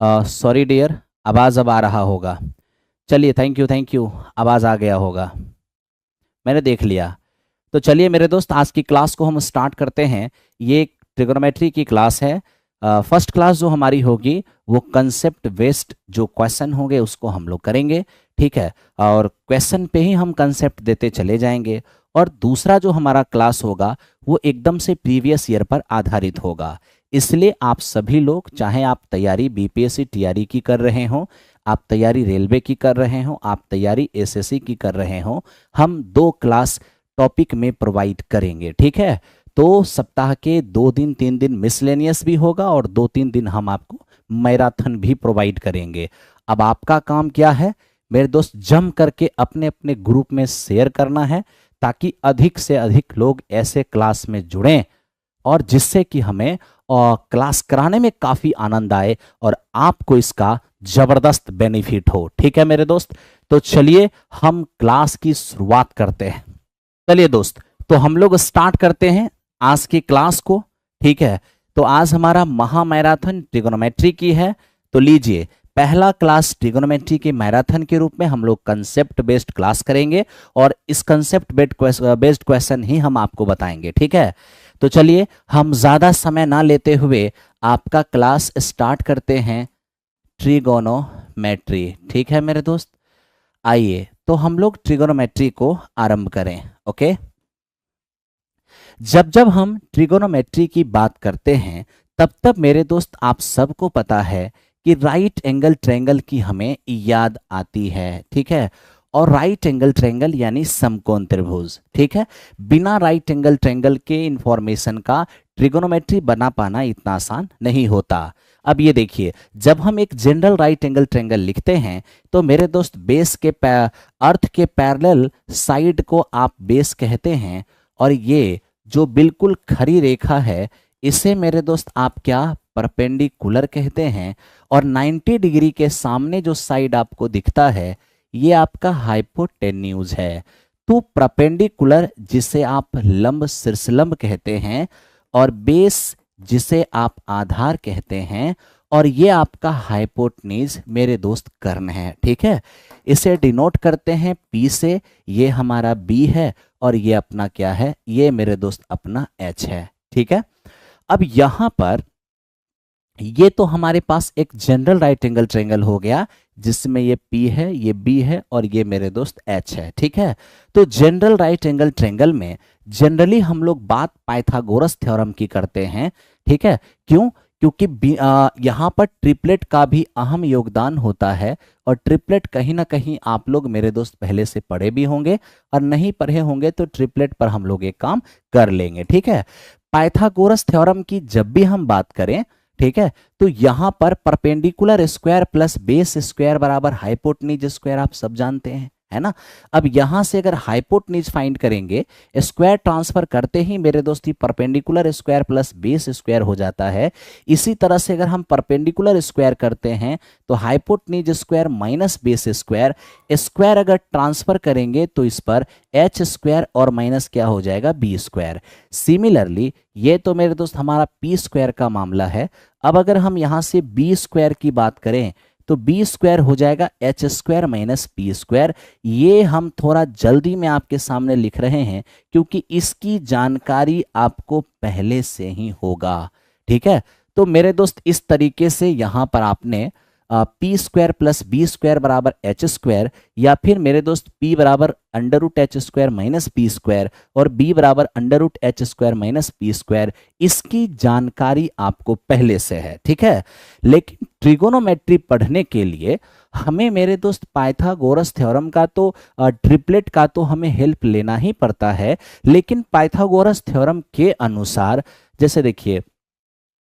Sorry dear, आवाज़ अब आ रहा होगा। चलिए, थैंक यू, आवाज़ आ गया होगा, मैंने देख लिया। तो चलिए मेरे दोस्त, आज की क्लास को हम स्टार्ट करते हैं। ये ट्रिगोनोमेट्री की क्लास है। फर्स्ट क्लास जो हमारी होगी वो कंसेप्ट बेस्ड जो क्वेश्चन होंगे उसको हम लोग करेंगे, ठीक है। और क्वेश्चन पे ही हम कंसेप्ट देते चले जाएंगे। और दूसरा जो हमारा क्लास होगा वो एकदम से प्रीवियस ईयर पर आधारित होगा। इसलिए आप सभी लोग, चाहे आप तैयारी बीपीएससी टीआरई की कर रहे हों, आप तैयारी रेलवे की कर रहे हों, आप तैयारी एसएससी की कर रहे हों, हम 2 क्लास टॉपिक में प्रोवाइड करेंगे, ठीक है। तो सप्ताह के 2 दिन 3 दिन मिसलेनियस भी होगा और 2-3 दिन हम आपको मैराथन भी प्रोवाइड करेंगे। अब आपका काम क्या है मेरे दोस्त, जम करके अपने अपने ग्रुप में शेयर करना है, ताकि अधिक से अधिक लोग ऐसे क्लास में जुड़ें और जिससे कि हमें क्लास कराने में काफ़ी आनंद आए और आपको इसका ज़बरदस्त बेनिफिट हो, ठीक है मेरे दोस्त। तो चलिए हम क्लास की शुरुआत करते हैं। चलिए दोस्त, तो हम लोग स्टार्ट करते हैं आज की क्लास को, ठीक है। तो आज हमारा महा मैराथन ट्रिगोनोमेट्री की है। तो लीजिए, पहला क्लास ट्रिगोनोमेट्री के मैराथन के रूप में हम लोग कंसेप्ट बेस्ड क्लास करेंगे और इस कंसेप्ट बेस्ड क्वेश्चन ही हम आपको बताएंगे, ठीक है। तो चलिए हम ज़्यादा समय ना लेते हुए आपका क्लास स्टार्ट करते हैं, ट्रिगोनोमेट्री, ठीक है मेरे दोस्त। आइए तो हम लोग ट्रिगोनोमेट्री को आरंभ करें, ओके। जब जब हम ट्रिगोनोमेट्री की बात करते हैं तब तब मेरे दोस्त आप सबको पता है कि राइट एंगल ट्रायंगल की हमें याद आती है, ठीक है। और राइट एंगल ट्रायंगल यानी समकोण त्रिभुज, ठीक है। बिना राइट एंगल ट्रायंगल के इंफॉर्मेशन का ट्रिगोनोमेट्री बना पाना इतना आसान नहीं होता। अब ये देखिए, जब हम एक जनरल राइट एंगल ट्रायंगल लिखते हैं तो मेरे दोस्त बेस के अर्थ के पैरेलल साइड को आप बेस कहते हैं, और ये जो बिल्कुल खड़ी रेखा है इसे मेरे दोस्त आप क्या परपेंडिकुलर कहते हैं। और 90 डिग्री के सामने जो साइड आपको दिखता है ये आपका हाइपोटेन्यूज है। तो परपेंडिकुलर जिसे आप लंब शीर्षलंब कहते हैं, और बेस जिसे आप आधार कहते हैं, और ये आपका हाइपोटेन्यूज मेरे दोस्त कर्ण है, ठीक है। इसे डिनोट करते हैं पी से, ये हमारा बी है, और ये अपना क्या है, ये मेरे दोस्त अपना एच है, ठीक है। अब यहां पर ये तो हमारे पास एक जनरल राइट एंगल ट्रायंगल हो गया जिसमें ये P है, ये B है, और ये मेरे दोस्त H है, ठीक है। तो जनरल राइट एंगल ट्रायंगल में जनरली हम लोग बात पाइथागोरस थ्योरम की करते हैं, ठीक है। क्यों? क्योंकि यहाँ पर ट्रिपलेट का भी अहम योगदान होता है, और ट्रिपलेट कहीं ना कहीं आप लोग मेरे दोस्त पहले से पढ़े भी होंगे, और नहीं पढ़े होंगे तो ट्रिपलेट पर हम लोग एक काम कर लेंगे, ठीक है। पाइथागोरस थ्योरम की जब भी हम बात करें, ठीक है, तो यहां पर perpendicular square plus base square बराबर हाइपोटेन्यूज स्क्वायर आप सब जानते हैं, है ना। अब यहां से अगर हाइपोटेन्यूज फाइंड करेंगे, स्क्वायर ट्रांसफर करते ही मेरे दोस्त perpendicular square plus base square हो जाता है। इसी तरह से अगर हम परपेंडिकुलर स्क्वायर करते हैं तो hypotenuse square minus base square, square अगर ट्रांसफर करेंगे तो इस पर एच स्क्वायर और माइनस क्या हो जाएगा, बी स्क्वायर। सिमिलरली ये तो मेरे दोस्त हमारा पी स्क्वायर का मामला है। अब अगर हम यहां से बी स्क्वायर की बात करें तो बी स्क्वायर हो जाएगा H square minus P square. ये हम थोड़ा जल्दी में आपके सामने लिख रहे हैं क्योंकि इसकी जानकारी आपको पहले से ही होगा, ठीक है। तो मेरे दोस्त इस तरीके से यहां पर आपने P square plus B square बराबर एच स्क्वायर, या फिर मेरे दोस्त पी बराबर under root H square minus P square और बी बराबर under root H square minus P square, इसकी जानकारी आपको पहले से है, ठीक है। लेकिन ट्रिगोनोमेट्री पढ़ने के लिए हमें मेरे दोस्त पाइथागोरस थ्योरम का तो ट्रिपलेट का तो हमें हेल्प लेना ही पड़ता है। लेकिन पाइथागोरस थ्योरम के अनुसार, जैसे देखिए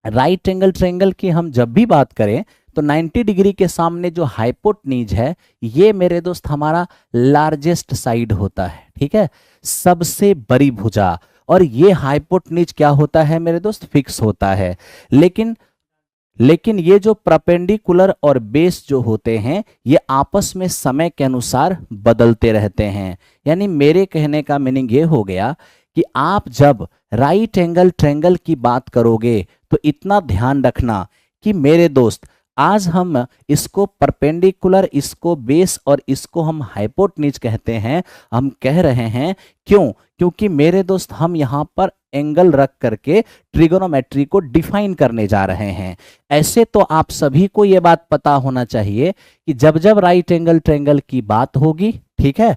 राइट एंगल ट्रायंगल की हम जब भी बात करें तो 90 डिग्री के सामने जो हाइपोटेन्यूज है ये मेरे दोस्त हमारा लार्जेस्ट साइड होता है, ठीक है, सबसे बड़ी भुजा। और ये हाइपोटेन्यूज क्या होता है मेरे दोस्त, फिक्स होता है। लेकिन ये जो परपेंडिकुलर और बेस जो होते हैं ये आपस में समय के अनुसार बदलते रहते हैं। यानी मेरे कहने का मीनिंग ये हो गया कि आप जब राइट एंगल ट्रायंगल की बात करोगे तो इतना ध्यान रखना कि मेरे दोस्त आज हम इसको परपेंडिकुलर, इसको बेस और इसको हम हाइपोटेन्यूज कहते हैं। हम कह रहे हैं क्यों? क्योंकि मेरे दोस्त हम यहाँ पर एंगल रख करके ट्रिगोनोमेट्री को डिफाइन करने जा रहे हैं। ऐसे तो आप सभी को यह बात पता होना चाहिए कि जब जब राइट एंगल ट्रायंगल की बात होगी, ठीक है,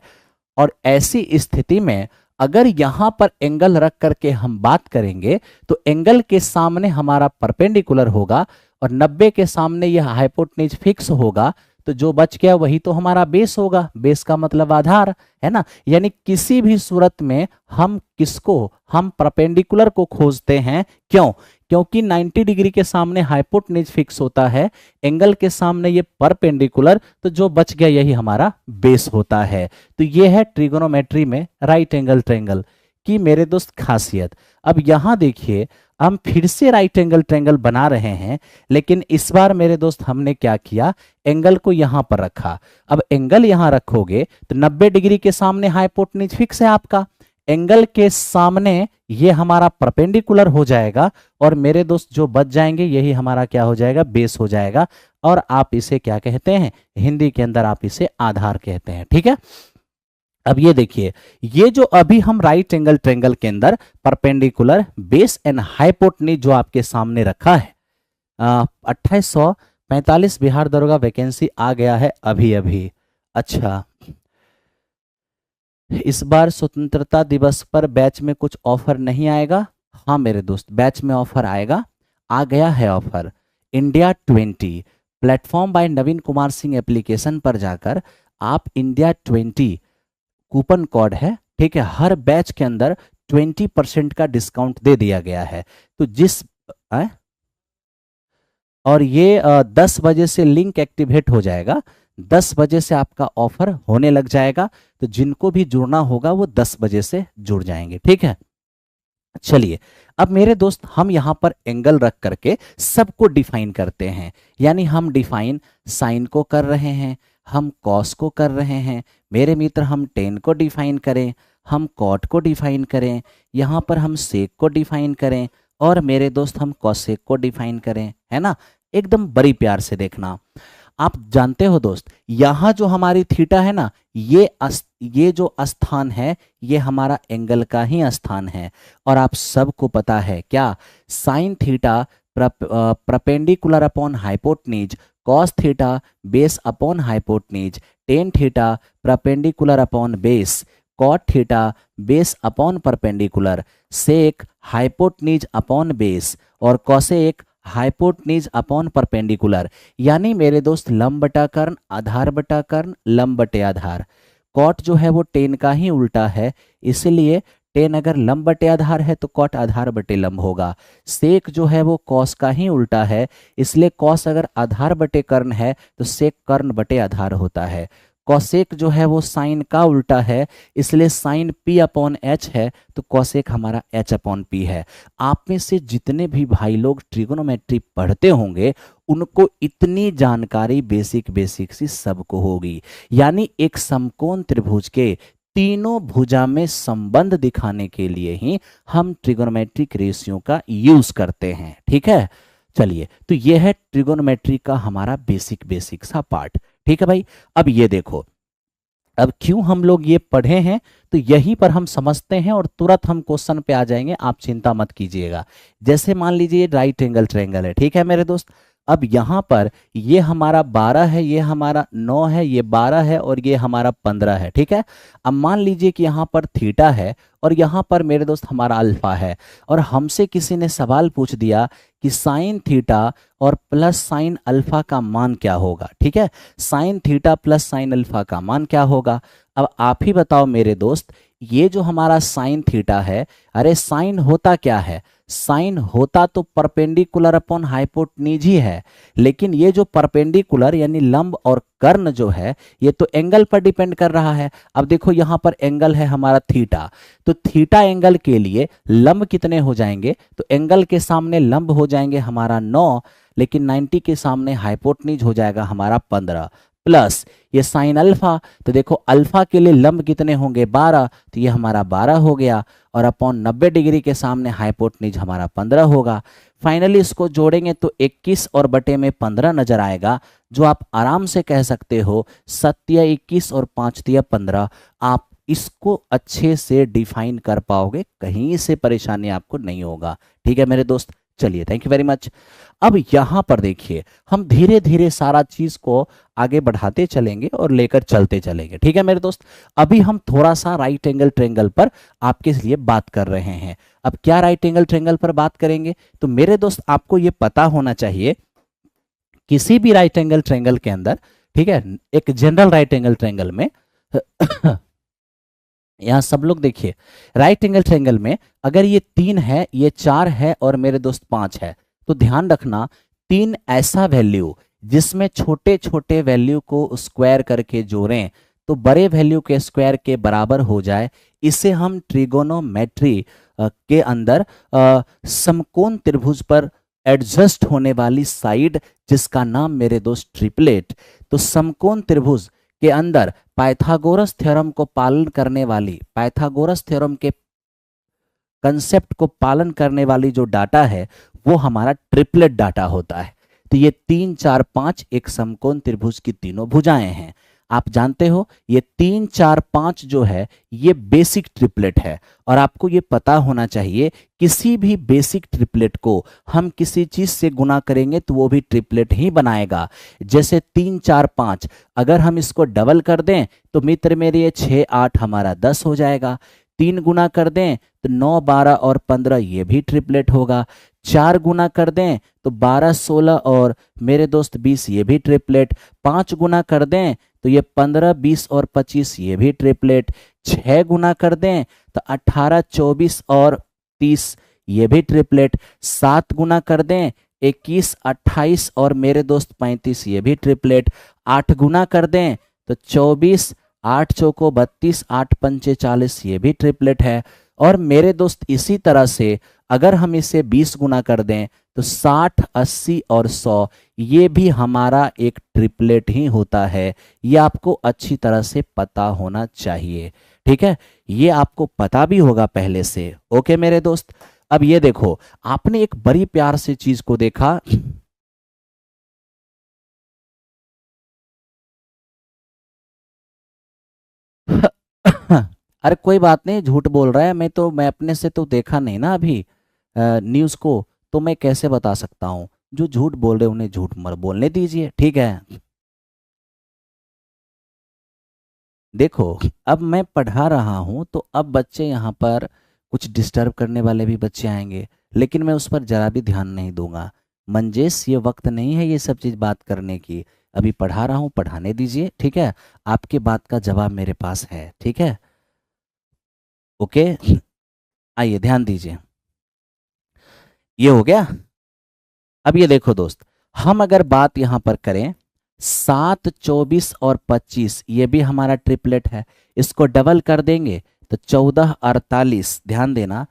और ऐसी स्थिति में अगर यहां पर एंगल रख करके हम बात करेंगे तो एंगल के सामने हमारा परपेंडिकुलर होगा और 90 के सामने यह हाइपोटेन्यूज फिक्स होगा, तो जो बच गया वही तो हमारा बेस होगा। बेस का मतलब आधार है ना। यानी किसी भी सूरत में हम किसको, हम परपेंडिकुलर को खोजते हैं। क्यों? क्योंकि 90 डिग्री के सामने हाइपोटेन्यूज फिक्स होता है, एंगल के सामने ये परपेंडिकुलर, तो जो बच गया यही हमारा बेस होता है। तो ये है ट्रिगोनोमेट्री में राइट एंगल ट्रायंगल की मेरे दोस्त खासियत। अब यहां देखिए हम फिर से राइट एंगल ट्रायंगल बना रहे हैं, लेकिन इस बार मेरे दोस्त हमने क्या किया, एंगल को यहां पर रखा। अब एंगल यहां रखोगे तो 90 डिग्री के सामने हाइपोटेन्यूज फिक्स है आपका, एंगल के सामने ये हमारा परपेंडिकुलर हो जाएगा और मेरे दोस्त जो बच जाएंगे यही हमारा क्या हो जाएगा, बेस हो जाएगा। और आप इसे क्या कहते हैं, हिंदी के अंदर आप इसे आधार कहते हैं। ठीक है, अब ये देखिए, ये जो अभी हम राइट एंगल ट्रायंगल के अंदर परपेंडिकुलर, बेस एंड हाइपोटेन्यूज जो आपके सामने रखा है, 2845 बिहार दरोगा वैकेंसी आ गया है अभी अभी। अच्छा, इस बार स्वतंत्रता दिवस पर बैच में कुछ ऑफर नहीं आएगा? हाँ मेरे दोस्त, बैच में ऑफर आएगा, आ गया है ऑफर। इंडिया 20 प्लेटफॉर्म बाय नवीन कुमार सिंह एप्लीकेशन पर जाकर आप इंडिया 20 कूपन कोड है, ठीक है, हर बैच के अंदर 20% का डिस्काउंट दे दिया गया है। तो जिस और ये 10 बजे से लिंक एक्टिवेट हो जाएगा, 10 बजे से आपका ऑफर होने लग जाएगा। तो जिनको भी जुड़ना होगा वो 10 बजे से जुड़ जाएंगे। ठीक है, चलिए अब मेरे दोस्त हम यहां पर एंगल रख करके सबको डिफाइन करते हैं। यानी हम डिफाइन साइन को कर रहे हैं, हम कॉस को कर रहे हैं, मेरे मित्र हम टेन को डिफाइन करें, हम कॉट को डिफाइन करें, यहाँ पर हम सेक को डिफाइन करें, और मेरे दोस्त हम कॉसेक को डिफाइन करें, है ना। एकदम बड़ी प्यार से देखना। आप जानते हो दोस्त, यहाँ जो हमारी थीटा है ना, ये जो स्थान है ये हमारा एंगल का ही स्थान है। और आप सबको पता है क्या, sine theta perpendicular upon hypotenuse, cos theta base upon hypotenuse, tan theta perpendicular upon base, cot theta base upon perpendicular, sec hypotenuse upon base, और कॉसेक हाइपोटेन्यूज अपॉन परपेंडिकुलर। यानी मेरे दोस्त लंब बटा कर्ण, आधार बटा कर्ण, लंब बटे आधार। कॉट जो है वो टेन का ही उल्टा है, इसलिए टेन अगर लंब बटे आधार है तो कॉट आधार बटे लंब होगा। सेक जो है वो कॉस का ही उल्टा है, इसलिए कॉस अगर आधार बटे कर्ण है तो सेक कर्ण बटे आधार होता है। कॉसेक जो है वो साइन का उल्टा है, इसलिए साइन पी अपॉन एच है, तो कॉसेक हमारा एच अपॉन पी है। आप में से जितने भी भाई लोग ट्रिगोनोमेट्री पढ़ते होंगे उनको इतनी जानकारी बेसिक सी सबको होगी। यानी एक समकोण त्रिभुज के तीनों भुजा में संबंध दिखाने के लिए ही हम ट्रिगोनोमेट्रिक रेशियो का यूज करते हैं। ठीक है, चलिए, तो यह है ट्रिगोनोमेट्री का हमारा बेसिक सा पार्ट। ठीक है भाई, अब ये देखो, अब क्यों हम लोग ये पढ़े हैं तो यहीं पर हम समझते हैं और तुरंत हम क्वेश्चन पे आ जाएंगे, आप चिंता मत कीजिएगा। जैसे मान लीजिए राइट एंगल ट्रायंगल है, ठीक है मेरे दोस्त। अब यहाँ पर ये हमारा 12 है, ये हमारा 9 है, ये 12 है और ये हमारा 15 है। ठीक है, अब मान लीजिए कि यहाँ पर थीटा है और यहाँ पर मेरे दोस्त हमारा अल्फा है, और हमसे किसी ने सवाल पूछ दिया कि साइन थीटा और प्लस साइन अल्फा का मान क्या होगा। ठीक है, sine theta plus sine alpha का मान क्या होगा। अब आप ही बताओ मेरे दोस्त, ये जो हमारा साइन थीटा है, अरे साइन होता क्या है, साइन होता तो परपेंडिकुलर अपॉन हाइपोटेन्यूज ही है, लेकिन ये जो परपेंडिकुलर यानी लंब और कर्ण जो है ये तो एंगल पर डिपेंड कर रहा है। अब देखो यहाँ पर एंगल है हमारा थीटा, तो थीटा एंगल के लिए लंब कितने हो जाएंगे, तो एंगल के सामने लंब हो जाएंगे हमारा 9, लेकिन 90 के सामने हाइपोटेन्यूज हो जाएगा हमारा 15। प्लस ये साइन अल्फा, तो देखो अल्फा के लिए लंब कितने होंगे 12, तो ये हमारा 12 हो गया, और अपॉन 90 डिग्री के सामने हाइपोटेन्यूज हमारा 15 होगा। फाइनली इसको जोड़ेंगे तो 21 और बटे में 15 नजर आएगा, जो आप आराम से कह सकते हो 7×21 और 5×15। आप इसको अच्छे से डिफाइन कर पाओगे, कहीं से परेशानी आपको नहीं होगा। ठीक है मेरे दोस्त, चलिए थैंक यू वेरी मच। अब यहां पर देखिए हम धीरे धीरे सारा चीज को आगे बढ़ाते चलेंगे और लेकर चलते चलेंगे। ठीक है मेरे दोस्त, अभी हम थोड़ा सा राइट एंगल ट्रायंगल पर आपके लिए बात कर रहे हैं। अब क्या राइट एंगल ट्रायंगल पर बात करेंगे, तो मेरे दोस्त आपको ये पता होना चाहिए किसी भी राइट एंगल ट्रायंगल के अंदर, ठीक है, एक जनरल राइट एंगल ट्रायंगल में यहां सब लोग देखिए, राइट एंगल ट्रायंगल में अगर ये 3 है, ये 4 है और मेरे दोस्त 5 है, तो ध्यान रखना 3 ऐसा वैल्यू जिसमें छोटे छोटे वैल्यू को स्क्वायर करके जोड़ें तो बड़े वैल्यू के स्क्वायर के बराबर हो जाए, इसे हम ट्रिगोनोमेट्री के अंदर समकोण त्रिभुज पर एडजस्ट होने वाली साइड, जिसका नाम मेरे दोस्त ट्रिपलेट। तो समकोण त्रिभुज के अंदर पाइथागोरस थ्योरम को पालन करने वाली, पाइथागोरस थ्योरम के कंसेप्ट को पालन करने वाली जो डाटा है वो हमारा ट्रिपलेट डाटा होता है। तो ये 3 4 5 एक समकोण त्रिभुज की तीनों भुजाएं हैं। आप जानते हो ये 3 4 5 जो है ये बेसिक ट्रिपलेट है, और आपको ये पता होना चाहिए किसी भी बेसिक ट्रिपलेट को हम किसी चीज से गुना करेंगे तो वो भी ट्रिपलेट ही बनाएगा। जैसे 3 4 5 अगर हम इसको डबल कर दें तो मित्र मेरे ये 6 8 हमारा 10 हो जाएगा। 3 गुना कर दें तो 9 12 और 15 ये भी ट्रिपलेट होगा। 4 गुना कर दें तो 12 16 और मेरे दोस्त 20 ये भी ट्रिपलेट। 5 गुना कर दें तो ये 15 20 और 25 ये भी ट्रिपलेट। 6 गुना कर दें तो 18 24 और 30 ये भी ट्रिपलेट। 7 गुना कर दें 21 28 और मेरे दोस्त 35 ये भी ट्रिपलेट। 8 गुना कर दें तो 24 8 चौको 32 8 पंचे 40 ये भी ट्रिपलेट है। और मेरे दोस्त इसी तरह से अगर हम इसे 20 गुना कर दें तो 60 80 और 100 ये भी हमारा एक ट्रिपलेट ही होता है। ये आपको अच्छी तरह से पता होना चाहिए। ठीक है, ये आपको पता भी होगा पहले से। ओके मेरे दोस्त, अब ये देखो आपने एक बड़ी प्यार से चीज को देखा, अरे कोई बात नहीं, झूठ बोल रहा है, मैं अपने से तो देखा नहीं ना अभी न्यूज़ को, तो मैं कैसे बता सकता हूँ। जो झूठ बोल रहे उन्हें झूठ मत बोलने दीजिए। ठीक है, देखो अब मैं पढ़ा रहा हूँ तो अब बच्चे यहाँ पर कुछ डिस्टर्ब करने वाले भी बच्चे आएंगे, लेकिन मैं उस पर जरा भी ध्यान नहीं दूंगा। मंजेश ये वक्त नहीं है ये सब चीज़ बात करने की, अभी पढ़ा रहा हूँ, पढ़ाने दीजिए। ठीक है, आपके बात का जवाब मेरे पास है। ठीक है, ओके, आइए ध्यान दीजिए, ये हो गया। अब ये देखो दोस्त, हम अगर बात यहां पर करें 7 24 और 25 ये भी हमारा ट्रिपलेट है, इसको डबल कर देंगे तो 14 48, ध्यान देना,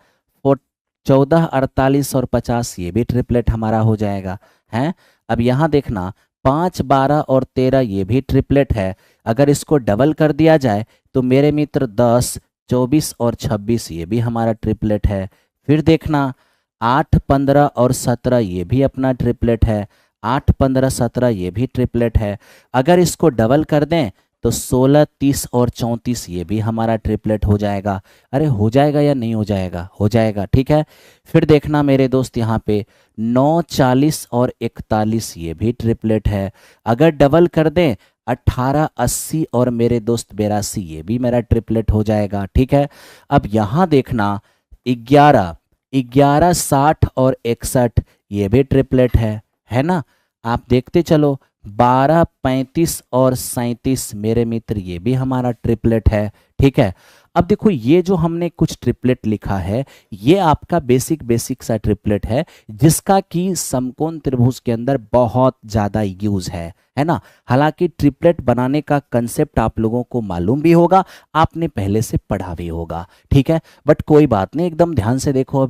14 48 और 50 ये भी ट्रिपलेट हमारा हो जाएगा है। अब यहां देखना 5 12 और 13 ये भी ट्रिपलेट है। अगर इसको डबल कर दिया जाए तो मेरे मित्र 10 24 और 26 ये भी हमारा ट्रिपलेट है। फिर देखना 8 15 और 17 ये भी अपना ट्रिपलेट है। 8 15 17 ये भी ट्रिपलेट है। अगर इसको डबल कर दें तो 16 30 और 34 ये भी हमारा ट्रिपलेट हो जाएगा। अरे हो जाएगा या नहीं हो जाएगा? हो जाएगा। ठीक है, फिर देखना मेरे दोस्त यहाँ पे 9 40 और 41 ये भी ट्रिपलेट है। अगर डबल कर दें 18 80 और मेरे दोस्त 82 ये भी मेरा ट्रिपलेट हो जाएगा। ठीक है, अब यहाँ देखना 11 11 60 और 61 ये भी ट्रिपलेट है ना। आप देखते चलो 12 35 और 37 मेरे मित्र ये भी हमारा ट्रिपलेट है। ठीक है, अब देखो ये जो हमने कुछ ट्रिपलेट लिखा है ये आपका बेसिक सा ट्रिपलेट है जिसका कि समकोण त्रिभुज के अंदर बहुत ज़्यादा यूज है ना। हालांकि ट्रिपलेट बनाने का कंसेप्ट आप लोगों को मालूम भी होगा, आपने पहले से पढ़ा भी होगा। ठीक है, बट कोई बात नहीं, एकदम ध्यान से देखो।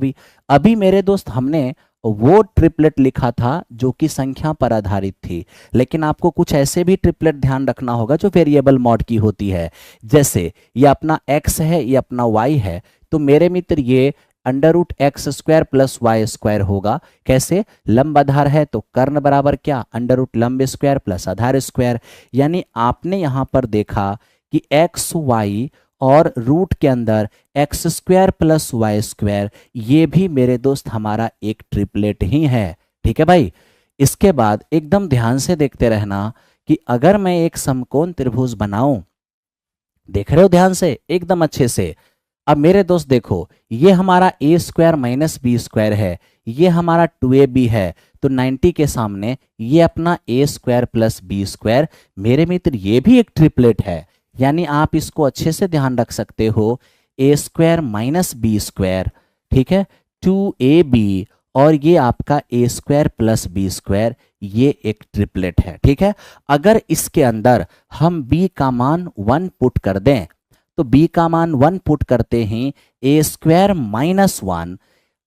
अभी मेरे दोस्त हमने वो ट्रिपलेट लिखा था जो कि संख्या पर आधारित थी, लेकिन आपको कुछ ऐसे भी ट्रिपलेट ध्यान रखना होगा जो वेरिएबल मॉड की होती है। जैसे ये अपना x है, ये अपना y है, तो मेरे मित्र ये √x² + y² होगा। कैसे? लंब आधार है तो कर्ण बराबर क्या? √ लंब स्क्वायर प्लस आधार स्क्वायर। यानी आपने यहां पर देखा कि x y और रूट के अंदर x² + y², ये भी मेरे दोस्त हमारा एक ट्रिपलेट ही है। ठीक है भाई। इसके बाद एकदम ध्यान से देखते रहना कि अगर मैं एक समकोण त्रिभुज बनाऊं, देख रहे हो ध्यान से एकदम अच्छे से। अब मेरे दोस्त देखो, ये हमारा a² - b² है, ये हमारा 2ab है, तो 90 के सामने ये अपना a² + b², मेरे मित्र ये भी एक ट्रिपलेट है। यानी आप इसको अच्छे से ध्यान रख सकते हो, a² - b², ठीक है, 2ab, और ये आपका a² + b², ये एक ट्रिपलेट है। ठीक है। अगर इसके अंदर हम b का मान 1 पुट कर दें, तो b का मान 1 पुट करते ही a² - 1,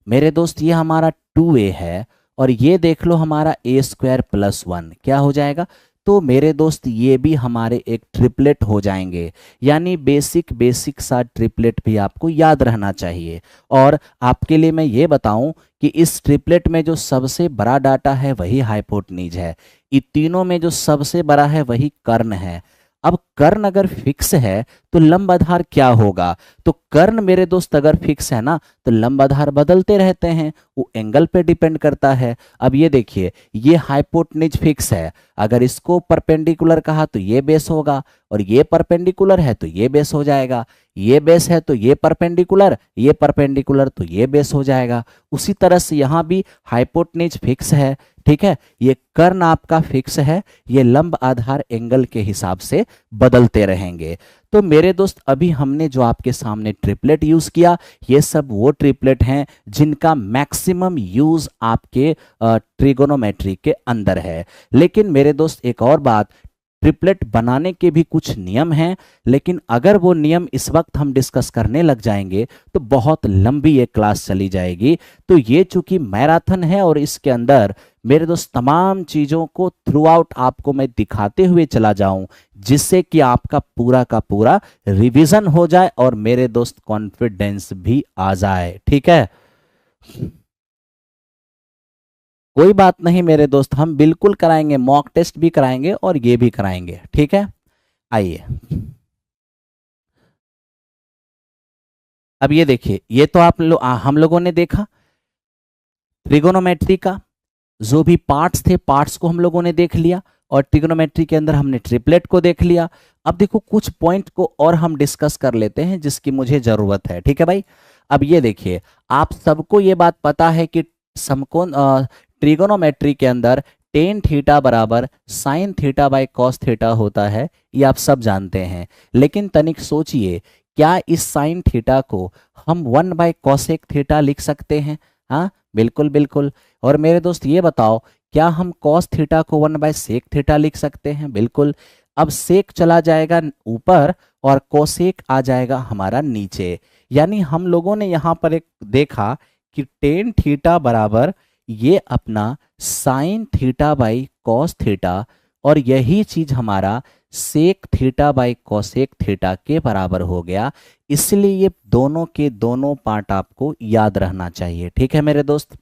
मेरे दोस्त ये हमारा 2a है, और ये देख लो हमारा a² + 1 क्या हो जाएगा? तो मेरे दोस्त ये भी हमारे एक ट्रिपलेट हो जाएंगे। यानी बेसिक सा ट्रिपलेट भी आपको याद रहना चाहिए। और आपके लिए मैं ये बताऊं कि इस ट्रिपलेट में जो सबसे बड़ा डाटा है वही हाइपोटेन्यूज है, इन तीनों में जो सबसे बड़ा है वही कर्ण है। अब कर्ण अगर फिक्स है तो लंब आधार क्या होगा? तो कर्ण मेरे दोस्त अगर फिक्स है ना, तो लंब आधार बदलते रहते हैं, वो एंगल पे डिपेंड करता है। अब ये देखिए, ये हाइपोटेन्यूज फिक्स है, अगर इसको परपेंडिकुलर कहा तो ये बेस होगा, और ये परपेंडिकुलर है तो ये बेस हो जाएगा, ये बेस है तो ये परपेंडिकुलर, ये परपेंडिकुलर तो ये बेस हो जाएगा। उसी तरह से यहाँ भी हाइपोटेन्यूज फिक्स है। ठीक है, ये कर्ण आपका फिक्स है, ये लंब आधार एंगल के हिसाब से बदलते रहेंगे। तो मेरे दोस्त अभी हमने जो आपके सामने ट्रिपलेट यूज किया, ये सब वो ट्रिपलेट हैं जिनका मैक्सिमम यूज आपके ट्रिगोनोमेट्री के अंदर है। लेकिन मेरे दोस्त एक और बात, ट्रिपलेट बनाने के भी कुछ नियम हैं, लेकिन अगर वो नियम इस वक्त हम डिस्कस करने लग जाएंगे तो बहुत लंबी ये क्लास चली जाएगी। तो ये चूंकि मैराथन है और इसके अंदर मेरे दोस्त तमाम चीज़ों को थ्रू आउट आपको मैं दिखाते हुए चला जाऊं, जिससे कि आपका पूरा का पूरा रिवीजन हो जाए और मेरे दोस्त कॉन्फिडेंस भी आ जाए। ठीक है, कोई बात नहीं मेरे दोस्त, हम बिल्कुल कराएंगे, मॉक टेस्ट भी कराएंगे और ये भी कराएंगे। ठीक है, आइए अब ये देखिए, ये तो हम लोगों ने देखा ट्रिगोनोमेट्री का जो भी पार्ट्स थे, पार्ट्स को हम लोगों ने देख लिया, और ट्रिगोनोमेट्री के अंदर हमने ट्रिपलेट को देख लिया। अब देखो कुछ पॉइंट को और हम डिस्कस कर लेते हैं जिसकी मुझे जरूरत है। ठीक है भाई, अब ये देखिए, आप सबको ये बात पता है कि समकोण ट्रिगोनोमेट्री के अंदर टेन थीटा बराबर sign theta by cos theta होता है, ये आप सब जानते हैं। लेकिन तनिक सोचिए, क्या इस साइन थीटा को हम 1/कोसेक थीटा लिख सकते हैं? हाँ बिल्कुल बिल्कुल। और मेरे दोस्त ये बताओ, क्या हम कॉस थीटा को 1/सेक थीटा लिख सकते हैं? बिल्कुल। अब सेक चला जाएगा ऊपर और कोसेक आ जाएगा हमारा नीचे। यानी हम लोगों ने यहाँ पर एक देखा कि टेन थीटा बराबर ये अपना sine theta by cos theta, और यही चीज हमारा sec theta by cosec theta के बराबर हो गया। इसलिए ये दोनों के दोनों पार्ट आपको याद रहना चाहिए। ठीक है मेरे दोस्त,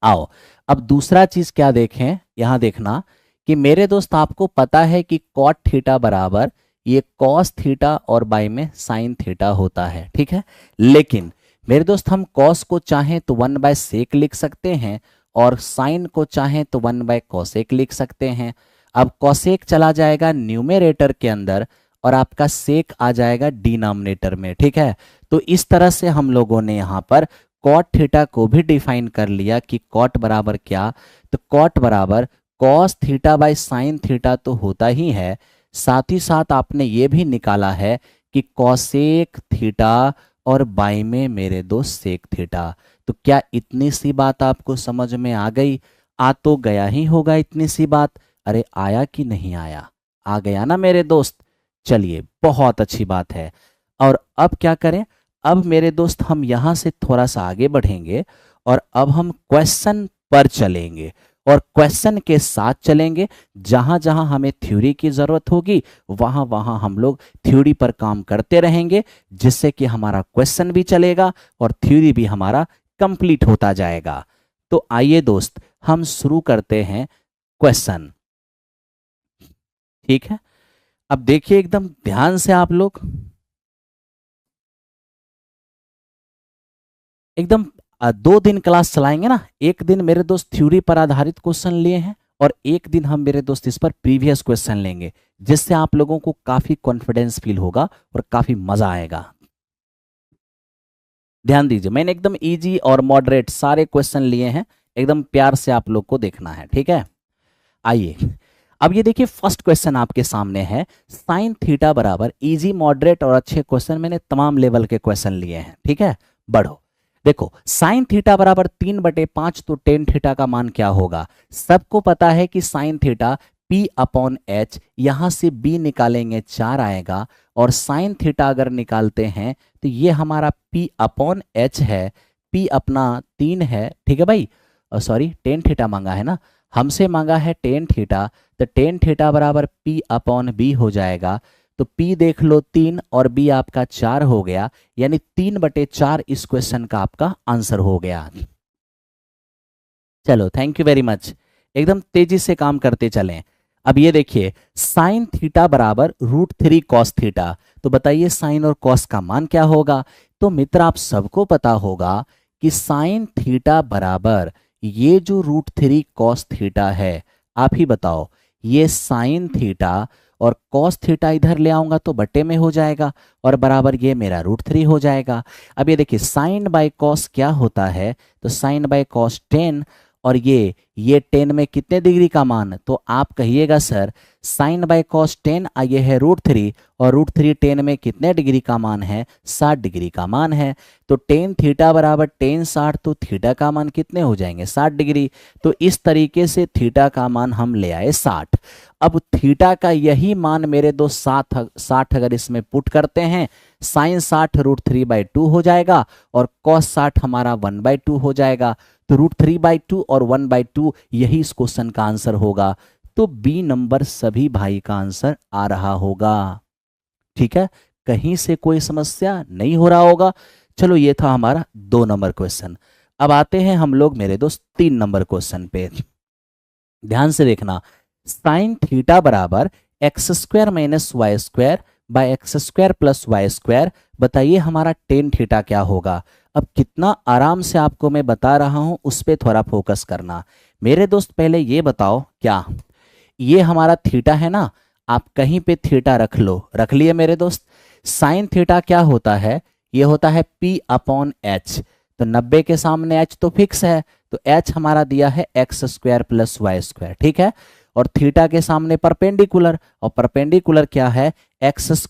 आओ अब दूसरा चीज क्या देखें, यहां देखना कि मेरे दोस्त आपको पता है कि कॉट थीटा बराबर ये कॉस थीटा और बाई में साइन थीटा होता है। ठीक है, लेकिन मेरे दोस्त हम कॉस को चाहें तो 1/सेक लिख सकते हैं, और साइन को चाहें तो 1/कोसेक लिख सकते हैं। अब कोसेक चला जाएगा न्यूमेरेटर के अंदर और आपका सेक आ जाएगा डिनोमिनेटर में। ठीक है, तो इस तरह से हम लोगों ने यहाँ पर कॉट थीटा को भी डिफाइन कर लिया कि कॉट बराबर क्या, तो कॉट बराबर cos theta by sine theta तो होता ही है, साथ ही साथ आपने ये भी निकाला है कि कॉसेक थीटा और बाई में मेरे दोस्त सेक थीटा। तो क्या इतनी सी बात आपको समझ में आ गई? आ तो गया ही होगा इतनी सी बात। अरे आया कि नहीं आया? आ गया ना मेरे दोस्त। चलिए बहुत अच्छी बात है। और अब क्या करें? अब मेरे दोस्त हम यहाँ से थोड़ा सा आगे बढ़ेंगे और अब हम क्वेश्चन पर चलेंगे और क्वेश्चन के साथ चलेंगे। जहां जहां हमें थ्योरी की जरूरत होगी वहां वहां हम लोग थ्योरी पर काम करते रहेंगे, जिससे कि हमारा क्वेश्चन भी चलेगा और थ्योरी भी हमारा कंप्लीट होता जाएगा। तो आइए दोस्त, हम शुरू करते हैं क्वेश्चन। ठीक है, अब देखिए एकदम ध्यान से आप लोग, एकदम 2 दिन क्लास चलाएंगे ना। एक दिन मेरे दोस्त थ्योरी पर आधारित क्वेश्चन लिए हैं और एक दिन हम मेरे दोस्त इस पर प्रीवियस क्वेश्चन लेंगे, जिससे आप लोगों को काफी कॉन्फिडेंस फील होगा और काफी मजा आएगा। ध्यान दीजिए, मैंने एकदम इजी और मॉडरेट सारे क्वेश्चन लिए हैं, एकदम प्यार से आप लोग को देखना है। ठीक है, आइए अब ये देखिए फर्स्ट क्वेश्चन आपके सामने है। साइन थीटा बराबर, इजी मॉडरेट और अच्छे क्वेश्चन मैंने तमाम लेवल के क्वेश्चन लिए हैं। ठीक है, बढ़ो। देखो साइन थीटा बराबर 3/5, तो टेन थीटा का मान क्या होगा? सबको पता है कि sine theta P upon H, यहां से B निकालेंगे 4 आएगा, और साइन थीटा अगर निकालते हैं तो ये हमारा P अपॉन एच है, P अपना 3 है। ठीक है भाई, सॉरी टेन थीटा मांगा है ना, हमसे मांगा है टेन थीटा, तो टेन थीटा बराबर P अपॉन B हो जाएगा। तो P देख लो 3 और B आपका 4 हो गया, यानी 3/4 इस क्वेश्चन का आपका आंसर हो गया। चलो थैंक यू वेरी मच, एकदम तेजी से काम करते चलें। अब ये देखिए साइन थीटा बराबर √3 कॉस थीटा, तो बताइए साइन और कॉस का मान क्या होगा? तो मित्र आप सबको पता होगा कि साइन थीटा बराबर ये जो √3 कॉस थीटा है, आप ही बताओ, ये साइन थीटा और कॉस थीटा इधर ले आऊंगा तो बटे में हो जाएगा और बराबर ये मेरा √3 हो जाएगा। अब ये देखिए साइन बाय कॉस क्या होता है, तो साइन बाय कॉस 10, और ये 10 में कितने डिग्री का मान? तो आप कहिएगा सर साइन बाय कॉस 10 ये है √3, और √3 10 में कितने डिग्री का मान है? 60 डिग्री का मान है। तो टेन थीटा बराबर 10 60, तो थीटा का मान कितने हो जाएंगे? 60 डिग्री। तो इस तरीके से थीटा का मान हम ले आए 60। अब थीटा का यही मान मेरे दोस्त 60 अगर इसमें पुट करते हैं, साइन 60 √3/2 हो जाएगा और कॉस 60 हमारा 1/2 हो जाएगा। तो √3/2 और 1/2 यही इस क्वेश्चन का आंसर होगा। तो बी नंबर सभी भाई का आंसर आ रहा होगा। ठीक है, कहीं से कोई समस्या नहीं हो रहा होगा। चलो ये था हमारा 2 नंबर क्वेश्चन। अब आते हैं हम लोग मेरे दोस्त 3 नंबर क्वेश्चन पे। ध्यान से देखना, साइन थीटा बराबर x² - y² bye x² + y², बताइए हमारा टेन थीटा क्या होगा? अब कितना आराम से आपको मैं बता रहा हूं, उस पर थोड़ा फोकस करना मेरे दोस्त। पहले ये बताओ, क्या ये हमारा थीटा है ना? आप कहीं पे थीटा रख लो, रख लिए मेरे दोस्त। साइन थीटा क्या होता है? ये होता है P अपॉन एच, तो 90 के सामने h तो फिक्स है, तो h हमारा दिया है x² + y²। ठीक है, और थीटा के सामने परपेंडिकुलर, और परपेंडिकुलर क्या है? x²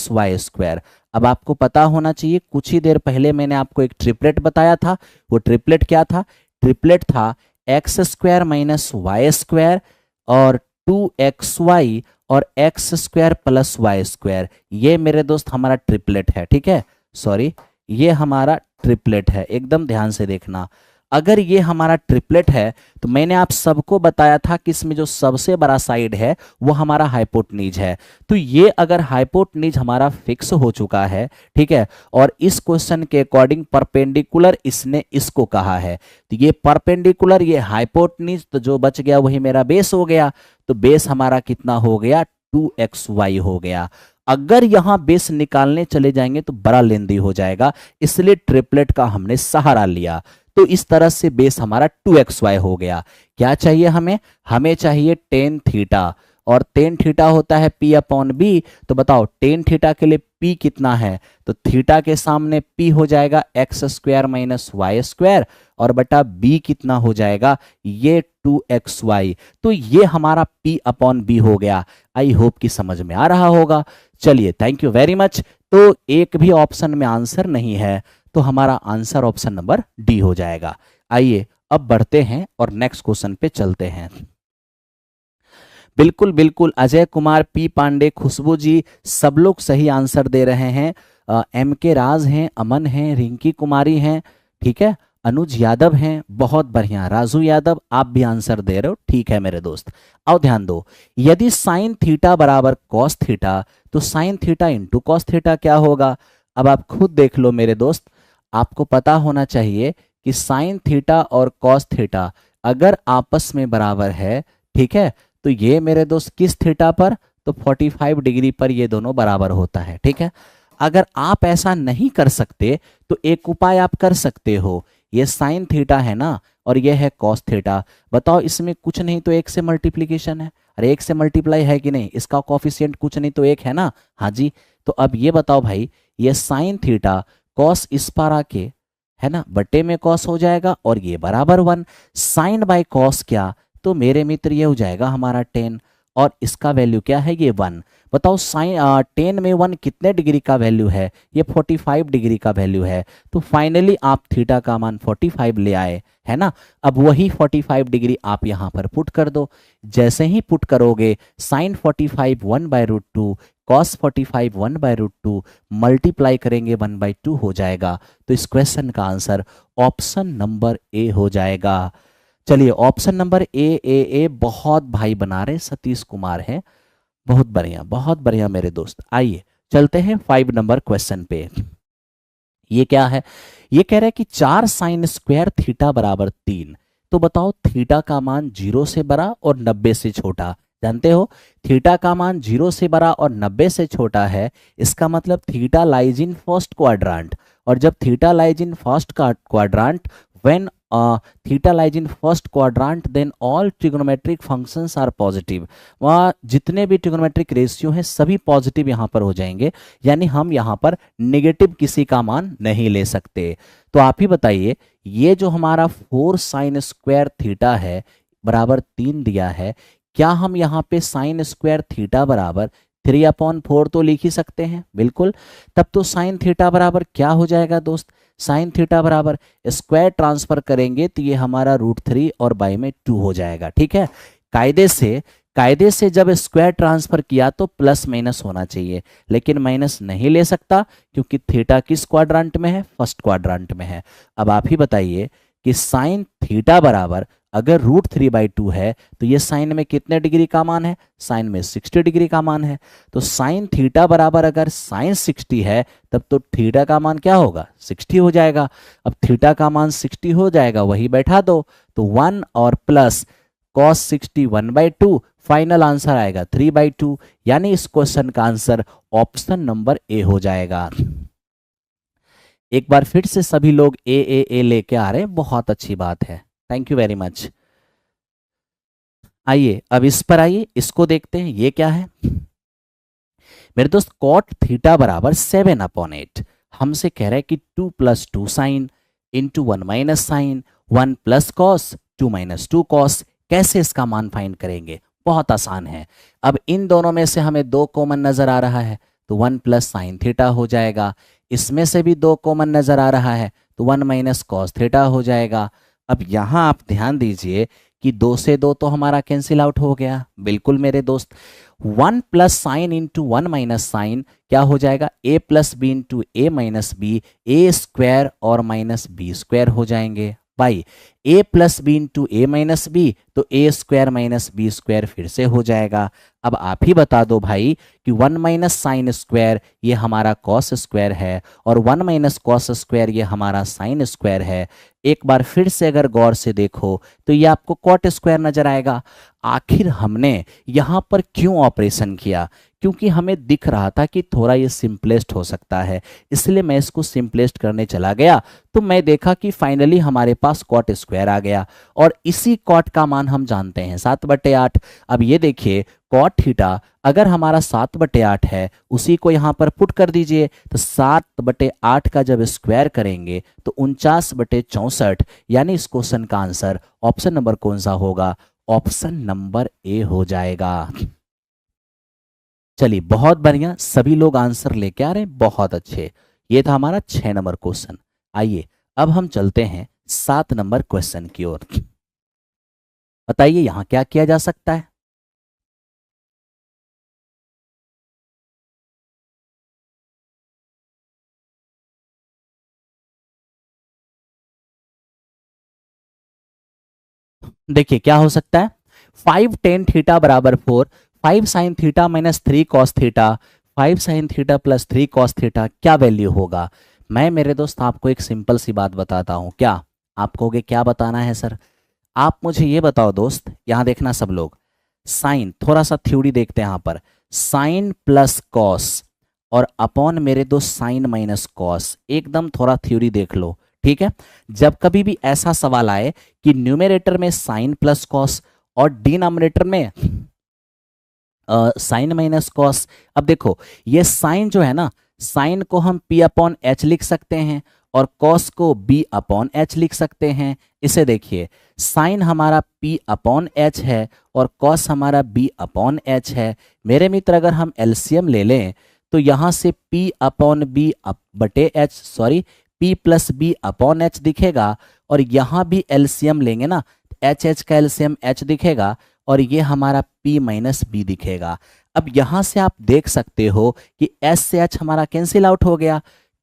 - y²। अब आपको पता होना चाहिए, कुछ ही देर पहले मैंने आपको एक ट्रिपलेट बताया था। वो ट्रिपलेट क्या था? ट्रिपलेट था x² - y² और 2xy और x² + y²। ये मेरे दोस्त हमारा ट्रिपलेट है। ठीक है, सॉरी ये हमारा ट्रिपलेट है, एकदम ध्यान से देखना। अगर ये हमारा ट्रिपलेट है तो मैंने आप सबको बताया था कि इसमें जो सबसे बड़ा साइड है वो हमारा हाइपोटेन्यूज है। तो ये अगर हाइपोटेन्यूज हमारा फिक्स हो चुका है, ठीक है, और इस क्वेश्चन के अकॉर्डिंग परपेंडिकुलर इसने इसको कहा है, तो ये परपेंडिकुलर ये हाइपोटेन्यूज, तो जो बच गया वही मेरा बेस हो गया। तो बेस हमारा कितना हो गया? 2xy हो गया। अगर यहां बेस निकालने चले जाएंगे तो बड़ा लेंदी हो जाएगा, इसलिए ट्रिपलेट का हमने सहारा लिया। तो इस तरह से बेस हमारा 2xy हो गया। क्या चाहिए हमें? हमें चाहिए टेन थीटा, और टेन थीटा होता है P अपॉन B। तो बताओ टेन थीटा के लिए P कितना है? तो थीटा के सामने P हो जाएगा x² - y², और बटा B कितना हो जाएगा? ये 2xy। तो ये हमारा P अपॉन B हो गया। आई होप कि समझ में आ रहा होगा। चलिए थैंक यू वेरी मच। तो एक भी ऑप्शन में आंसर नहीं है, तो हमारा आंसर ऑप्शन नंबर डी हो जाएगा। आइए अब बढ़ते हैं और नेक्स्ट क्वेश्चन पे चलते हैं। बिल्कुल बिल्कुल, अजय कुमार, P पांडे, खुशबू जी, सब लोग सही आंसर दे रहे हैं। MK राज हैं, अमन हैं, रिंकी कुमारी हैं, ठीक है, अनुज यादव हैं, बहुत बढ़िया। राजू यादव आप भी आंसर दे रहे हो, ठीक है मेरे दोस्त। आओ ध्यान दो, यदि साइन थीटा बराबर कॉस थीटा तो sine theta into cos theta क्या होगा? अब आप खुद देख लो मेरे दोस्त, आपको पता होना चाहिए कि साइन थीटा और कॉस थीटा अगर आपस में बराबर है, ठीक है, तो ये मेरे दोस्त किस थीटा पर? तो 45 डिग्री पर ये दोनों बराबर होता है, ठीक है। अगर आप ऐसा नहीं कर सकते तो एक उपाय आप कर सकते हो, ये साइन थीटा है ना और ये है कॉस थीटा, बताओ इसमें कुछ नहीं तो एक से मल्टीप्लीकेशन है, अरे एक से मल्टीप्लाई है कि नहीं, इसका कॉफिशिएंट कुछ नहीं तो एक है ना, हाँ जी। तो अब ये बताओ भाई, ये साइन थीटा कॉस इस पार आके है ना बट्टे में कॉस हो जाएगा और ये बराबर 1, साइन बाय कॉस क्या, तो मेरे मित्र ये हो जाएगा हमारा 10 और इसका वैल्यू क्या है, ये 1। बताओ साइन 10 में 1 कितने डिग्री का वैल्यू है, ये 45 डिग्री का वैल्यू है। तो फाइनली आप थीटा का मान 45 ले आए, है ना। अब वही 45 डिग्री आप यहाँ पर पुट कर दो, जैसे ही पुट करोगे साइन 45 1/√2, कॉस 45 1/√2, मल्टीप्लाई करेंगे 1/2 हो जाएगा। तो इस क्वेश्चन का आंसर ऑप्शन नंबर ए हो जाएगा। चलिए ऑप्शन नंबर ए बहुत भाई बना रहे, सतीश कुमार है, बहुत बढ़िया मेरे दोस्त। आइए चलते हैं 5 नंबर क्वेश्चन पे। ये क्या है, ये कह रहा है कि 4 साइन स्क्वायर थीटा बराबर 3, तो बताओ थीटा का मान 0 से बड़ा और 90 से छोटा। जानते हो थीटा का मान 0 से बड़ा और 90 से छोटा है, इसका मतलब theta lies in first quadrant, और जब theta lies in first quadrant, when theta lies in first quadrant then all trigonometric functions are positive, वहाँ जितने भी ट्रिग्नोमेट्रिक रेशियो हैं सभी पॉजिटिव यहाँ पर हो जाएंगे, यानी हम यहाँ पर नेगेटिव किसी का मान नहीं ले सकते। तो आप ही बताइए, ये जो हमारा 4 साइन स्क्वायर थीटा है बराबर 3 दिया है, क्या हम यहाँ पे साइन स्क्वायर थीटा बराबर 3/4 तो लिख ही सकते हैं? बिल्कुल। तब तो साइन थीटा बराबर क्या हो जाएगा दोस्त, साइन थीटा बराबर स्क्वायर ट्रांसफर करेंगे तो ये हमारा √3 और बाई में 2 हो जाएगा, ठीक है। कायदे से जब स्क्वायर ट्रांसफर किया तो प्लस माइनस होना चाहिए, लेकिन माइनस नहीं ले सकता क्योंकि थीटा किस क्वाड्रांट में है, फर्स्ट क्वाड्रांट में है। अब आप ही बताइए कि साइन थीटा बराबर अगर √3/2 है तो ये साइन में कितने डिग्री का मान है, साइन में 60 डिग्री का मान है। तो साइन थीटा बराबर अगर साइन 60 है तब तो थीटा का मान क्या होगा, 60 हो जाएगा। अब थीटा का मान 60 हो जाएगा, वही बैठा दो, तो 1 और प्लस कॉस 60 1/2, फाइनल आंसर आएगा 3/2, यानी इस क्वेश्चन का आंसर ऑप्शन नंबर ए हो जाएगा। एक बार फिर से सभी लोग ए लेके आ रहे हैं, बहुत अच्छी बात है, थैंक यू वेरी मच। आइए अब इस पर आइए, इसको देखते हैं ये क्या है। मेरे दोस्त कॉट थीटा बराबर 7/8, हमसे कह रहा है कि 2 + 2 sine into 1 minus sine, 1 + cos 2 - 2 cos, कैसे इसका मान फाइंड करेंगे? बहुत आसान है। अब इन दोनों में से हमें 2 कॉमन नजर आ रहा है तो 1 + साइन थीटा हो जाएगा, इसमें से भी 2 कॉमन नजर आ रहा है तो 1 - कॉस थीटा हो जाएगा। अब यहाँ आप ध्यान दीजिए कि 2 से 2 तो हमारा कैंसिल आउट हो गया, बिल्कुल मेरे दोस्त। 1 + साइन इंटू 1 माइनस साइन क्या हो जाएगा, a + b into a minus B, A square और माइनस बी स्क्वायर हो जाएंगे by a + b into a minus B, तो a square minus B square फिर से हो जाएगा। अब आप ही बता दो भाई कि 1 - साइन स्क्वायर ये हमारा कॉस स्क्वायर है और 1 - कॉस स्क्वायर ये हमारा साइन स्क्वायर है। एक बार फिर से अगर गौर से देखो तो ये आपको कॉट स्क्वायर नजर आएगा। आखिर हमने यहाँ पर क्यों ऑपरेशन किया, क्योंकि हमें दिख रहा था कि थोड़ा ये सिंपलेस्ट हो सकता है, इसलिए मैं इसको सिंपलेस्ट करने चला गया। तो मैं देखा कि फाइनली हमारे पास कॉट स्क्वायर आ गया और इसी कॉट का मान हम जानते हैं 7/8। अब ये देखिए कॉट थीटा अगर हमारा 7/8 है, उसी को यहाँ पर पुट कर दीजिए, तो 7/8 का जब स्क्वायर करेंगे तो 49/64, यानी इस क्वेश्चन का आंसर ऑप्शन नंबर कौन सा होगा, ऑप्शन नंबर ए हो जाएगा। चलिए बहुत बढ़िया, सभी लोग आंसर लेके आ रहे हैं, बहुत अच्छे। ये था हमारा 6 नंबर क्वेश्चन। आइए अब हम चलते हैं 7 नंबर क्वेश्चन की ओर। बताइए यहाँ क्या किया जा सकता है। देखिए क्या हो सकता है, 5 टेन थीटा बराबर 4, 5 sine theta minus 3 cos theta, 5 sine theta plus 3 cos theta, क्या वैल्यू होगा। मैं मेरे दोस्त आपको एक सिंपल सी बात बताता हूँ। क्या आप कहोगे क्या बताना है सर, आप मुझे ये बताओ दोस्त, यहां देखना सब लोग, साइन थोड़ा सा थ्योरी देखते हैं यहां पर, साइन प्लस कॉस और अपॉन मेरे दोस्त साइन माइनस कॉस, एकदम थोड़ा थ्योरी देख लो। ठीक है, जब कभी भी ऐसा सवाल आए कि न्यूमरेटर में साइन प्लस कॉस और डिनोमिनेटर में साइन माइनस कॉस, अब देखो ये साइन जो है ना, साइन को हम p अपॉन एच लिख सकते हैं और कॉस को b अपॉन एच लिख सकते हैं। इसे देखिए, साइन हमारा p अपॉन एच है और कॉस हमारा b अपॉन एच है। मेरे मित्र अगर हम एलसीएम ले लें तो यहाँ से p अपॉन b बटे H, sorry p plus b upon H दिखेगा, और यहाँ भी एलसीएम लेंगे ना, एच एच का एलसीएम एच दिखेगा और ये हमारा p माइनस बी दिखेगा। अब यहां से आप देख सकते हो कि s से h हमारा कैंसिल आउट हो गया।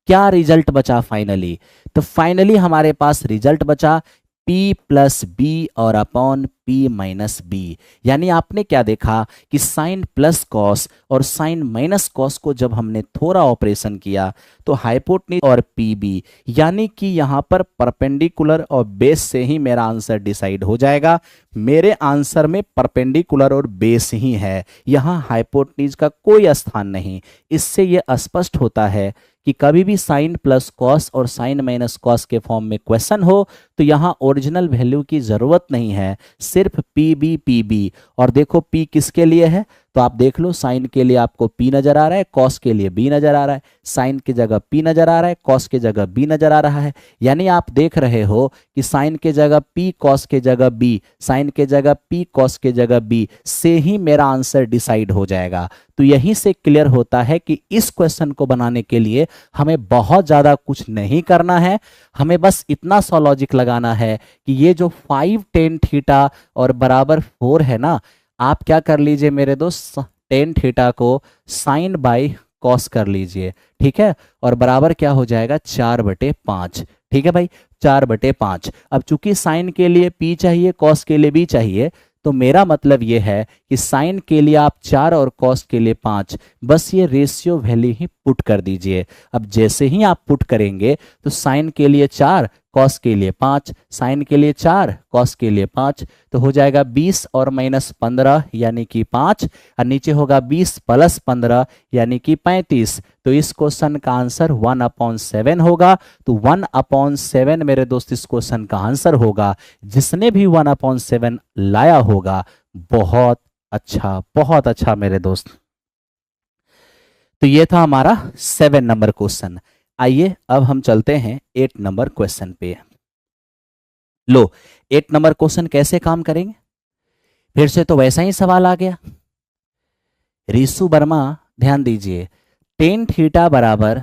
क्या रिजल्ट बचा फाइनली, तो फाइनली हमारे पास रिजल्ट बचा p प्लस बी और अपॉन p माइनस बी। यानी आपने क्या देखा कि साइन प्लस कॉस और साइन माइनस कॉस को जब हमने थोड़ा ऑपरेशन किया तो हाइपोटेन्यूज और pb, यानी कि यहाँ पर परपेंडिकुलर और बेस से ही मेरा आंसर डिसाइड हो जाएगा। मेरे आंसर में परपेंडिकुलर और बेस ही है, यहाँ हाइपोटेन्यूज का कोई स्थान नहीं। इससे यह स्पष्ट होता है कि कभी भी साइन प्लस कॉस और साइन माइनस कॉस के फॉर्म में क्वेश्चन हो तो यहाँ ओरिजिनल वैल्यू की जरूरत नहीं है, सिर्फ पी बी पी बी। और देखो पी किसके लिए है, तो आप देख लो, साइन के लिए आपको पी नजर आ रहा है, कॉस के लिए बी नजर आ रहा है, साइन की जगह पी नजर आ रहा है, कॉस की जगह बी नजर आ रहा है। यानी आप देख रहे हो कि साइन के जगह पी, कॉस के जगह बी, साइन के जगह पी, कॉस के जगह बी से ही मेरा आंसर डिसाइड हो जाएगा। तो यहीं से क्लियर होता है कि इस क्वेश्चन को बनाने के लिए हमें बहुत ज्यादा कुछ नहीं करना है, हमें बस इतना सा लॉजिक लगाना है कि ये जो 5 टेन थीटा और बराबर 4 है ना, आप क्या कर लीजिए मेरे दोस्त, टेन थीटा को साइन बाई कॉस कर लीजिए। ठीक है, और बराबर क्या हो जाएगा 4/5। ठीक है भाई, 4/5। अब चूंकि साइन के लिए p चाहिए, कॉस के लिए b चाहिए, तो मेरा मतलब ये है कि साइन के लिए आप 4 और कॉस के लिए 5, बस ये रेशियो वैल्यू ही पुट कर दीजिए। अब जैसे ही आप पुट करेंगे तो साइन के लिए 4, कॉस के लिए 5, साइन के लिए 4, कॉस के लिए 5, तो हो जाएगा 20 और माइनस 15 यानी कि 5, और नीचे होगा 20 प्लस 15 यानी कि 35। तो इस क्वेश्चन का आंसर 1/7 होगा। तो 1/7 मेरे दोस्त इस क्वेश्चन का आंसर होगा। जिसने भी 1/7 लाया होगा, बहुत अच्छा, बहुत अच्छा मेरे दोस्त। तो ये था हमारा 7 नंबर क्वेश्चन। आइए अब हम चलते हैं 8 नंबर क्वेश्चन पे। लो, 8 नंबर क्वेश्चन कैसे काम करेंगे, फिर से तो वैसा ही सवाल आ गया। रीसु वर्मा ध्यान दीजिए, टेन थीटा बराबर,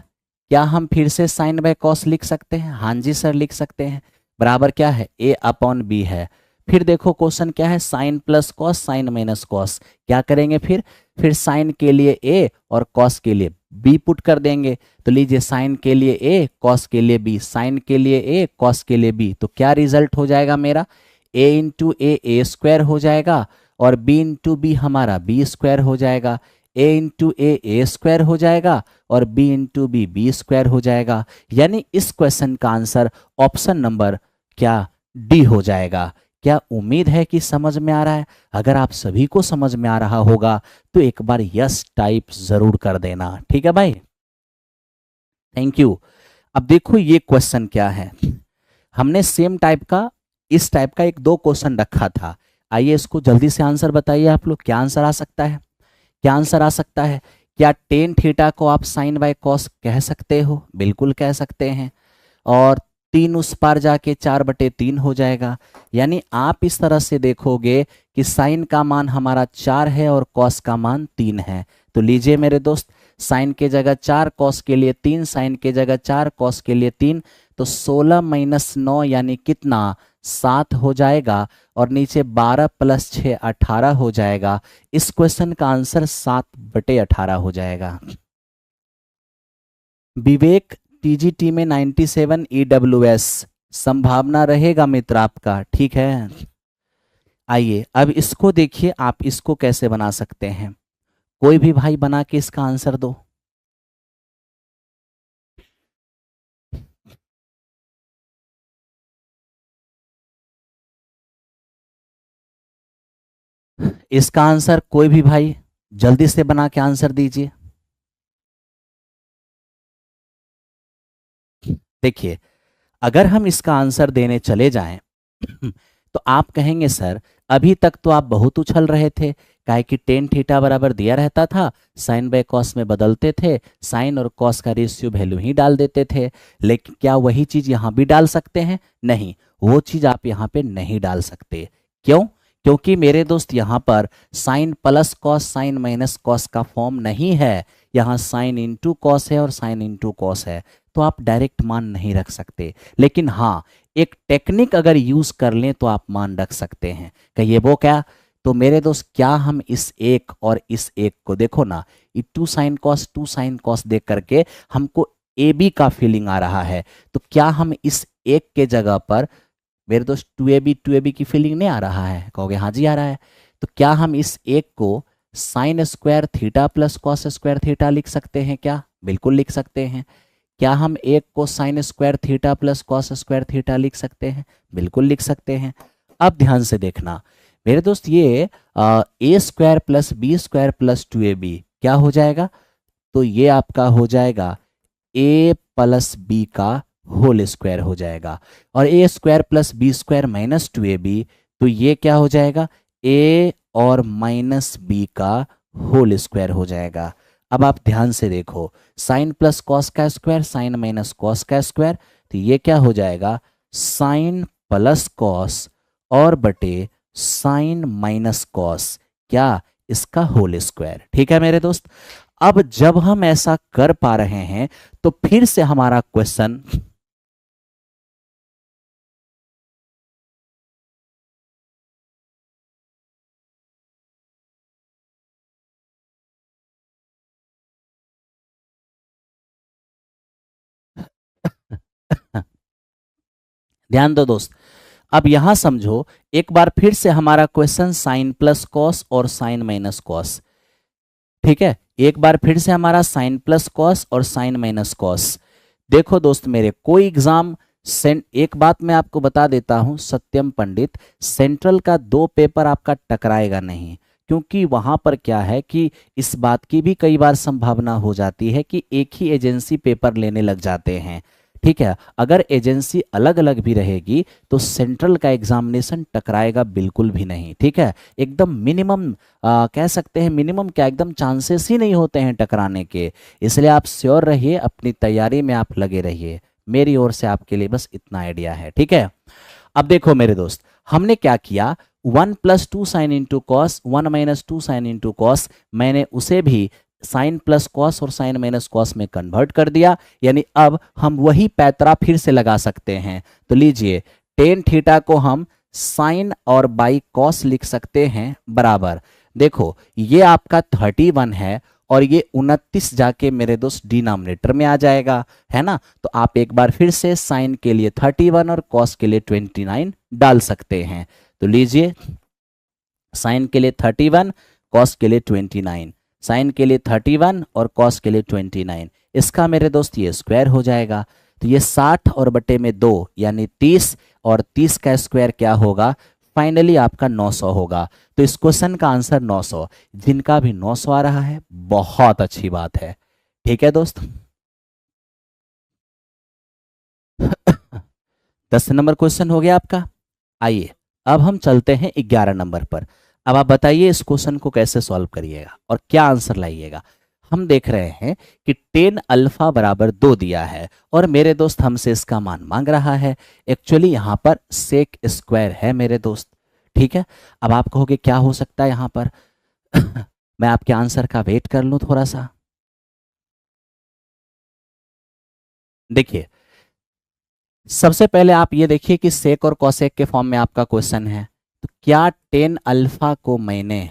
क्या हम फिर से साइन बाय कॉस लिख सकते हैं, हाँ जी सर लिख सकते हैं। बराबर क्या है, a अपॉन बी है। फिर देखो क्वेश्चन क्या है, sine plus cos, sine minus cos, क्या करेंगे फिर साइन के लिए a और कॉस के लिए b पुट कर देंगे। तो लीजिए साइन के लिए a, कॉस के लिए b, साइन के लिए a, कॉस के लिए b, तो क्या रिजल्ट हो जाएगा मेरा, a इंटू ए स्क्वायर हो जाएगा और b इंटू बी हमारा b स्क्वायर हो जाएगा, a इंटू ए स्क्वायर हो जाएगा और b इंटू बी स्क्वायर हो जाएगा। यानी इस क्वेश्चन का आंसर ऑप्शन नंबर क्या, डी हो जाएगा। क्या उम्मीद है कि समझ में आ रहा है। अगर आप सभी को समझ में आ रहा होगा तो एक बार यस टाइप जरूर कर देना, ठीक है भाई, थैंक यू। अब देखो ये क्वेश्चन क्या है, हमने सेम टाइप का, इस टाइप का एक दो क्वेश्चन रखा था। आइए इसको जल्दी से आंसर बताइए आप लोग, क्या आंसर आ सकता है, क्या आंसर आ सकता है। क्या टेन थीटा को आप साइन बाय कॉस कह सकते हो, बिल्कुल कह सकते हैं। और 3 उस पार जाके 4/3 हो जाएगा। यानी आप इस तरह से देखोगे कि साइन का मान हमारा 4 है और कॉस का मान 3 है। तो लीजिए मेरे दोस्त, साइन के जगह 4, कॉस के लिए 3, साइन के जगह 4, कॉस के लिए 3, तो 16 माइनस 9 यानी कितना, 7 हो जाएगा। और नीचे 12 प्लस 6 18 हो जाएगा। इस क्वेश्चन का आंसर 7/18 हो जाएगा। विवेक टीजीटी में 97 EWS संभावना रहेगा मित्र आपका, ठीक है। आइए अब इसको देखिए, आप इसको कैसे बना सकते हैं, कोई भी भाई बना के इसका आंसर दो। इसका आंसर कोई भी भाई जल्दी से बना के आंसर दीजिए। देखिए अगर हम इसका आंसर देने चले जाएं तो आप कहेंगे सर अभी तक तो आप बहुत उछल रहे थे, काहे कि टेन थीटा बराबर दिया रहता था, साइन बाय कॉस में बदलते थे, साइन और कॉस का रेशियो वैल्यू ही डाल देते थे। लेकिन क्या वही चीज यहां भी डाल सकते हैं? नहीं, वो चीज आप यहां पे नहीं डाल सकते। क्यों? क्योंकि मेरे दोस्त यहां पर sine plus cos sine minus cos का फॉर्म नहीं है, यहाँ साइन इंटू कॉस है और साइन इंटू कॉस है, तो आप डायरेक्ट मान नहीं रख सकते। लेकिन हाँ, एक टेक्निक अगर यूज कर लें तो आप मान रख सकते हैं। कहिए वो क्या? तो मेरे दोस्त क्या हम इस एक और इस एक को देखो ना, ये टू साइन कॉस देख करके हमको ए बी का फीलिंग आ रहा है, तो क्या हम इस एक के जगह पर मेरे दोस्त टू ए बी की फीलिंग नहीं आ रहा है? कहोगे हाँ जी आ रहा है। तो क्या हम इस एक को sign square theta plus cos square theta लिख सकते हैं क्या? बिल्कुल लिख सकते हैं। क्या हम एक को sign square theta plus cos square theta लिख सकते हैं? बिल्कुल लिख सकते हैं। अब ध्यान से देखना मेरे दोस्त, ये a square plus B square plus two a b क्या हो जाएगा? तो ये आपका हो जाएगा ए प्लस बी का होल स्क्वायर हो जाएगा, और ए square plus B square minus two a b, तो ये क्या हो जाएगा? ए और माइनस बी का होल स्क्वायर हो जाएगा। अब आप ध्यान से देखो, साइन प्लस कॉस का स्क्वायर साइन माइनस कॉस का स्क्वायर, तो ये क्या हो जाएगा? साइन प्लस कॉस और बटे साइन माइनस कॉस, क्या? इसका होल स्क्वायर। ठीक है मेरे दोस्त, अब जब हम ऐसा कर पा रहे हैं तो फिर से हमारा क्वेश्चन ध्यान दो दोस्त, अब यहां समझो, एक बार फिर से हमारा क्वेश्चन साइन प्लस कॉस और साइन माइनस कॉस, ठीक है, एक बार फिर से हमारा साइन प्लस कॉस और साइन माइनस कॉस। देखो दोस्त मेरे, कोई एग्जाम एक बात मैं आपको बता देता हूं सत्यम पंडित, सेंट्रल का दो पेपर आपका टकराएगा नहीं, क्योंकि वहां पर क्या है कि इस बात की भी कई बार संभावना हो जाती है कि एक ही एजेंसी पेपर लेने लग जाते हैं। ठीक है, अगर एजेंसी अलग अलग भी रहेगी तो सेंट्रल का एग्जामिनेशन टकराएगा बिल्कुल भी नहीं। ठीक है, एकदम मिनिमम कह सकते हैं, मिनिमम क्या, एकदम चांसेस ही नहीं होते हैं टकराने के। इसलिए आप श्योर रहिए, अपनी तैयारी में आप लगे रहिए, मेरी ओर से आपके लिए बस इतना आइडिया है। ठीक है, अब देखो मेरे दोस्त, हमने क्या किया, 1 plus two sine into cos, 1 minus two sine into cos, मैंने उसे भी साइन प्लस कॉस और साइन माइनस कॉस में कन्वर्ट कर दिया, यानी अब हम वही पैतरा फिर से लगा सकते हैं। तो लीजिए, टेन थीटा को हम साइन और बाई कॉस लिख सकते हैं बराबर, देखो ये आपका 31 है और ये 29 जाके मेरे दोस्त डिनोमिनेटर में आ जाएगा, है ना। तो आप एक बार फिर से साइन के लिए 31 और कॉस के लिए 29 डाल सकते हैं। तो लीजिए, साइन के लिए 31, कॉस के लिए 29, साइन के लिए 31 और कॉस के लिए 29, इसका मेरे दोस्त ये स्क्वायर हो जाएगा। तो ये 60 और बटे में 2 यानी 30, और 30 का स्क्वायर क्या होगा? फाइनली आपका 900 होगा। तो इस क्वेश्चन का आंसर 900, जिनका भी 900 आ रहा है बहुत अच्छी बात है। ठीक है दोस्त 10 नंबर क्वेश्चन हो गया आपका। आइए अब हम चलते हैं 11 नंबर पर। अब आप बताइए इस क्वेश्चन को कैसे सॉल्व करिएगा और क्या आंसर लाइएगा। हम देख रहे हैं कि टेन अल्फा बराबर 2 दिया है और मेरे दोस्त हमसे इसका मान मांग रहा है। एक्चुअली यहां पर सेक स्क्वायर है मेरे दोस्त। ठीक है, अब आप कहोगे क्या हो सकता है यहां पर मैं आपके आंसर का वेट कर लूं थोड़ा सा। देखिए, सबसे पहले आप ये देखिए कि सेक और कॉसेक के फॉर्म में आपका क्वेश्चन है, तो क्या टेन अल्फा को मैंने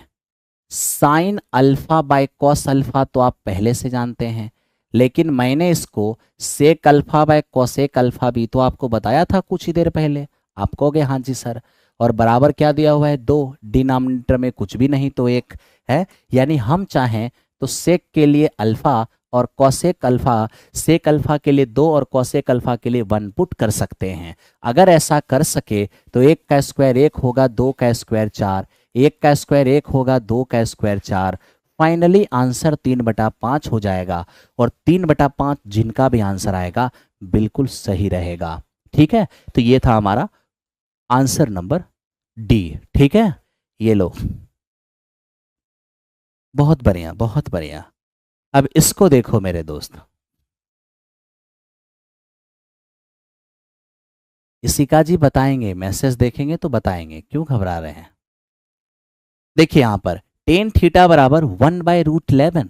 sine alpha by cos alpha तो आप पहले से जानते हैं, लेकिन मैंने इसको sec alpha by cosec alpha भी तो आपको बताया था कुछ ही देर पहले। आप कहोगे हाँ जी सर, और बराबर क्या दिया हुआ है 2, डिनोमिनेटर में कुछ भी नहीं तो 1 है। यानी हम चाहें तो सेक के लिए अल्फा और कॉसेक अल्फा, सेक अल्फा के लिए 2 और कॉसेक अल्फा के लिए 1 पुट कर सकते हैं। अगर ऐसा कर सके तो 1 का स्क्वायर 1 होगा, 2 का स्क्वायर 4, 1 का स्क्वायर 1 होगा, 2 का स्क्वायर 4। फाइनली आंसर 3/5 हो जाएगा और 3/5 जिनका भी आंसर आएगा बिल्कुल सही रहेगा। ठीक है, तो ये था हमारा आंसर नंबर डी। ठीक है, ये लो, बहुत बढ़िया बहुत बढ़िया। अब इसको देखो मेरे दोस्त, इसिका जी बताएंगे, मैसेज देखेंगे तो बताएंगे, क्यों घबरा रहे हैं। देखिए यहां पर टेन थीटा बराबर 1/√11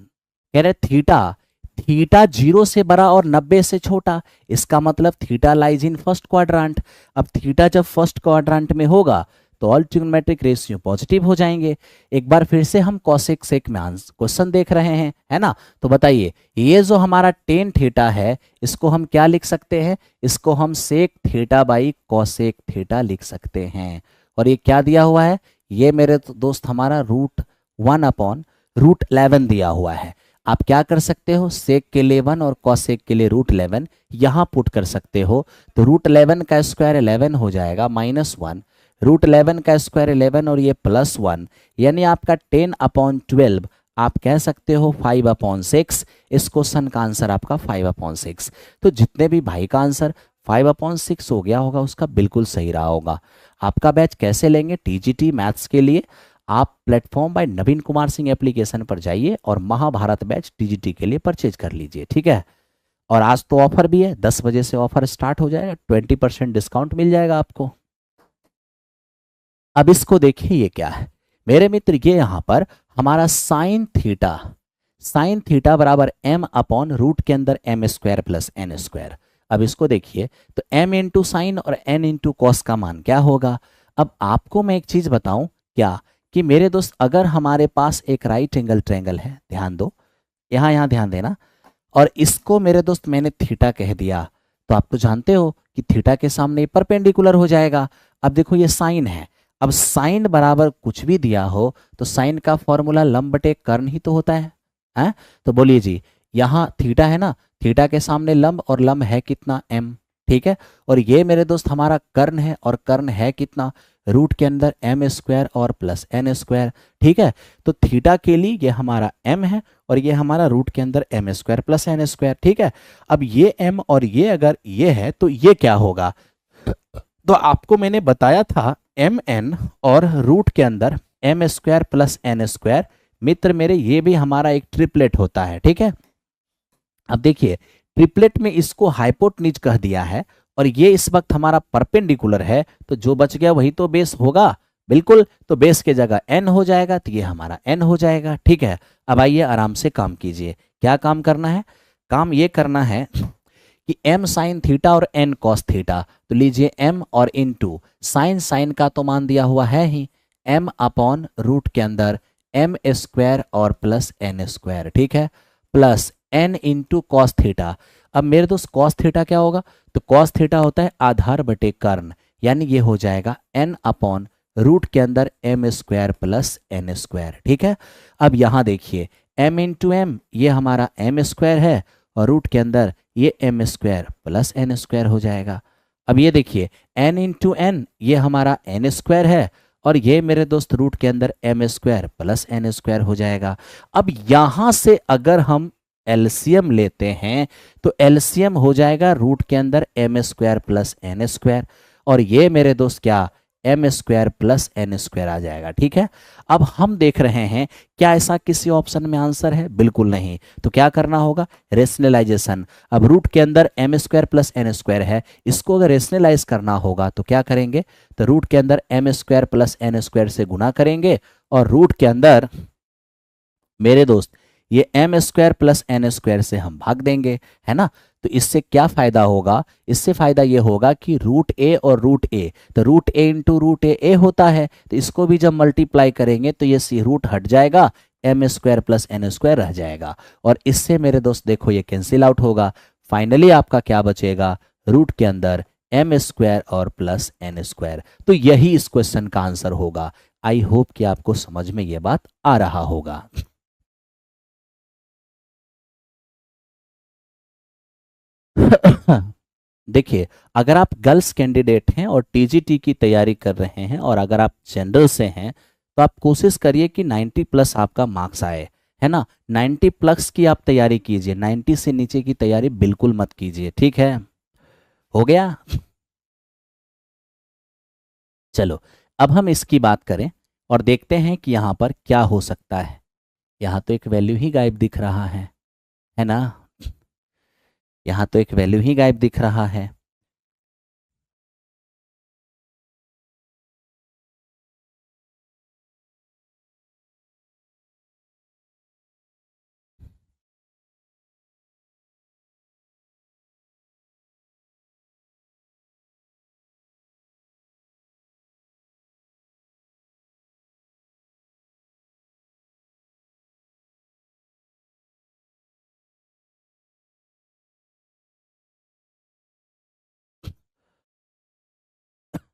कह रहे थीटा, थीटा 0 से बड़ा और 90 से छोटा, इसका मतलब theta lies in first quadrant. अब थीटा जब फर्स्ट क्वाड्रेंट में होगा तो ऑल ट्रिग्नोमेट्रिक रेशियो पॉजिटिव हो जाएंगे। एक बार फिर से हम कॉसेक सेक में क्वेश्चन देख रहे हैं, है ना। तो बताइए ये जो हमारा टेन थीटा है इसको हम क्या लिख सकते हैं, इसको हम sec theta by cosec theta लिख सकते हैं। और ये क्या दिया हुआ है, ये मेरे दोस्त हमारा √1/√11 दिया हुआ है। आप क्या कर सकते हो, सेक के लिए 1 और कॉसेक के लिए √11 यहां पुट कर सकते हो। तो √11 का स्क्वायर 11 हो जाएगा -1, √11 का स्क्वायर 11 और ये +1, यानी आपका 10/12 आप कह सकते हो 5/6। इस क्वेश्चन का आंसर आपका 5/6। तो जितने भी भाई का आंसर 5/6 हो गया होगा उसका बिल्कुल सही रहा होगा। आपका बैच कैसे लेंगे टीजीटी मैथ्स के लिए, आप प्लेटफॉर्म बाय नवीन कुमार सिंह एप्लीकेशन पर जाइए और महाभारत बैच टीजीटी के लिए परचेज कर लीजिए। ठीक है, और आज तो ऑफर भी है, 10 बजे से ऑफर स्टार्ट हो जाएगा, 20% डिस्काउंट मिल जाएगा आपको। अब इसको देखिए ये क्या है मेरे मित्र, ये यहां पर हमारा साइन थीटा, साइन थीटा बराबर m/रूट के अंदर m² प्लस n²। अब इसको देखिए तो m इंटू साइन और n इंटू कॉस का मान क्या होगा। अब आपको मैं एक चीज बताऊं क्या, कि मेरे दोस्त अगर हमारे पास एक राइट एंगल ट्रायंगल है, ध्यान दो, यहां ध्यान देना, और इसको मेरे दोस्त मैंने थीटा कह दिया, तो आप तो जानते हो कि थीटा के सामने परपेंडिकुलर हो जाएगा। अब देखो ये साइन है, अब साइन बराबर कुछ भी दिया हो तो साइन का फॉर्मूला लंब बटे कर्ण ही तो होता है? तो बोलिए जी, यहाँ थीटा है ना, थीटा के सामने लंब, और लंब है कितना m। ठीक है, और ये मेरे दोस्त हमारा कर्ण है, और कर्ण है कितना, रूट के अंदर m² और प्लस n²। ठीक है, तो थीटा के लिए ये हमारा m है और ये हमारा रूट के अंदर m² प्लस n²। ठीक है, अब ये m और ये अगर ये है तो ये क्या होगा, तो आपको मैंने बताया था mn और रूट के अंदर m² प्लस n², मित्र मेरे ये भी हमारा एक ट्रिपलेट होता है। ठीक है, अब देखिए ट्रिपलेट में इसको हाइपोटेन्यूज कह दिया है और ये इस वक्त हमारा परपेंडिकुलर है, तो जो बच गया वही तो बेस होगा, बिल्कुल, तो बेस के जगह n हो जाएगा, तो ये हमारा n हो जाएगा। ठीक है, अब आइए आराम से काम कीजिए। क्या काम करना है, काम ये करना है कि m साइन थीटा और n कॉस थीटा, तो लीजिए m और इंटू साइन, साइन का तो मान दिया हुआ है ही, m/रूट के अंदर m² और प्लस n²। ठीक है, plus n into cos theta. अब मेरे दोस्त कॉस थीटा क्या होगा, तो कॉस थीटा होता है आधार बटे कर्ण, यानी ये हो जाएगा n/रूट के अंदर m² प्लस n²। ठीक है, अब यहाँ देखिए m इंटू m ये हमारा m² है और रूट के अंदर ये m² प्लस n² हो जाएगा। अब ये देखिए n इंटू n ये हमारा n² है और ये मेरे दोस्त रूट के अंदर m² प्लस n² हो जाएगा। अब यहां से अगर हम एलसीएम लेते हैं तो एलसीएम हो जाएगा रूट के अंदर m² प्लस n², और ये मेरे दोस्त क्या m² प्लस n² आ जाएगा। ठीक है, अब हम देख रहे हैं क्या ऐसा किसी ऑप्शन में आंसर है, बिल्कुल नहीं, तो क्या करना होगा, रेशनलाइजेशन। अब रूट के अंदर m² प्लस n² है, इसको अगर रेशनलाइज करना होगा तो क्या करेंगे, तो रूट के अंदर m² प्लस n² से गुना करेंगे और रूट के अंदर मेरे दोस्त ये m² प्लस n² से हम भाग देंगे, है ना। तो इससे क्या फायदा होगा, इससे फायदा ये होगा कि रूट a और रूट a, तो root a into root a होता है, तो इसको भी जब मल्टीप्लाई करेंगे तो ये सी रूट हट जाएगा, m² प्लस n² रह जाएगा, और इससे मेरे दोस्त देखो ये कैंसिल आउट होगा। फाइनली आपका क्या बचेगा, रूट के अंदर एम स्क्वायर और प्लस एन स्क्वायर। तो यही इस क्वेश्चन का आंसर होगा। आई होप कि आपको समझ में यह बात आ रहा होगा। देखिए, अगर आप गर्ल्स कैंडिडेट हैं और टीजीटी की तैयारी कर रहे हैं और अगर आप जनरल से हैं तो आप कोशिश करिए कि 90 प्लस आपका मार्क्स आए, है ना। 90 प्लस की आप तैयारी कीजिए, 90 से नीचे की तैयारी बिल्कुल मत कीजिए, ठीक है। हो गया। चलो, अब हम इसकी बात करें और देखते हैं कि यहाँ पर क्या हो सकता है। यहाँ तो एक वैल्यू ही गायब दिख रहा है ना। यहाँ तो एक वैल्यू ही गायब दिख रहा है।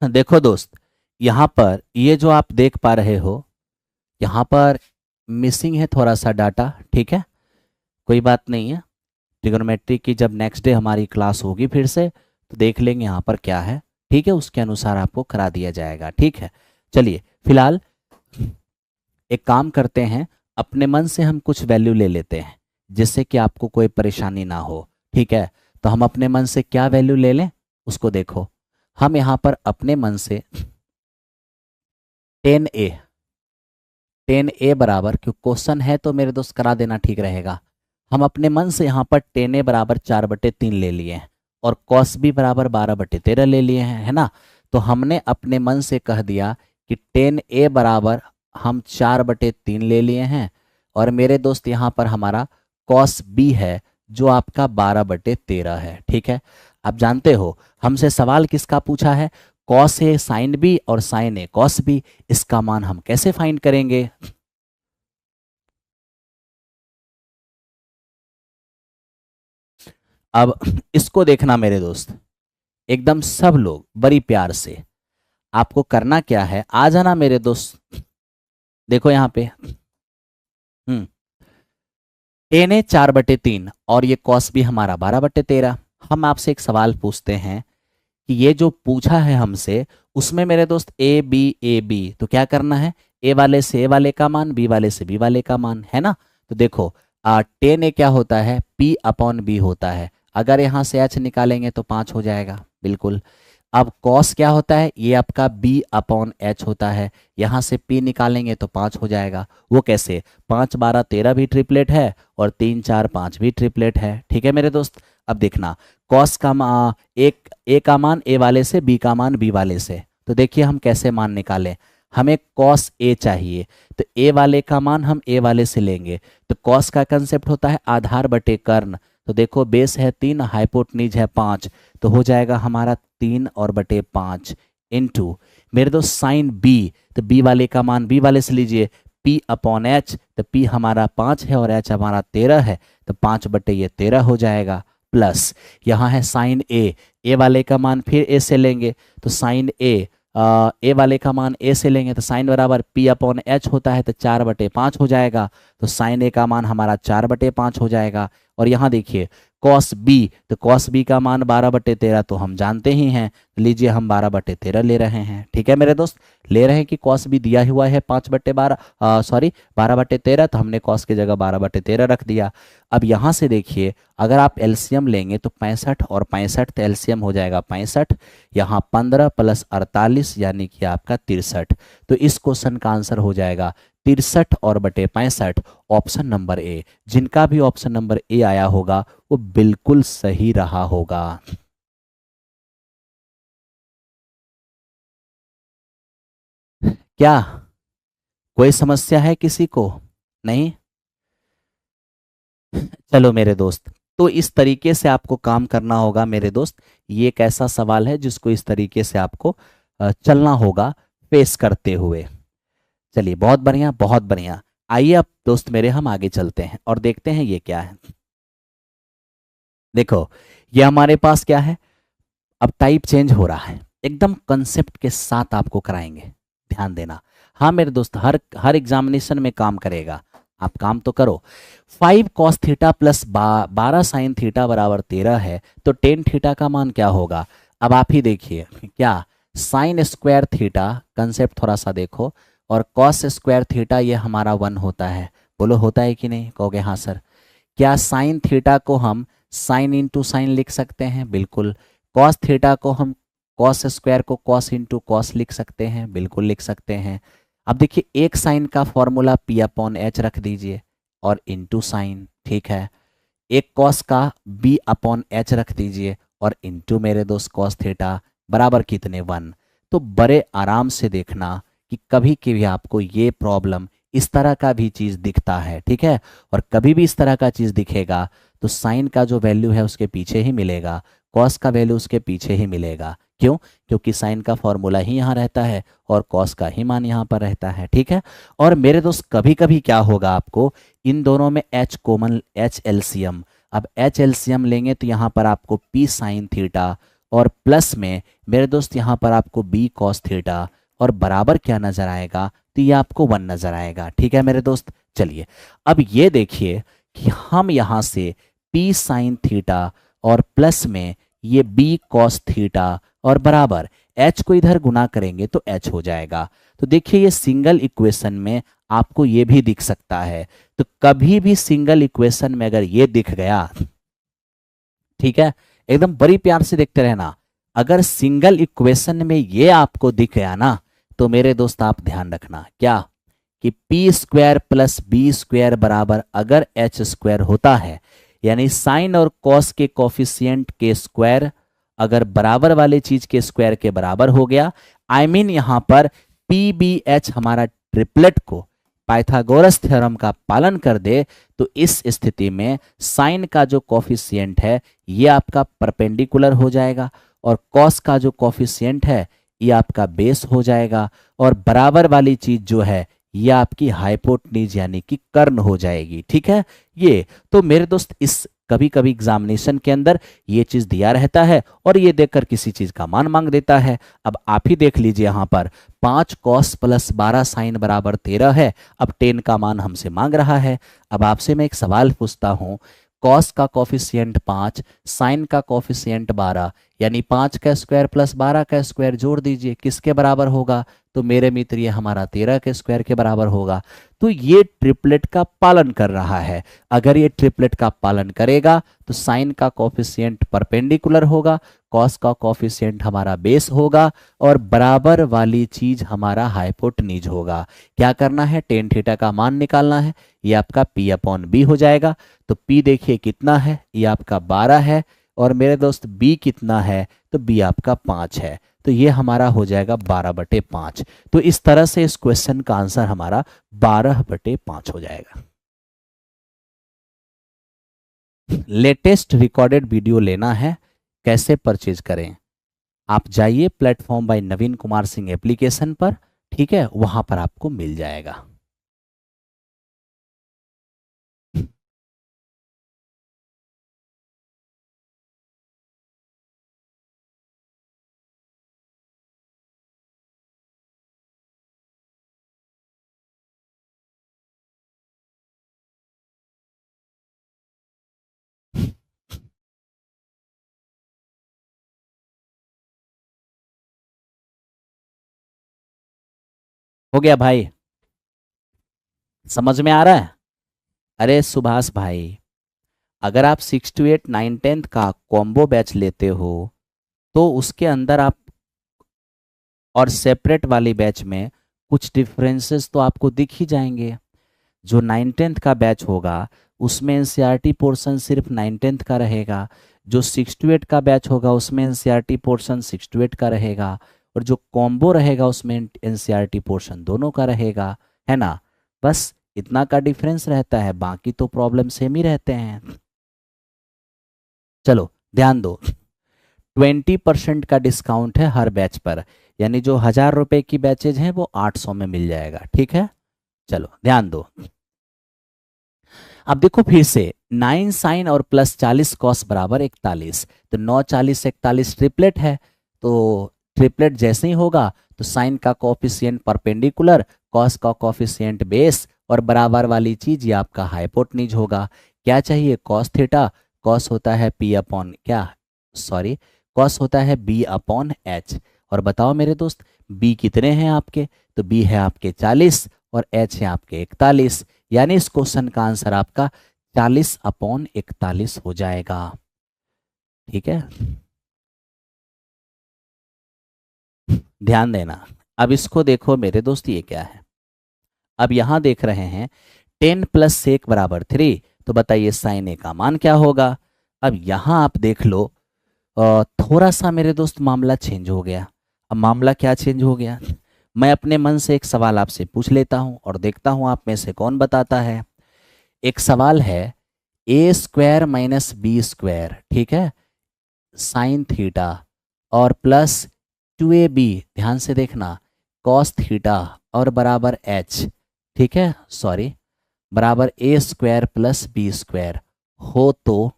देखो दोस्त, यहाँ पर ये जो आप देख पा रहे हो, यहाँ पर मिसिंग है थोड़ा सा डाटा, ठीक है। कोई बात नहीं है, ट्रिग्नोमेट्री की जब नेक्स्ट डे हमारी क्लास होगी फिर से तो देख लेंगे यहाँ पर क्या है, ठीक है। उसके अनुसार आपको करा दिया जाएगा, ठीक है। चलिए, फिलहाल एक काम करते हैं, अपने मन से हम कुछ वैल्यू ले लेते हैं जिससे कि आपको कोई परेशानी ना हो, ठीक है। तो हम अपने मन से क्या वैल्यू ले लें उसको देखो। हम यहाँ पर अपने मन से 10a, 10a बराबर, क्यों क्वेश्चन है तो मेरे दोस्त करा देना ठीक रहेगा। हम अपने मन से यहाँ पर 10a बराबर 4/3 ले लिए हैं और cos b बराबर 12/13 ले लिए हैं, है ना। तो हमने अपने मन से कह दिया कि 10a बराबर हम 4/3 ले लिए हैं और मेरे दोस्त यहाँ पर हमारा cos b है जो आपका 12/13 है, ठीक है। आप जानते हो हमसे सवाल किसका पूछा है, cos a sin b और sin a cos b। इसका मान हम कैसे फाइंड करेंगे। अब इसको देखना मेरे दोस्त, एकदम सब लोग बड़ी प्यार से, आपको करना क्या है, आ जाना मेरे दोस्त। देखो यहाँ पे 10a 4/3 और ये कॉस भी हमारा 12/13। हम आपसे एक सवाल पूछते हैं कि ये जो पूछा है हमसे उसमें मेरे दोस्त ए बी, तो क्या करना है, ए वाले से ए वाले का मान, बी वाले से बी वाले का मान, है ना। तो देखो 10a क्या होता है, p/b होता है। अगर यहाँ से h निकालेंगे तो 5 हो जाएगा, बिल्कुल। अब cos क्या होता है, ये आपका b/h होता है। यहाँ से p निकालेंगे तो 5 हो जाएगा। वो कैसे, 5 12 13 भी ट्रिपलेट है और 3 4 5 भी ट्रिपलेट है, ठीक है मेरे दोस्त। अब देखना, cos का एक a का मान a वाले से, b का मान b वाले से। तो देखिए हम कैसे मान निकालें, हमें cos a चाहिए तो a वाले का मान हम a वाले से लेंगे। तो cos का कंसेप्ट होता है आधार बटे कर्ण। तो देखो बेस है 3, हाइपोटनीज है 5, तो हो जाएगा हमारा 3/5 इंटू मेरे दोस्त साइन b। तो b वाले का मान b वाले से लीजिए, p/h। तो p हमारा 5 है और h हमारा 13 है, तो 5/13 हो जाएगा। प्लस यहाँ है साइन a वाले का मान फिर a से लेंगे, तो साइन a वाले का मान a से लेंगे तो साइन बराबर p/h होता है, तो 4/5 हो जाएगा। तो साइन a का मान हमारा 4/5 हो जाएगा। और यहाँ देखिए cos b, तो cos b का मान 12/13 तो हम जानते ही हैं, लीजिए हम 12/13 ले रहे हैं, ठीक है मेरे दोस्त। ले रहे हैं कि cos b दिया हुआ है 5/12, सॉरी 12/13, तो हमने cos की जगह 12/13 रख दिया। अब यहाँ से देखिए अगर आप एलसीएम लेंगे तो 65 और 65, तो एलसीएम हो जाएगा 65, यहाँ 15 + 48 यानी कि आपका 63। तो इस क्वेश्चन का आंसर हो जाएगा 63 और बटे 65, ऑप्शन नंबर ए। जिनका भी ऑप्शन नंबर ए आया होगा वो बिल्कुल सही रहा होगा। क्या कोई समस्या है किसी को, नहीं। चलो मेरे दोस्त, तो इस तरीके से आपको काम करना होगा मेरे दोस्त। ये एक ऐसा सवाल है जिसको इस तरीके से आपको चलना होगा फेस करते हुए। चलिए बहुत बढ़िया बहुत बढ़िया। आइए अब दोस्त मेरे हम आगे चलते हैं और देखते हैं ये क्या है। देखो ये हमारे पास क्या है, अब टाइप चेंज हो रहा है, एकदम कंसेप्ट के साथ आपको कराएंगे, ध्यान देना। हाँ मेरे दोस्त, हर हर एग्जामिनेशन में काम करेगा, आप काम तो करो। 5 cos theta plus 12 sine theta बराबर 13 है, तो टेन थीटा का मान क्या होगा? अब आप ही देखिए, क्या साइन स्क्वायर थीटा, कंसेप्ट थोड़ा सा देखो, और कॉस स्क्वायर थीटा ये हमारा 1 होता है। बोलो होता है कि नहीं? कहोगे हाँ सर। क्या साइन थीटा को हम साइन इंटू साइन लिख सकते हैं? बिल्कुल। कॉस थीटा को हम कॉस स्क्वायर को कॉस इंटू कॉस लिख सकते हैं? बिल्कुल लिख सकते हैं। अब देखिए, एक साइन का फॉर्मूला पी अपॉन एच रख दीजिए और इंटू साइन, ठीक है। एक कॉस का बी अपॉन एच रख दीजिए और इंटू मेरे दोस्त कॉस थीटा बराबर कितने? 1। तो बड़े आराम से देखना कि कभी कभी आपको ये प्रॉब्लम इस तरह का भी चीज़ दिखता है, ठीक है। और कभी भी इस तरह का चीज़ दिखेगा तो साइन का जो वैल्यू है उसके पीछे ही मिलेगा, कॉस का वैल्यू उसके पीछे ही मिलेगा। क्यों? क्योंकि साइन का फॉर्मूला ही यहाँ रहता है और कॉस का ही मान यहाँ पर रहता है, ठीक है। और मेरे दोस्त कभी कभी क्या होगा, आपको इन दोनों में एच कॉमन, एच एलसीएम, अब एच एलसीएम लेंगे तो यहाँ पर आपको पी साइन थीटा और प्लस में मेरे दोस्त यहाँ पर आपको बी कॉस थीटा और बराबर क्या नजर आएगा? तो ये आपको 1 नजर आएगा, ठीक है मेरे दोस्त। चलिए अब ये देखिए कि हम यहाँ से पी साइन थीटा और प्लस में ये बी कॉस थीटा और बराबर एच को इधर गुना करेंगे तो एच हो जाएगा। तो देखिए ये सिंगल इक्वेशन में आपको ये भी दिख सकता है। तो कभी भी सिंगल इक्वेशन में अगर ये दिख गया, ठीक है, एकदम बड़ी प्यार से देखते रहना, अगर सिंगल इक्वेशन में ये आपको दिख गया ना, तो मेरे दोस्त आप ध्यान रखना क्या, कि P square plus B square बराबर अगर एच स्क्वायर होता है, यानी साइन और कॉस के कोफिशिएंट के स्क्वायर अगर बराबर वाले चीज के स्क्वायर के बराबर हो गया, आई मीन यहां पर पी बी एच हमारा ट्रिपलेट को पाइथागोरस थ्योरम का पालन कर दे, तो इस स्थिति में साइन का जो कोफिशिएंट है ये आपका परपेंडिकुलर हो जाएगा और कॉस का जो कोफिशिएंट है ये आपका बेस हो जाएगा और बराबर वाली चीज जो है ये आपकी हाइपोटेन्यूज यानी कि कर्ण हो जाएगी, ठीक है। ये तो मेरे दोस्त इस कभी कभी एग्जामिनेशन के अंदर ये चीज दिया रहता है और ये देखकर किसी चीज का मान मांग देता है। अब आप ही देख लीजिए, यहाँ पर 5 कॉस प्लस 12 साइन बराबर 13 है। अब 10 का मान हमसे मांग रहा है। अब आपसे मैं एक सवाल पूछता हूँ, कॉस का कोफिशिएंट 5, साइन का कोफिशिएंट 12, यानी 5 का स्क्वायर प्लस 12 का स्क्वायर जोड़ दीजिए, किसके बराबर होगा? तो मेरे मित्र ये हमारा 13 के स्क्वायर के बराबर होगा। तो ये ट्रिपलेट का पालन कर रहा है। अगर ये ट्रिपलेट का पालन करेगा तो साइन का कोफिशिएंट परपेंडिकुलर होगा, कॉस का कोफिशिएंट हमारा बेस होगा और बराबर वाली चीज हमारा हाइपोटेन्यूज होगा। क्या करना है? टेन थीटा का मान निकालना है। ये आपका पी अपॉन बी हो जाएगा। तो पी देखिए कितना है, ये आपका 12 है और मेरे दोस्त बी कितना है? तो बी आपका 5 है। तो ये हमारा हो जाएगा 12/5। तो इस तरह से इस क्वेश्चन का आंसर हमारा 12/5 हो जाएगा। लेटेस्ट रिकॉर्डेड वीडियो लेना है, कैसे परचेज करें? आप जाइए प्लेटफॉर्म बाय नवीन कुमार सिंह एप्लीकेशन पर, ठीक है, वहां पर आपको मिल जाएगा। हो गया भाई? समझ में आ रहा है? अरे सुभाष भाई, अगर आप 6 to 8 9 10th का कॉम्बो बैच लेते हो तो उसके अंदर आप और सेपरेट वाली बैच में कुछ डिफरेंसेस तो आपको दिख ही जाएंगे। जो 9 10th का बैच होगा उसमें एनसीईआरटी पोर्शन सिर्फ 9 10th का रहेगा। जो 6 to 8 का बैच होगा उसमें एनसीईआरटी पोर्शन 6 to 8 का रहेगा और जो कॉम्बो रहेगा उसमें एनसीईआरटी पोर्शन दोनों का रहेगा, है ना। बस इतना का डिफरेंस रहता है, बाकी तो प्रॉब्लम सेम ही रहते हैं। चलो ध्यान दो, 20% का डिस्काउंट है हर बैच पर, यानी जो 1000 रुपए की बैचेज हैं वो 800 में मिल जाएगा, ठीक है। चलो ध्यान दो। अब देखो फिर से 9 साइन और प्लस 40 कॉस बराबर 41, तो 9 40 41 ट्रिपलेट है। तो ट्रिपलेट जैसे ही होगा तो साइन का कोफिशिएंट परपेंडिकुलर, कॉस का कोफिशिएंट बेस और बराबर वाली चीज ये आपका हाइपोटेन्यूज होगा। क्या चाहिए? Cos theta. कॉस होता है पी अपॉन क्या, सॉरी, कॉस होता है बी अपॉन एच। और बताओ मेरे दोस्त बी कितने हैं आपके? तो बी है आपके 40 और एच है आपके 41, यानी इस क्वेश्चन का आंसर आपका 40/41 हो जाएगा। ठीक है, ध्यान देना। अब इसको देखो मेरे दोस्त, ये क्या है? अब यहां देख रहे हैं 10 प्लस सेक बराबर 3, तो बताइए साइन ए का मान क्या होगा? अब यहां आप देख लो, थोड़ा सा मेरे दोस्त मामला चेंज हो गया। अब मामला क्या चेंज हो गया? मैं अपने मन से एक सवाल आपसे पूछ लेता हूं और देखता हूं आप में से कौन बताता है। एक सवाल है, ए स्क्वायर माइनस बी स्क्वायर, ठीक है, साइन थीटा और प्लस 2ab, ध्यान से देखना, कॉस थीटा और बराबर एच, ठीक है, सॉरी, बराबर ए स्क्वायर प्लस बी स्क्वायर हो तो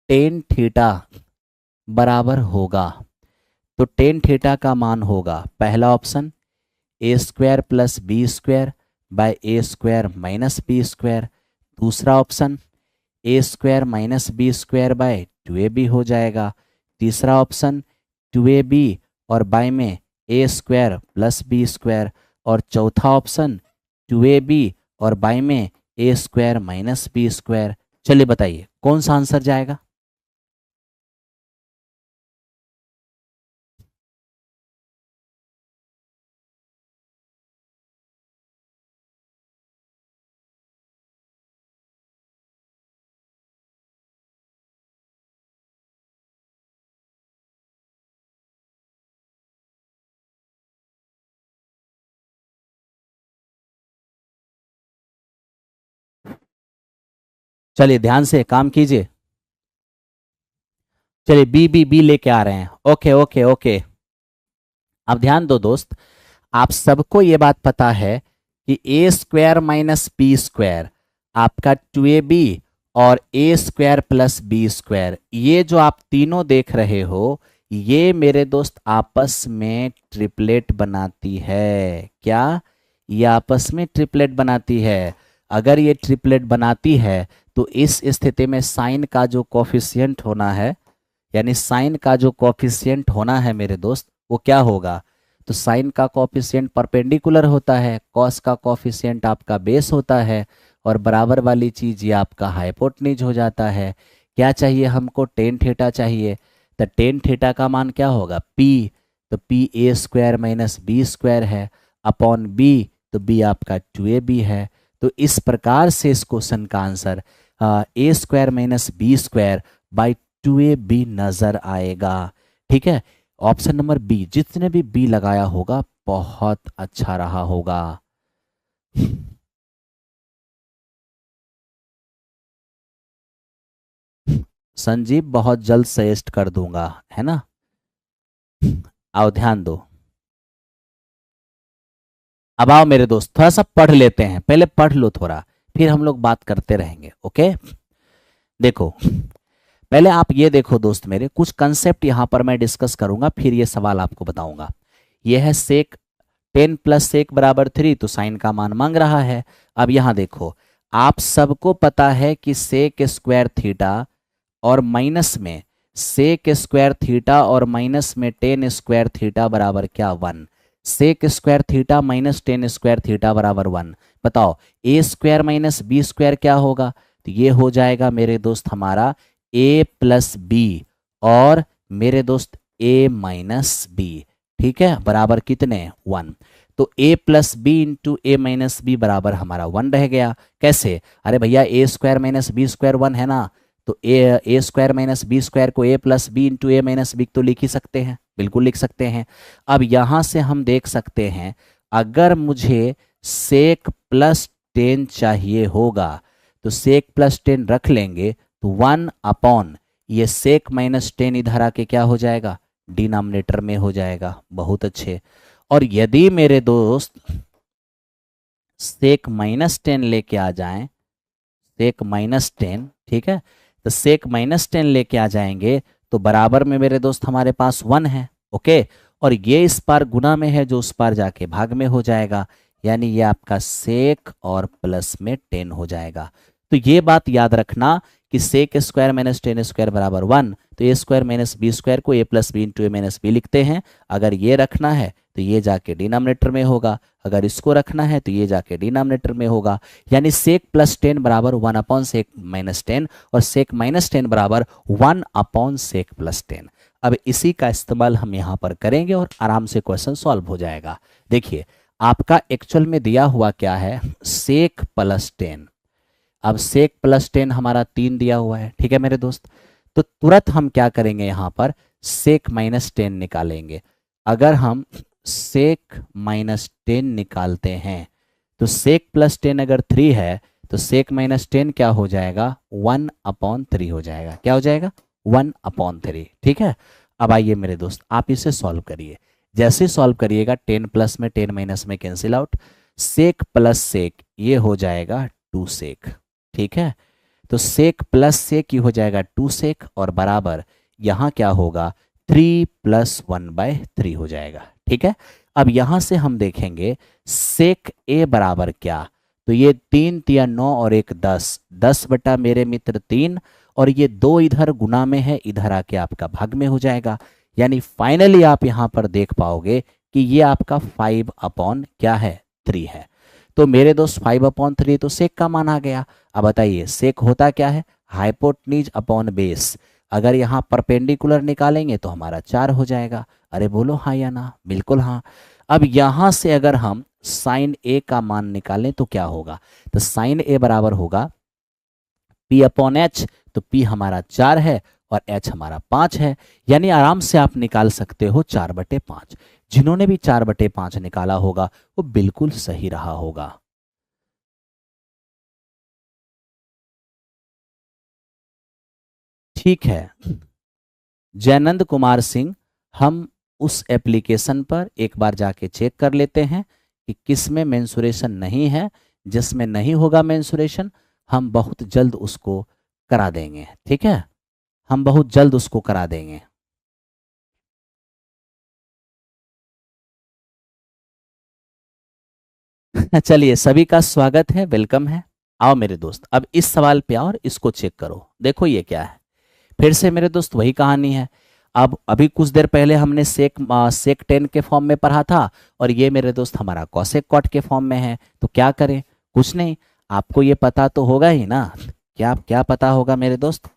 टेन थीटा बराबर होगा। तो टेन थीटा का मान होगा, पहला option a square plus B square by a square minus B square, दूसरा option a square minus B square by 2ab हो जाएगा, तीसरा ऑप्शन 2ab और बाय में a square plus B square, और चौथा ऑप्शन 2ab और बाय में a square minus B square. चलिए बताइए कौन सा आंसर जाएगा? चलिए ध्यान से काम कीजिए। चलिए बी लेके आ रहे हैं। ओके ओके ओके, अब ध्यान दो दोस्त, आप सबको ये बात पता है कि ए स्क्वायर माइनस बी स्क्वायर आपका 2ab और ए स्क्वायर प्लस बी स्क्वायर, ये जो आप तीनों देख रहे हो, ये मेरे दोस्त आपस में ट्रिपलेट बनाती है। क्या? ये आपस में ट्रिपलेट बनाती है। अगर ये ट्रिपलेट बनाती है तो इस स्थिति में साइन का जो कोफिशिएंट होना है, यानी साइन का जो कोफिशिएंट होना है मेरे दोस्त, वो क्या होगा? तो साइन का कोफिशिएंट परपेंडिकुलर होता है, कॉस का कोफिशिएंट आपका बेस होता है, और बराबर वाली चीज ये आपका हाइपोटेन्यूज हो जाता है। क्या चाहिए हमको? टेन थीटा चाहिए। तो टेन थीटा का मान क्या होगा? पी, तो P A square minus B square है अपॉन बी, तो बी आपका 2ab है। तो इस प्रकार से इस क्वेश्चन का answer A square minus B square by 2ab नजर आएगा। ठीक है, ऑप्शन नंबर बी, जितने भी बी लगाया होगा बहुत अच्छा रहा होगा। संजीव बहुत जल्द सजेस्ट कर दूंगा, है ना? आओ ध्यान दो। अब आओ मेरे दोस्त थोड़ा सा पढ़ लेते हैं, पहले पढ़ लो थोड़ा, फिर हम लोग बात करते रहेंगे। ओके, देखो पहले आप ये देखो दोस्त मेरे, कुछ कंसेप्ट यहां पर मैं डिस्कस करूंगा, फिर ये सवाल आपको बताऊंगा। ये है सेक 10 प्लस सेक बराबर 3, तो साइन का मान मांग रहा है। अब यहां देखो, आप सबको पता है कि सेक स्क्वायर थीटा और माइनस में सेक स्क्वायर थीटा और माइनस में टेन स्क्वायर थीटा बराबर क्या? 1। Sec square theta minus tan square theta बराबर 1। बताओ A square minus B square क्या होगा? तो ये हो जाएगा मेरे दोस्त हमारा ए प्लस बी और मेरे दोस्त ए माइनस बी, ठीक है, बराबर कितने? 1। तो a plus B into A minus B बराबर हमारा 1 रह गया। कैसे? अरे भैया A square minus B square 1 है ना, तो A square minus B square को A plus B into A minus B तो लिख ही सकते हैं, बिल्कुल लिख सकते हैं। अब यहां से हम देख सकते हैं, अगर मुझे सेक प्लस 10 चाहिए होगा तो सेक प्लस 10 रख लेंगे, तो 1 अपॉन ये सेक माइनस 10 इधर आके क्या हो जाएगा? डिनोमिनेटर में हो जाएगा। बहुत अच्छे। और यदि मेरे दोस्त सेक -10 लेके आ जाएं, सेक -10, ठीक है, तो सेक -10 लेके आ जाएंगे तो बराबर में मेरे दोस्त हमारे पास 1 है। ओके, और ये इस पार गुना में है जो उस पार जाके भाग में हो जाएगा, यानी ये आपका सेक और प्लस में 10 हो जाएगा। तो ये बात याद रखना कि सेक स्क्वायर माइनस 10 स्क्वायर बराबर 1, तो A square minus B square को A plus B into A minus B लिखते हैं। अगर ये रखना है तो ये जाके डिनोमिनेटर में होगा, अगर इसको रखना है तो ये जाके डिनोमिनेटर में होगा, यानी सेक प्लस 10 बराबर 1 अपॉन सेक माइनस 10 और सेक माइनस 10 बराबर 1 अपॉन सेक प्लस 10। अब इसी का इस्तेमाल हम यहाँ पर करेंगे और आराम से क्वेश्चन सॉल्व हो जाएगा। देखिए आपका एक्चुअल में दिया हुआ क्या है, सेक प्लस 10। अब सेक प्लस 10 हमारा 3 दिया हुआ है, ठीक है मेरे दोस्त। तो तुरंत हम क्या करेंगे, यहाँ पर सेक माइनस 10 निकालेंगे। अगर हम सेक माइनस 10 निकालते हैं तो सेक प्लस 10 अगर 3 है तो सेक माइनस 10 क्या हो जाएगा, 1 अपॉन 3 हो जाएगा। क्या हो जाएगा, 1 अपॉन 3, ठीक है। अब आइए मेरे दोस्त आप इसे सॉल्व करिए। जैसे सॉल्व करिएगा 10 प्लस में 10 माइनस में cancel out, sec plus sec ये हो जाएगा 2 सेक, ठीक है। तो सेक प्लस सेक ये हो जाएगा 2 सेक और बराबर यहाँ क्या होगा, 3 + 1/3 हो जाएगा, ठीक है। अब यहाँ से हम देखेंगे सेक ए बराबर क्या, तो ये 3 तिया 9 और 1 10, 10 बटा मेरे मित्र 3 और ये 2 इधर गुना में है, इधर आके आपका भाग में हो जाएगा। यानी फाइनली आप यहाँ पर देख पाओगे कि ये आपका 5 अपॉन क्या है, 3 है। तो मेरे दोस्त 5 अपॉन 3 तो सेक का मान आ गया। अब बताइए सेक होता क्या है, हाइपोटेन्यूज अपॉन बेस। अगर यहाँ परपेंडिकुलर निकालेंगे तो हमारा 4 हो जाएगा। अरे बोलो हाँ या ना, बिल्कुल हाँ। अब यहाँ से अगर हम साइन ए का मान निकालें तो क्या होगा, तो साइन ए बराबर होगा P अपॉन एच, तो P हमारा 4 है और H हमारा 5 है, यानी आराम से आप निकाल सकते हो 4/5। जिन्होंने भी 4/5 निकाला होगा वो बिल्कुल सही रहा होगा। ठीक है जयनंद कुमार सिंह, हम उस एप्लीकेशन पर एक बार जाके चेक कर लेते हैं कि किस में मेंसुरेशन नहीं है। जिसमें नहीं होगा मेंसुरेशन हम बहुत जल्द उसको करा देंगे, ठीक है, हम बहुत जल्द उसको करा देंगे। चलिए सभी का स्वागत है, वेलकम है। आओ मेरे दोस्त अब इस सवाल पे आओ और इसको चेक करो। देखो ये क्या है, फिर से मेरे दोस्त वही कहानी है। अब अभी कुछ देर पहले हमने सेक 10 के फॉर्म में पढ़ा था और ये मेरे दोस्त हमारा कॉसेक कॉट के फॉर्म में है। तो क्या करें, कुछ नहीं, आपको ये पता तो होगा ही ना। क्या क्या पता होगा मेरे दोस्त,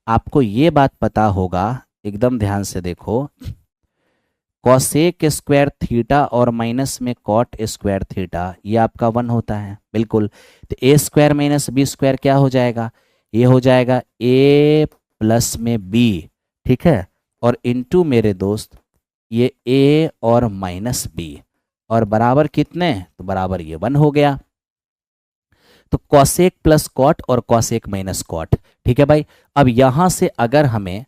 आपको ये बात पता होगा, एकदम ध्यान से देखो, कॉसेक स्क्वायर थीटा और माइनस में कॉट स्क्वायर थीटा ये आपका 1 होता है, बिल्कुल। तो A square minus B square क्या हो जाएगा, ये हो जाएगा ए प्लस में बी, ठीक है, और इनटू मेरे दोस्त ये ए और माइनस बी और बराबर कितने, तो बराबर ये 1 हो गया। तो कॉसेक प्लस कॉट और कॉसेक माइनस कॉट, ठीक है भाई। अब यहां से अगर हमें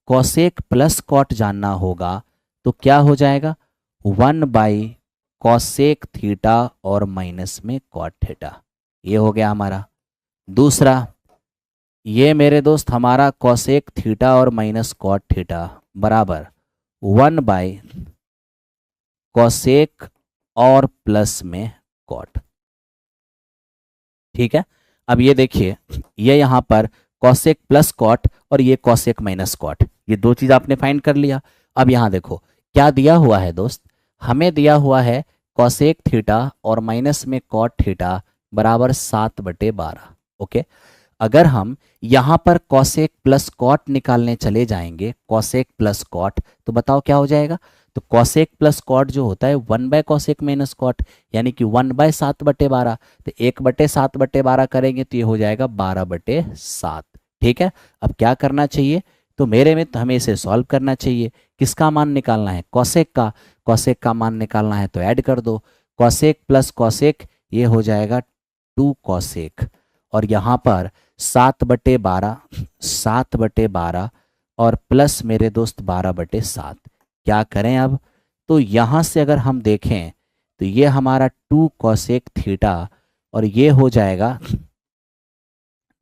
कॉसेक प्लस कॉट जानना होगा तो क्या हो जाएगा, 1/कॉसेक थीटा और माइनस में कॉट थीटा, ये हो गया हमारा। दूसरा ये मेरे दोस्त हमारा कॉसेक थीटा और माइनस कॉट थीटा बराबर 1/कॉसेक और प्लस में कॉट, ठीक है। अब ये देखिए ये यहाँ पर कॉसेक प्लस कॉट और ये कॉसेक माइनस कॉट, ये दो चीज आपने फाइंड कर लिया। अब यहाँ देखो क्या दिया हुआ है दोस्त, हमें दिया हुआ है कॉसेक थीटा और माइनस में कॉट थीटा बराबर 7/12। ओके, अगर हम यहाँ पर कॉसेक प्लस कॉट निकालने चले जाएंगे, कॉसेक प्लस कॉट, तो बताओ क्या हो जाएगा, तो कॉसेक प्लस कॉट जो होता है 1/कॉसेक माइनस कॉट, यानी कि 1/7/12। तो 1/7/12 करेंगे तो ये हो जाएगा 12/7, ठीक है। अब क्या करना चाहिए, तो मेरे में तो हमें इसे सॉल्व करना चाहिए। किसका मान निकालना है, कॉसेक का, कॉसेक का मान निकालना है तो ऐड कर दो, कॉसेक प्लस कॉसेक ये हो जाएगा 2 कॉसेक और यहाँ पर 7/12, 7/12 और प्लस मेरे दोस्त 12/7। क्या करें अब, तो यहाँ से अगर हम देखें तो ये हमारा 2 कोसेक थीटा और ये हो जाएगा,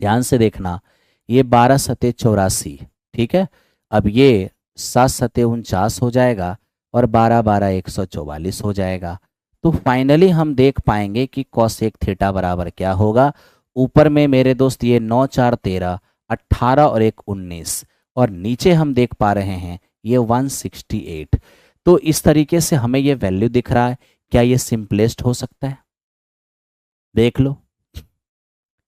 ध्यान से देखना, ये 12 सते 84, ठीक है। अब ये 7 सते 49 हो जाएगा और 12 12 144 हो जाएगा। तो फाइनली हम देख पाएंगे कि कोसेक थीटा बराबर क्या होगा। ऊपर में मेरे दोस्त ये 9 4 13, 18 और 1 19, और नीचे हम देख पा रहे हैं ये 168। तो इस तरीके से हमें ये वैल्यू दिख रहा है। क्या ये सिंपलेस्ट हो सकता है? देख लो,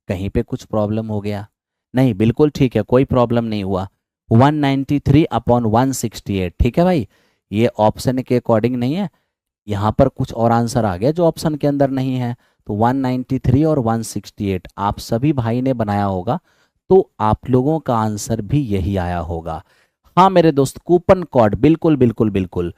कहीं पे कुछ प्रॉब्लम हो गया? नहीं, बिल्कुल ठीक है, कोई प्रॉब्लम नहीं हुआ। 193 अपॉन 168, ठीक है भाई, ये ऑप्शन के अकॉर्डिंग नहीं है, यहाँ पर कुछ और आंसर आ गया जो ऑप्शन के अंदर नहीं है। तो 193 और 168 आप सभी भाई ने बनाया होगा, तो आप लोगों का आंसर भी यही आया होगा। हाँ मेरे दोस्त, कूपन कोड, बिल्कुल बिल्कुल बिल्कुल।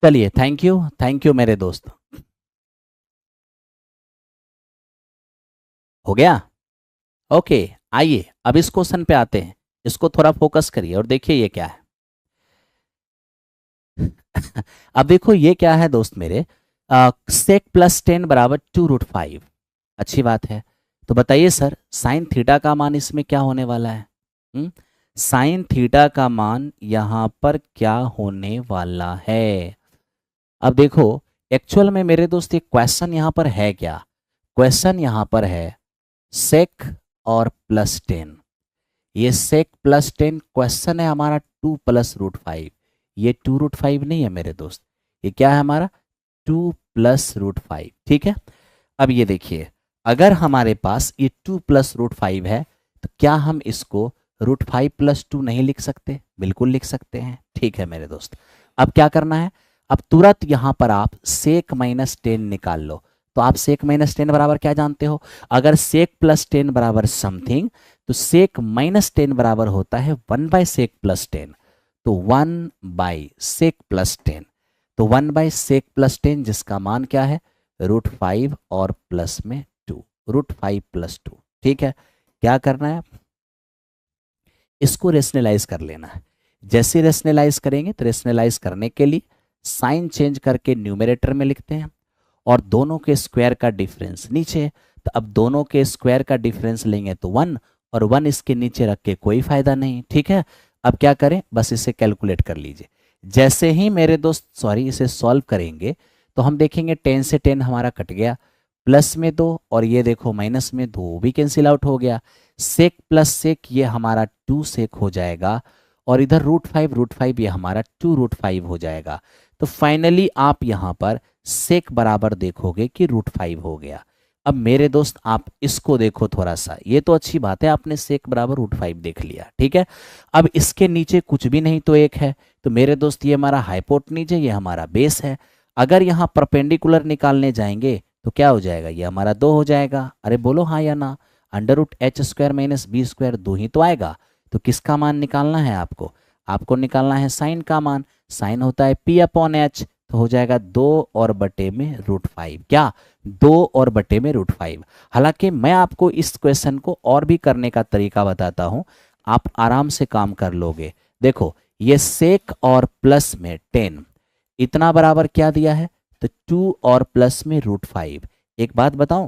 चलिए, थैंक यू मेरे दोस्त। हो गया? ओके, आइए अब इस क्वेश्चन पे आते हैं। इसको थोड़ा फोकस करिए और देखिए ये क्या है। अब देखो ये क्या है दोस्त मेरे, सेक प्लस 10 बराबर 2√5। अच्छी बात है। तो बताइए सर, साइन थीटा का मान इसमें क्या होने वाला है? साइन थीटा का मान यहाँ पर क्या होने वाला है? अब देखो, एक्चुअल में मेरे दोस्त ये क्वेश्चन यहाँ पर है क्या? क्वेश्चन यहाँ पर है सेक और प्लस 10। ये सेक प्लस 10 क्वेश्चन है हमारा 2 प्लस √5। ये 2√5 नहीं है मेरे दोस्त, ये क्या है हमारा 2 प्लस √5, ठीक है। अब ये देखिए, अगर हमारे पास ये 2 प्लस √5 है, तो क्या हम इसको √5 प्लस 2 नहीं लिख सकते? बिल्कुल लिख सकते हैं, ठीक है मेरे दोस्त। अब क्या करना है, अब तुरंत यहां पर आप सेक माइनस 10 निकाल लो। तो आप सेक माइनस 10 बराबर क्या जानते हो? अगर सेक प्लस 10 बराबर समथिंग, तो सेक माइनस 10 बराबर होता है 1 बाय सेक प्लस 10। तो 1 बाय सेक प्लस 10, तो 1 बाय सेक प्लस 10 जिसका मान क्या है √5 और प्लस में 2, √5 प्लस 2, ठीक है। क्या करना है, इसको रेशनलाइज कर लेना है। जैसे रेशनलाइज करेंगे तो रेशनलाइज करने के लिए साइन चेंज करके न्यूमरेटर में लिखते हैं और दोनों के स्क्वायर का डिफरेंस नीचे। तो अब दोनों के स्क्वायर का डिफरेंस लेंगे तो 1, और 1 इसके नीचे रख के कोई फायदा नहीं, ठीक है। अब क्या करें, बस इसे कैलकुलेट कर लीजिए। जैसे ही मेरे दोस्त इसे सॉल्व करेंगे तो हम देखेंगे 10 से 10 हमारा कट गया, प्लस में 2 और ये देखो माइनस में 2 भी कैंसिल आउट हो गया। सेक प्लस सेक ये हमारा 2 सेक हो जाएगा, और इधर √5 ये हमारा 2√5 हो जाएगा। तो फाइनली आप यहाँ पर सेक बराबर देखोगे कि √5 हो गया। अब मेरे दोस्त आप इसको देखो थोड़ा सा, ये तो अच्छी बात है, आपने सेक बराबर √5 देख लिया, ठीक है। अब इसके नीचे कुछ भी नहीं तो 1 है, तो मेरे दोस्त ये हमारा हाइपोटेन्यूज है, ये हमारा बेस है। अगर यहाँ परपेंडिकुलर निकालने जाएंगे तो क्या हो जाएगा, ये हमारा 2 हो जाएगा। अरे बोलो हाँ या ना, √h² माइनस b² 2 ही तो आएगा। तो किसका मान निकालना है आपको? आपको निकालना है साइन का मान। साइन होता है p/h, तो हो जाएगा 2 और बटे में √5। क्या 2 और बटे में √5? हालांकि मैं आपको इस क्वेश्चन को और भी करने का तरीका बताता हूं, आप आराम से काम कर लोगे। देखो, ये सेक और प्लस में 10 इतना बराबर क्या दिया है, तो 2 और प्लस में √5। एक बात बताऊं,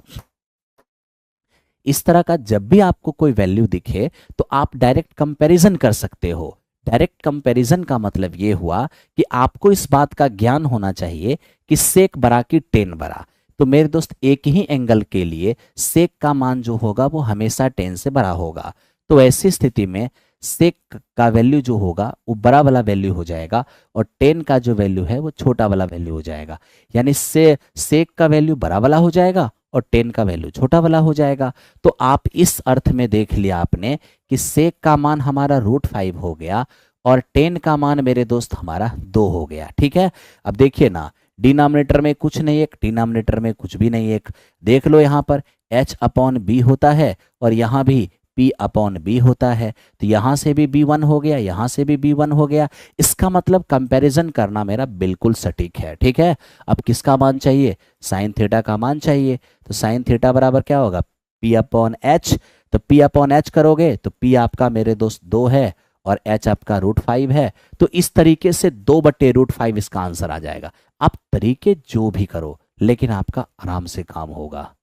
इस तरह का जब भी आपको कोई वैल्यू दिखे तो आप डायरेक्ट कंपैरिजन कर सकते हो। डायरेक्ट कंपैरिजन का मतलब ये हुआ कि आपको इस बात का ज्ञान होना चाहिए कि सेक बरा की 10 बरा। तो मेरे दोस्त, एक ही एंगल के लिए सेक का मान जो होगा वो हमेशा 10 से बड़ा होगा। तो ऐसी स्थिति में सेक का वैल्यू जो होगा वो बड़ा वाला वैल्यू हो जाएगा, और 10 का जो वैल्यू है वो छोटा वाला वैल्यू हो जाएगा। यानी से सेक का वैल्यू बड़ा वाला हो जाएगा और 10 का वैल्यू छोटा वाला हो जाएगा। तो आप इस अर्थ में देख लिया आपने कि सेक का मान हमारा √5 हो गया और 10 का मान मेरे दोस्त हमारा 2 हो गया, ठीक है। अब देखिए ना, डिनोमिनेटर में कुछ नहीं एक, डिनोमिनेटर में कुछ भी नहीं एक। देख लो यहाँ पर h/b होता है और यहाँ भी P अपॉन B होता है। तो यहाँ से भी B1 हो गया, यहाँ से भी B1 हो गया। इसका मतलब कंपैरिजन करना मेरा बिल्कुल सटीक है। ठीक है, अब किसका मान चाहिए? साइन थीटा का मान चाहिए। तो साइन थीटा बराबर क्या होगा? P upon H। तो P अपॉन H करोगे तो P आपका मेरे दोस्त 2 है और H आपका √5 है। तो इस तरीके से 2/√5 इसका आंसर आ जाएगा। आप तरीके जो भी करो लेकिन आपका आराम से काम होगा।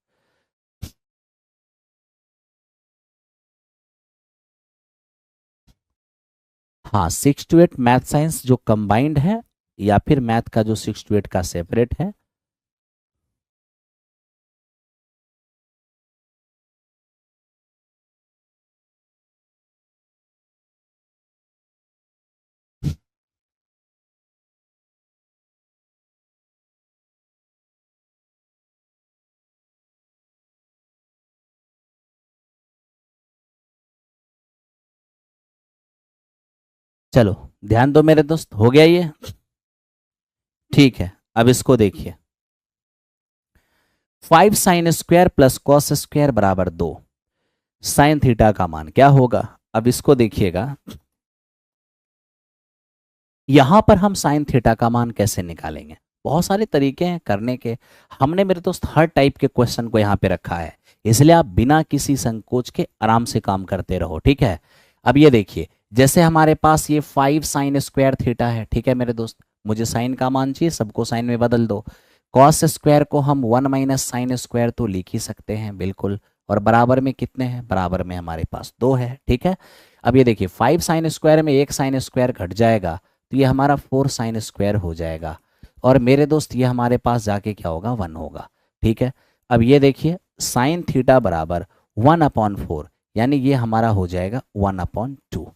हाँ, 6 to 8 मैथ साइंस जो कंबाइंड है या फिर मैथ का जो 6 to 8 का सेपरेट है। चलो ध्यान दो मेरे दोस्त, हो गया ये? ठीक है, अब इसको देखिए। 5 sine square plus cos square बराबर 2। साइन थीटा का मान क्या होगा? अब इसको देखिएगा, यहां पर हम साइन थीटा का मान कैसे निकालेंगे? बहुत सारे तरीके हैं करने के। हमने मेरे दोस्त हर टाइप के क्वेश्चन को यहाँ पे रखा है, इसलिए आप बिना किसी संकोच के आराम से काम करते रहो। ठीक है, अब ये देखिए, जैसे हमारे पास ये 5 साइन स्क्वायर थीटा है। ठीक है मेरे दोस्त, मुझे साइन का मान चाहिए, सबको साइन में बदल दो। कॉस स्क्वायर को हम 1 माइनस साइन स्क्वायर तो लिख ही सकते हैं बिल्कुल। और बराबर में कितने हैं? बराबर में हमारे पास 2 है। ठीक है, अब ये देखिए 5 साइन स्क्वायर में एक साइन स्क्वायर घट जाएगा तो ये हमारा 4 साइन स्क्वायर हो जाएगा। और मेरे दोस्त ये हमारे पास जाके क्या होगा? 1 होगा। ठीक है, अब ये देखिए साइन थीटा बराबर 1/4, यानी ये हमारा हो जाएगा 1/2।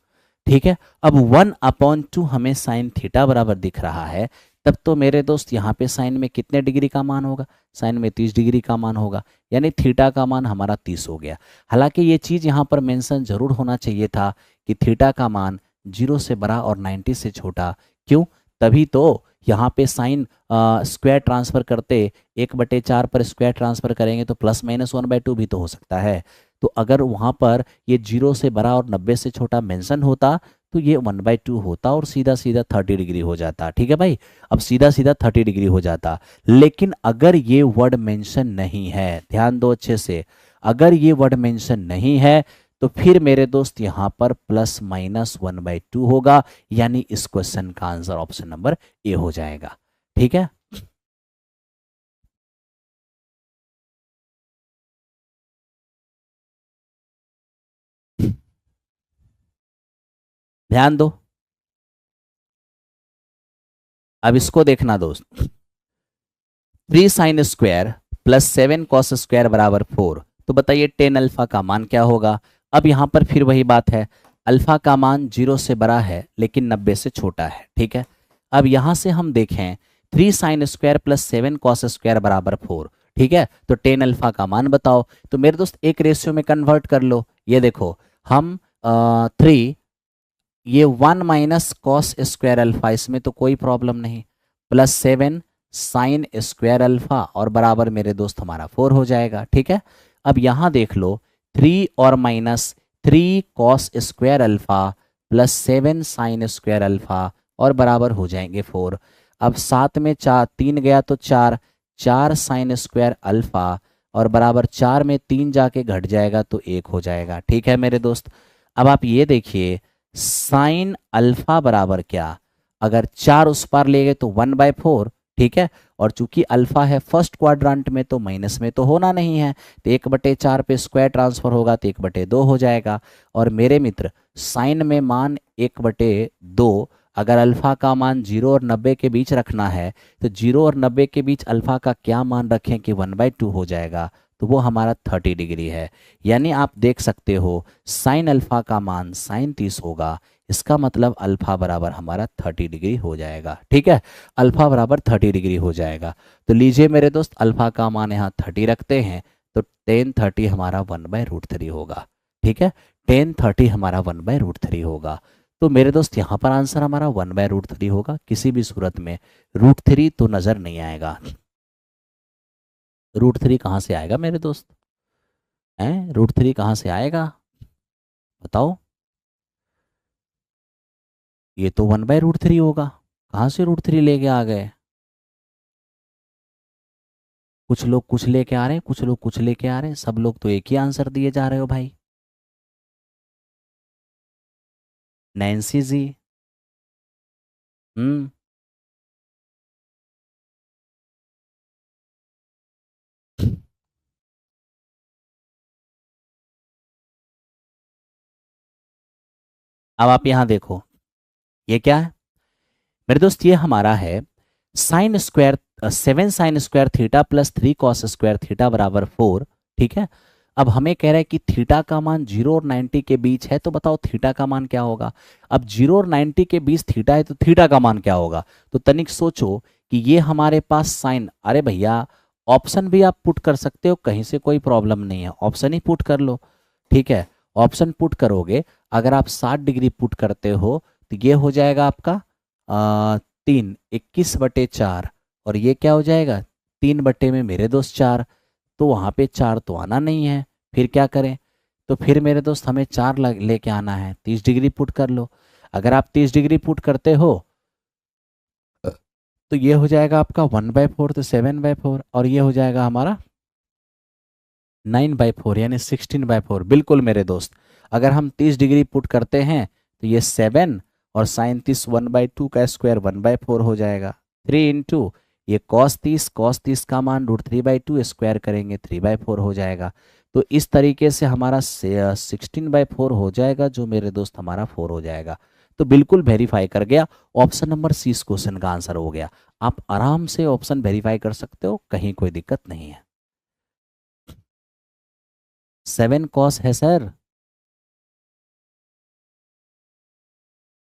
ठीक है, अब 1/2 हमें साइन थीटा बराबर दिख रहा है, तब तो मेरे दोस्त यहाँ पे साइन में कितने डिग्री का मान होगा? साइन में 30 डिग्री का मान होगा, यानी थीटा का मान हमारा 30 हो गया। हालांकि ये चीज़ यहाँ पर मेंशन जरूर होना चाहिए था कि थीटा का मान 0 से बड़ा और 90 से छोटा। क्यों? तभी तो यहाँ पे साइन स्क्वायर ट्रांसफर करते 1/4 पर स्क्वायर ट्रांसफर करेंगे तो ±1/2 भी तो हो सकता है। तो अगर वहाँ पर ये 0 से बड़ा और 90 से छोटा मेंशन होता तो ये 1/2 होता और सीधा सीधा 30 डिग्री हो जाता। ठीक है भाई, अब सीधा सीधा 30 डिग्री हो जाता। लेकिन अगर ये वर्ड मेंशन नहीं है, ध्यान दो अच्छे से, अगर ये वर्ड मेंशन नहीं है तो फिर मेरे दोस्त यहाँ पर ±1/2 होगा, यानी इस क्वेश्चन का आंसर ऑप्शन नंबर ए हो जाएगा। ठीक है, ध्यान दो, अब इसको देखना दोस्त। 3 sine square plus 7 cos square बराबर 4। तो बताइए टेन अल्फा का मान क्या होगा? अब यहाँ पर फिर वही बात है, अल्फा का मान 0 से बड़ा है लेकिन 90 से छोटा है। ठीक है, अब यहाँ से हम देखें 3 sine square plus 7 cos square बराबर 4। ठीक है, तो टेन अल्फा का मान बताओ। तो मेरे दोस्त एक रेशियो में कन्वर्ट कर लो। ये देखो, हम 3, ये 1 माइनस कॉस स्क्वायर अल्फा, इसमें तो कोई प्रॉब्लम नहीं, प्लस 7 साइन स्क्वायर अल्फा और बराबर मेरे दोस्त हमारा 4 हो जाएगा। ठीक है, अब यहाँ देख लो, 3 और minus 3 cos square alpha plus 7 sine square alpha और बराबर हो जाएंगे 4। अब साथ में 4, 3 गया तो 4, 4 साइन स्क्वायर अल्फा और बराबर 4 में 3 जाके घट जाएगा तो 1 हो जाएगा। ठीक है मेरे दोस्त, अब आप ये देखिए साइन अल्फा बराबर क्या, अगर 4 उस पार ले गए तो 1/4। ठीक है, और चूंकि अल्फा है फर्स्ट क्वाड्रांट में तो माइनस में तो होना नहीं है, तो 1/4 पे स्क्वायर ट्रांसफर होगा तो 1/2 हो जाएगा। और मेरे मित्र साइन में मान 1/2, अगर अल्फा का मान 0 और 90 के बीच रखना है तो 0 और 90 के बीच अल्फा का क्या मान रखें कि 1/2 हो जाएगा, तो वो हमारा 30 डिग्री है। यानी आप देख सकते हो साइन अल्फा का मान साइन 30 होगा, इसका मतलब अल्फा बराबर हमारा 30 डिग्री हो जाएगा। ठीक है, अल्फा बराबर 30 डिग्री हो जाएगा। तो लीजिए मेरे दोस्त, अल्फा का मान यहाँ 30 रखते हैं तो टेन 30 हमारा 1/√3 होगा। ठीक है, टेन 30 हमारा 1/√3 होगा। तो मेरे दोस्त यहाँ पर आंसर हमारा 1/√3 होगा। किसी भी सूरत में √3 तो नजर नहीं आएगा। √3 कहाँ से आएगा मेरे दोस्त? हैं, √3 कहाँ से आएगा? बताओ, ये तो 1/√3 होगा। कहाँ से √3 लेके आ गए? कुछ लोग कुछ लेके आ रहे हैं, कुछ लोग कुछ लेके आ रहे हैं, सब लोग तो एक ही आंसर दिए जा रहे हो भाई। नैन्सी जी। हम्म। अब आप यहाँ देखो, ये क्या है मेरे दोस्त? ये हमारा है sine square, 7 sin² plus 3 cos² बराबर 4। ठीक है। अब हमें कह रहा है कि थीटा का मान 0 और 90 के बीच है, तो बताओ थीटा का मान क्या होगा? अब 0 और 90 के बीच थीटा है तो थीटा का मान क्या होगा? तो तनिक सोचो कि ये हमारे पास साइन, अरे भैया ऑप्शन भी आप पुट कर सकते हो, कहीं से कोई प्रॉब्लम नहीं है, ऑप्शन ही पुट कर लो। ठीक है। ऑप्शन पुट करोगे, अगर आप 60 डिग्री पुट करते हो तो ये हो जाएगा आपका 3 21/4, और ये क्या हो जाएगा 3 में मेरे दोस्त 4। तो वहाँ पे 4 तो आना नहीं है, फिर क्या करें? तो फिर मेरे दोस्त हमें 4 लेके आना है, 30 डिग्री पुट कर लो। अगर आप 30 डिग्री पुट करते हो तो ये हो जाएगा आपका 1/4, तो 7/4, और ये हो जाएगा हमारा 9/4 यानी 16/4। बिल्कुल मेरे दोस्त, अगर हम 30 डिग्री पुट करते हैं तो ये 7, और साइन 30 1/2 का स्क्वायर 1/4 हो जाएगा। 3 इंटू ये cos 30 का मान √3/2 स्क्वायर करेंगे 3/4 हो जाएगा। तो इस तरीके से हमारा 16/4 हो जाएगा, जो मेरे दोस्त हमारा 4 हो जाएगा। तो बिल्कुल वेरीफाई कर गया, ऑप्शन नंबर सी इस क्वेश्चन का आंसर हो गया। आप आराम से ऑप्शन वेरीफाई कर सकते हो, कहीं कोई दिक्कत नहीं है। 7 cos है सर।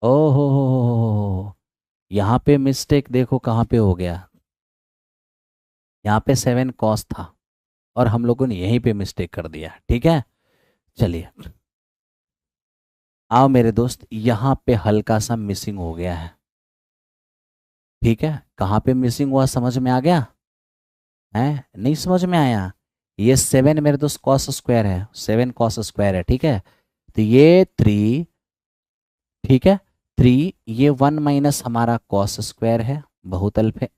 ओहो, यहाँ पे मिस्टेक देखो कहाँ पे हो गया। यहाँ पे 7 cos था, और हम लोगों ने यहीं पे मिस्टेक कर दिया। ठीक है। चलिए, आओ मेरे दोस्त, यहाँ पे हल्का सा मिसिंग हो गया है। ठीक है, कहाँ पे मिसिंग हुआ समझ में आ गया? है नहीं समझ में आया? ये 7 मेरे दोस्त cos² है, 7 cos² है। ठीक है। तो ये 3, ठीक है, 3, ये 1 हमारा cos² है, बहुत अल्प है,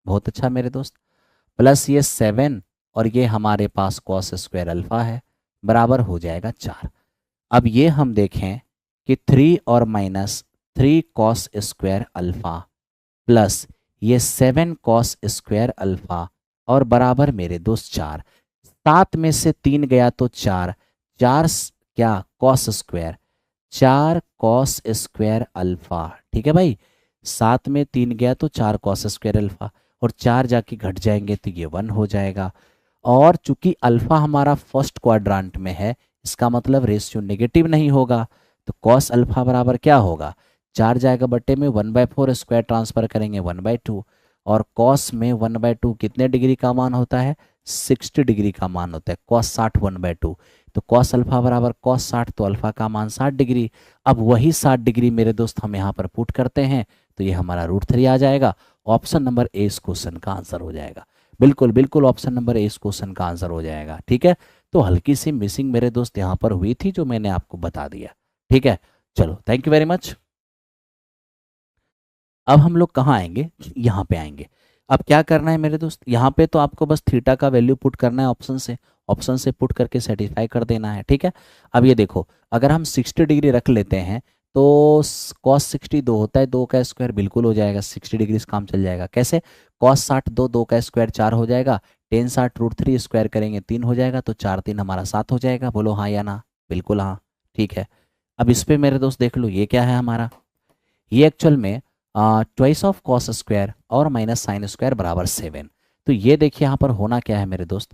बहुत अच्छा मेरे दोस्त, प्लस ये 7, और ये हमारे पास cos² अल्फा है, बराबर हो जाएगा 4। अब ये हम देखें कि 3 और माइनस 3 cos² अल्फा प्लस ये 7 cos² अल्फा, और बराबर मेरे दोस्त 4। 7 में से 3 गया तो 4, 4 क्या cos², 4 cos² अल्फा। ठीक है भाई, 7 में 3 गया तो 4 cos² अल्फा, और 4 जाके घट जाएंगे तो ये 1 हो जाएगा। और चूंकि अल्फा हमारा फर्स्ट क्वाड्रांट में है, इसका मतलब रेशियो नेगेटिव नहीं होगा, तो कॉस अल्फा बराबर क्या होगा? 4 जाएगा बट्टे में 1/4 स्क्वायर ट्रांसफर करेंगे 1/2, और कॉस में 1/2 कितने डिग्री का मान होता है? 60 डिग्री का मान होता है, कॉस 60 1/2। तो कॉस अल्फा बराबर कॉस 60, तो अल्फा का मान 60 डिग्री। अब वही 60 डिग्री मेरे दोस्त हम यहाँ पर पुट करते हैं, तो ये हमारा √3 आ जाएगा। ऑप्शन नंबर ए इस क्वेश्चन का आंसर हो जाएगा। बिल्कुल बिल्कुल, ऑप्शन नंबर ए इस क्वेश्चन का आंसर हो जाएगा। ठीक है। तो हल्की सी मिसिंग मेरे दोस्त यहाँ पर हुई थी, जो मैंने आपको बता दिया। ठीक है। चलो, थैंक यू वेरी मच। अब हम लोग कहाँ आएंगे? यहाँ पे आएंगे। अब क्या करना है मेरे दोस्त? यहाँ पे तो आपको बस थीटा का वैल्यू पुट करना है, ऑप्शन से पुट करके सेटिस्फाई कर देना है। ठीक है। अब ये देखो, अगर हम 60 डिग्री रख लेते हैं तो cos 60 2 होता है, 2 का स्क्वायर बिल्कुल हो जाएगा, 60 डिग्री से काम चल जाएगा। कैसे? cos 60 2, 2 का स्क्वायर 4 हो जाएगा, टेन 60 √3 स्क्वायर करेंगे 3 हो जाएगा, तो 4 3 हमारा 7 हो जाएगा। बोलो हाँ या ना? बिल्कुल हाँ। ठीक है। अब इस पे मेरे दोस्त देख लो, ये क्या है हमारा? ये एक्चुअल में ट्वाइस ऑफ cos² और माइनस sin² बराबर 7। तो ये देखिए यहाँ पर होना क्या है मेरे दोस्त?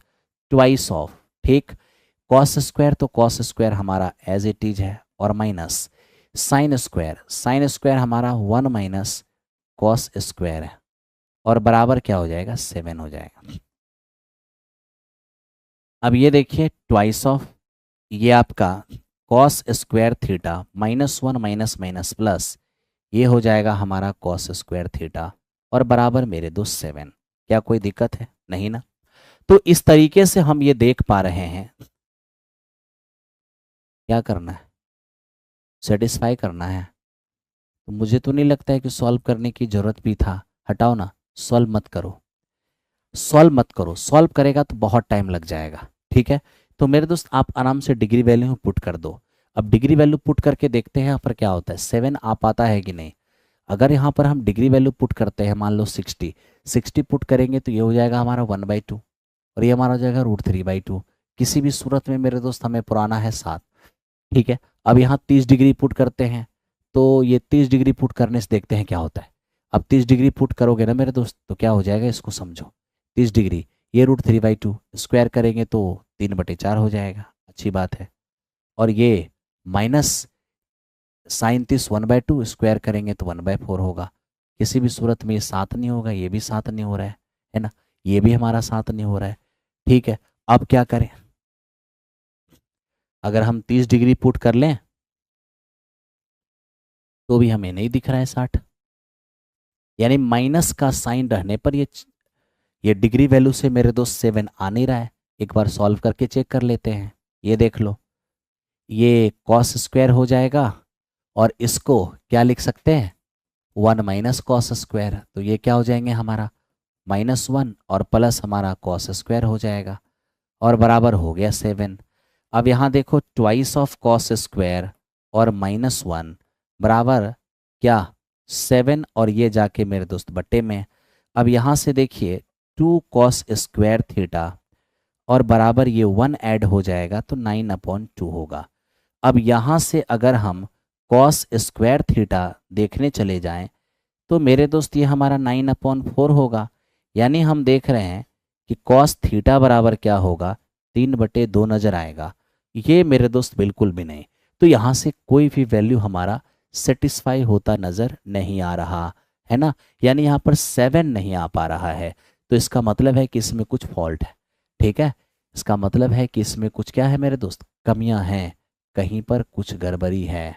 ट्वाइस ऑफ, ठीक, cos² तो cos² हमारा एज इट इज है, और माइनस sin² हमारा 1 - cos² है, और बराबर क्या हो जाएगा? 7 हो जाएगा। अब ये देखिए ट्वाइस ऑफ, ये आपका cos² theta -1 minus minus plus, ये हो जाएगा हमारा cos² थीटा, और बराबर मेरे दोस्त 7। क्या कोई दिक्कत है? नहीं ना? तो इस तरीके से हम ये देख पा रहे हैं। क्या करना है? सेटिस्फाई करना है। तो मुझे तो नहीं लगता है कि सॉल्व करने की ज़रूरत भी था। हटाओ ना, सॉल्व मत करो, सॉल्व मत करो, सॉल्व करेगा तो बहुत टाइम लग जाएगा। ठीक है, तो मेरे दोस्त आप आराम से डिग्री वैल्यू पुट कर दो। अब डिग्री वैल्यू पुट करके देखते हैं यहाँ पर क्या होता है, 7 आ पाता है कि नहीं। अगर यहाँ पर हम डिग्री वैल्यू पुट करते हैं, मान लो 60 पुट करेंगे तो ये हो जाएगा हमारा 1/2 और ये हमारा हो जाएगा √3/2। किसी भी सूरत में मेरे दोस्त हमें पुराना है 7। ठीक है, अब यहाँ 30 डिग्री पुट करते हैं, तो ये 30 डिग्री पुट करने से देखते हैं क्या होता है। अब 30 डिग्री पुट करोगे ना मेरे दोस्त तो क्या हो जाएगा, इसको समझो। 30 डिग्री, ये √3/2 स्क्वायर करेंगे तो 3/4 हो जाएगा, अच्छी बात है। और ये माइनस साइन 30 1/2 स्क्वायर करेंगे तो 1/4 होगा। किसी भी सूरत में ये 7 नहीं होगा, ये भी 7 नहीं हो रहा है ना, ये भी हमारा 7 नहीं हो रहा है। ठीक है, अब क्या करें, अगर हम 30 डिग्री पुट कर लें तो भी हमें नहीं दिख रहा है 60, यानी माइनस का साइन रहने पर ये डिग्री वैल्यू से मेरे दोस्त 7 आ नहीं रहा है। एक बार सॉल्व करके चेक कर लेते हैं। ये देख लो, ये कॉस स्क्वायर हो जाएगा और इसको क्या लिख सकते हैं, 1 माइनस कॉस स्क्वायर। तो ये क्या हो जाएंगे हमारा -1 और प्लस हमारा कॉस स्क्वायर हो जाएगा और बराबर हो गया 7। अब यहाँ देखो ट्वाइस ऑफ कॉस स्क्वायर और -1 बराबर क्या 7, और ये जाके मेरे दोस्त बट्टे में। अब यहाँ से देखिए 2 कॉस स्क्वायर थीटा और बराबर ये 1 ऐड हो जाएगा तो 9/2 होगा। अब यहाँ से अगर हम कॉस स्क्वायर थीटा देखने चले जाएं तो मेरे दोस्त ये हमारा 9/4 होगा। यानी हम देख रहे हैं कि कॉस थीटा बराबर क्या होगा, 3/2 नजर आएगा। ये मेरे दोस्त बिल्कुल भी नहीं। तो यहाँ से कोई भी वैल्यू हमारा सेटिस्फाई होता नज़र नहीं आ रहा है ना, यानी यहाँ पर 7 नहीं आ पा रहा है। तो इसका मतलब है कि इसमें कुछ फॉल्ट है। ठीक है, इसका मतलब है कि इसमें कुछ क्या है मेरे दोस्त, कमियां हैं, कहीं पर कुछ गड़बड़ी है।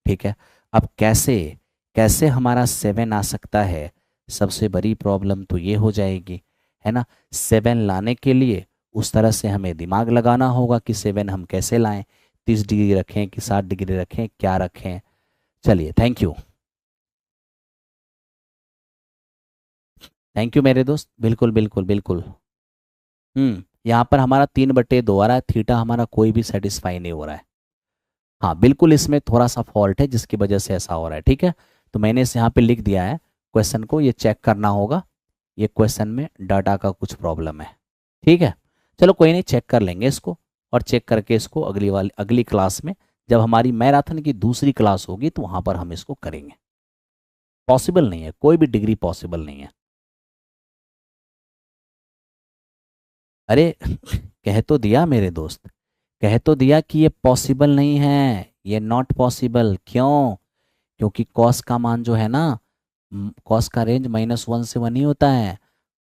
ठीक है, अब कैसे कैसे हमारा 7 आ सकता है, सबसे बड़ी प्रॉब्लम तो ये हो जाएगी, है ना। 7 लाने के लिए उस तरह से हमें दिमाग लगाना होगा कि 7 हम कैसे लाएं, 30 डिग्री रखें कि 60 डिग्री रखें, क्या रखें। चलिए, थैंक यू, थैंक यू मेरे दोस्त, बिल्कुल बिल्कुल बिल्कुल। यहाँ पर हमारा 3/2 आ रहा है, थीटा हमारा कोई भी सेटिस्फाई नहीं हो रहा है। हाँ बिल्कुल, इसमें थोड़ा सा फॉल्ट है जिसकी वजह से ऐसा हो रहा है। ठीक है, तो मैंने इसे यहाँ पे लिख दिया है, क्वेश्चन को ये चेक करना होगा, ये क्वेश्चन में डाटा का कुछ प्रॉब्लम है। ठीक है, चलो कोई नहीं, चेक कर लेंगे इसको, और चेक करके इसको अगली क्लास में, जब हमारी मैराथन की दूसरी क्लास होगी तो वहाँ पर हम इसको करेंगे। पॉसिबल नहीं है, कोई भी डिग्री पॉसिबल नहीं है। अरे कह तो दिया मेरे दोस्त, कह तो दिया कि ये पॉसिबल नहीं है, ये नॉट पॉसिबल। क्यों? क्योंकि कॉस का मान जो है ना, कॉस का रेंज -1 से 1 ही होता है।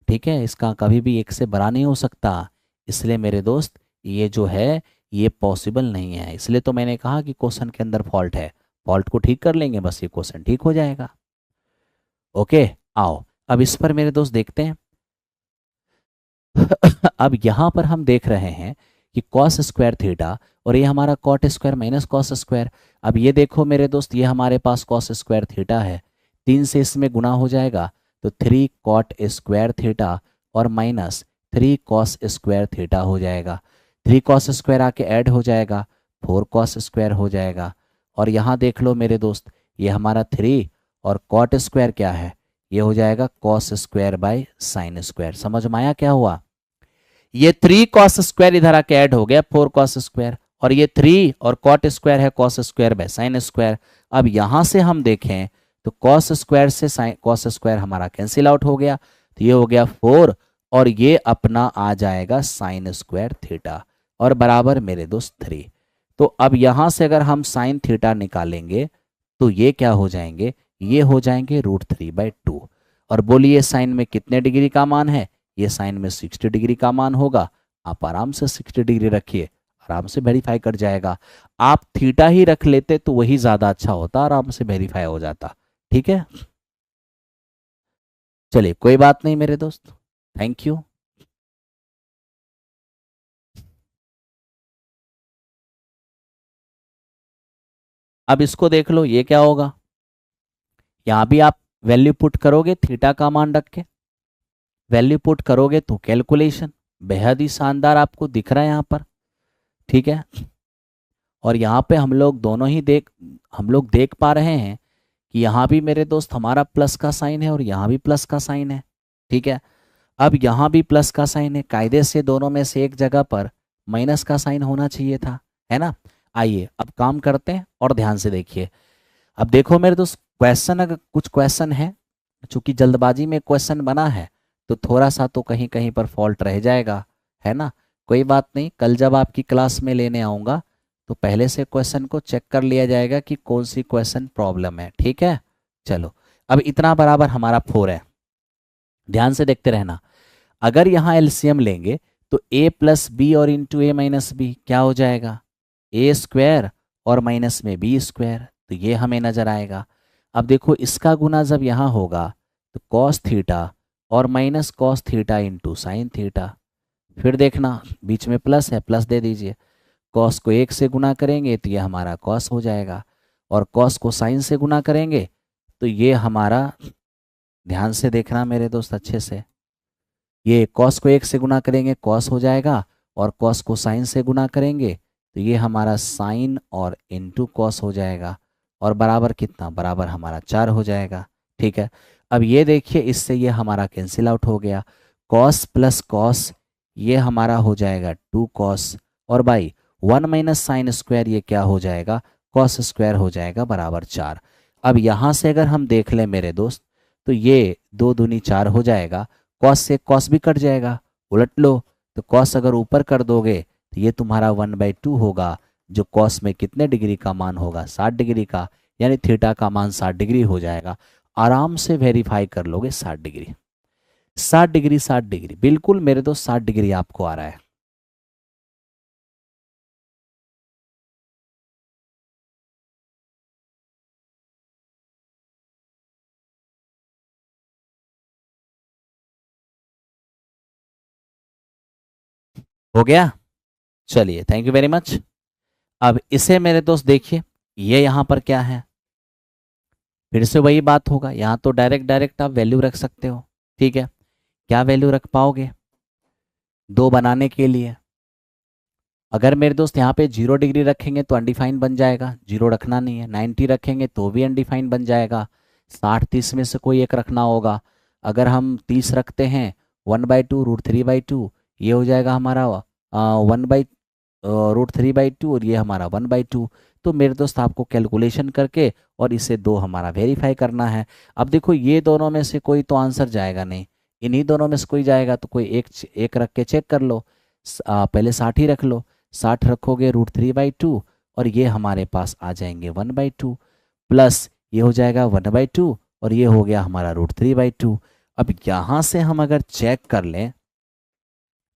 ठीक है, इसका कभी भी 1 से बड़ा नहीं हो सकता। इसलिए मेरे दोस्त ये जो है ये पॉसिबल नहीं है, इसलिए तो मैंने कहा कि क्वेश्चन के अंदर फॉल्ट है। फॉल्ट को ठीक कर लेंगे, बस ये क्वेश्चन ठीक हो जाएगा। ओके, आओ अब इस पर मेरे दोस्त देखते हैं। अब यहाँ पर हम देख रहे हैं कि कॉस स्क्वायर थीटा और ये हमारा cot square minus cos square. अब ये देखो मेरे दोस्त, ये हमारे पास कॉस स्क्वायर थीटा है, 3 से इसमें गुना हो जाएगा तो 3 कॉट स्क्वायर थीटा और माइनस 3 कॉस स्क्वायर थीटा हो जाएगा। 3 कॉस स्क्वायर आके ऐड हो जाएगा, 4 कॉस स्क्वायर हो जाएगा। और यहाँ देख लो मेरे दोस्त, ये हमारा 3 और कॉट स्क्वायर क्या है, ये हो जाएगा cos square by sine square. समझ में आया क्या हुआ? ये 3 कॉस स्क्वायर इधर आके ऐड हो गया 4 कॉस स्क्वायर, और ये 3 और कॉट स्क्वायर है cos square by sine square. अब यहां से हम देखें तो कॉस स्क्वायर से साइन कॉस स्क्वायर हमारा कैंसिल आउट हो गया, तो ये हो गया 4 और ये अपना आ जाएगा साइन स्क्वायर थीटा और बराबर मेरे दोस्त 3। तो अब यहां से अगर हम साइन थीटा निकालेंगे तो ये क्या हो जाएंगे, ये हो जाएंगे √3/2। और बोलिए साइन में कितने डिग्री का मान है, ये साइन में 60 डिग्री का मान होगा। आप आराम से 60 डिग्री रखिए, आराम से वेरीफाई कर जाएगा। आप थीटा ही रख लेते तो वही ज़्यादा अच्छा होता, आराम से वेरीफाई हो जाता। ठीक है, चलिए कोई बात नहीं मेरे दोस्त, थैंक यू। अब इसको देख लो, ये क्या होगा, यहाँ भी आप वैल्यू पुट करोगे थीटा का मान रख के, वैल्यू पुट करोगे तो कैलकुलेशन बेहद ही शानदार आपको दिख रहा है यहाँ पर, ठीक है। और यहाँ पे हम लोग देख पा रहे हैं कि यहाँ भी मेरे दोस्त हमारा प्लस का साइन है और यहाँ भी प्लस का साइन है, ठीक है। अब यहाँ भी प्लस का साइन है, कायदे से दोनों में से एक जगह पर माइनस का साइन होना चाहिए था, है ना। आइए अब काम करते हैं और ध्यान से देखिए। अब देखो मेरे दोस्त, क्वेश्चन अगर कुछ क्वेश्चन है, चूंकि जल्दबाजी में क्वेश्चन बना है तो थोड़ा सा तो कहीं कहीं पर फॉल्ट रह जाएगा, है ना। कोई बात नहीं, कल जब आपकी क्लास में लेने आऊँगा तो पहले से क्वेश्चन को चेक कर लिया जाएगा कि कौन सी क्वेश्चन प्रॉब्लम है, ठीक है। चलो, अब इतना बराबर हमारा 4 है, ध्यान से देखते रहना। अगर यहाँ एलसीएम लेंगे तो a प्लस बी और इंटू ए माइनस बी क्या हो जाएगा, ए स्क्वायर और माइनस में बी स्क्वायर, तो ये हमें नजर आएगा। अब देखो इसका गुना जब यहाँ होगा तो कॉस थीटा और minus cos theta into sine theta, फिर देखना बीच में प्लस है, प्लस दे दीजिए। कॉस को 1 से गुना करेंगे तो ये हमारा कॉस हो जाएगा, और कॉस को साइन से गुना करेंगे तो ये हमारा, ध्यान से देखना मेरे दोस्त अच्छे से, ये कॉस को 1 से गुना करेंगे कॉस हो जाएगा, और कॉस को साइन से गुना करेंगे तो ये हमारा साइन और इनटू कॉस हो जाएगा, और बराबर कितना, बराबर हमारा 4 हो जाएगा, ठीक है। अब ये देखिए इससे ये हमारा कैंसिल आउट हो गया, कॉस प्लस कॉस ये हमारा हो जाएगा 2 कॉस, और बाई 1 माइनस साइन स्क्वायर ये क्या हो जाएगा, कॉस स्क्वायर हो जाएगा, बराबर 4। अब यहाँ से अगर हम देख लें मेरे दोस्त तो ये 2 दूनी 4 हो जाएगा, कॉस से कॉस भी कट जाएगा, उलट लो तो कॉस अगर ऊपर कर दोगे तो ये तुम्हारा 1/2 होगा, जो कॉस में कितने डिग्री का मान होगा, 60 डिग्री का, यानी थीटा का मान 60 डिग्री हो जाएगा। आराम से वेरीफाई कर लोगे, 60 डिग्री 60 डिग्री 60 डिग्री, बिल्कुल मेरे दोस्त 60 डिग्री आपको आ रहा है। हो गया, चलिए थैंक यू वेरी मच। अब इसे मेरे दोस्त देखिए, ये यहाँ पर क्या है, फिर से वही बात होगा, यहाँ तो डायरेक्ट डायरेक्ट आप वैल्यू रख सकते हो, ठीक है। क्या वैल्यू रख पाओगे, 2 बनाने के लिए अगर मेरे दोस्त यहाँ पे 0 डिग्री रखेंगे तो अनडिफाइन बन जाएगा, 0 रखना नहीं है। 90 रखेंगे तो भी अनडिफाइन बन जाएगा, 60 30 में से कोई एक रखना होगा। अगर हम 30 रखते हैं 1/2 √3/2 ये हो जाएगा हमारा 1/√3/2, और ये हमारा 1/2। तो मेरे दोस्त आपको कैलकुलेशन करके और इसे 2 हमारा वेरीफाई करना है। अब देखो ये दोनों में से कोई तो आंसर जाएगा नहीं, इन्हीं दोनों में से कोई जाएगा, तो कोई एक रख के चेक कर लो। पहले 60 ही रख लो, 60 रखोगे √3/2 और ये हमारे पास आ जाएंगे 1/2, प्लस ये हो जाएगा 1/2 और ये हो गया हमारा √3/2। अब यहाँ से हम अगर चेक कर लें,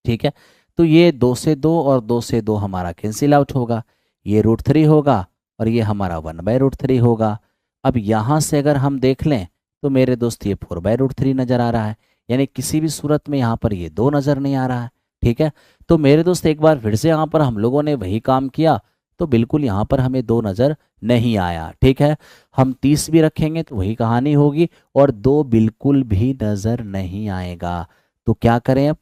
ठीक है, तो ये 2 से 2 और 2 से 2 हमारा कैंसिल आउट होगा, ये √3 होगा और ये हमारा 1/√3 होगा। अब यहाँ से अगर हम देख लें तो मेरे दोस्त ये 4/√3 नज़र आ रहा है, यानी किसी भी सूरत में यहाँ पर ये 2 नज़र नहीं आ रहा है, ठीक है। तो मेरे दोस्त एक बार फिर से यहाँ पर हम लोगों ने वही काम किया, तो बिल्कुल यहाँ पर हमें 2 नज़र नहीं आया, ठीक है। हम 30 भी रखेंगे तो वही कहानी होगी, और 2 बिल्कुल भी नज़र नहीं आएगा। तो क्या करें अब,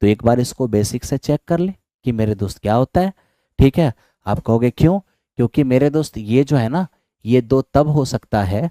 तो एक बार इसको बेसिक से चेक कर ले कि मेरे दोस्त क्या होता है, ठीक है। आप कहोगे क्यों, क्योंकि मेरे दोस्त ये जो है ना, ये 2 तब हो सकता है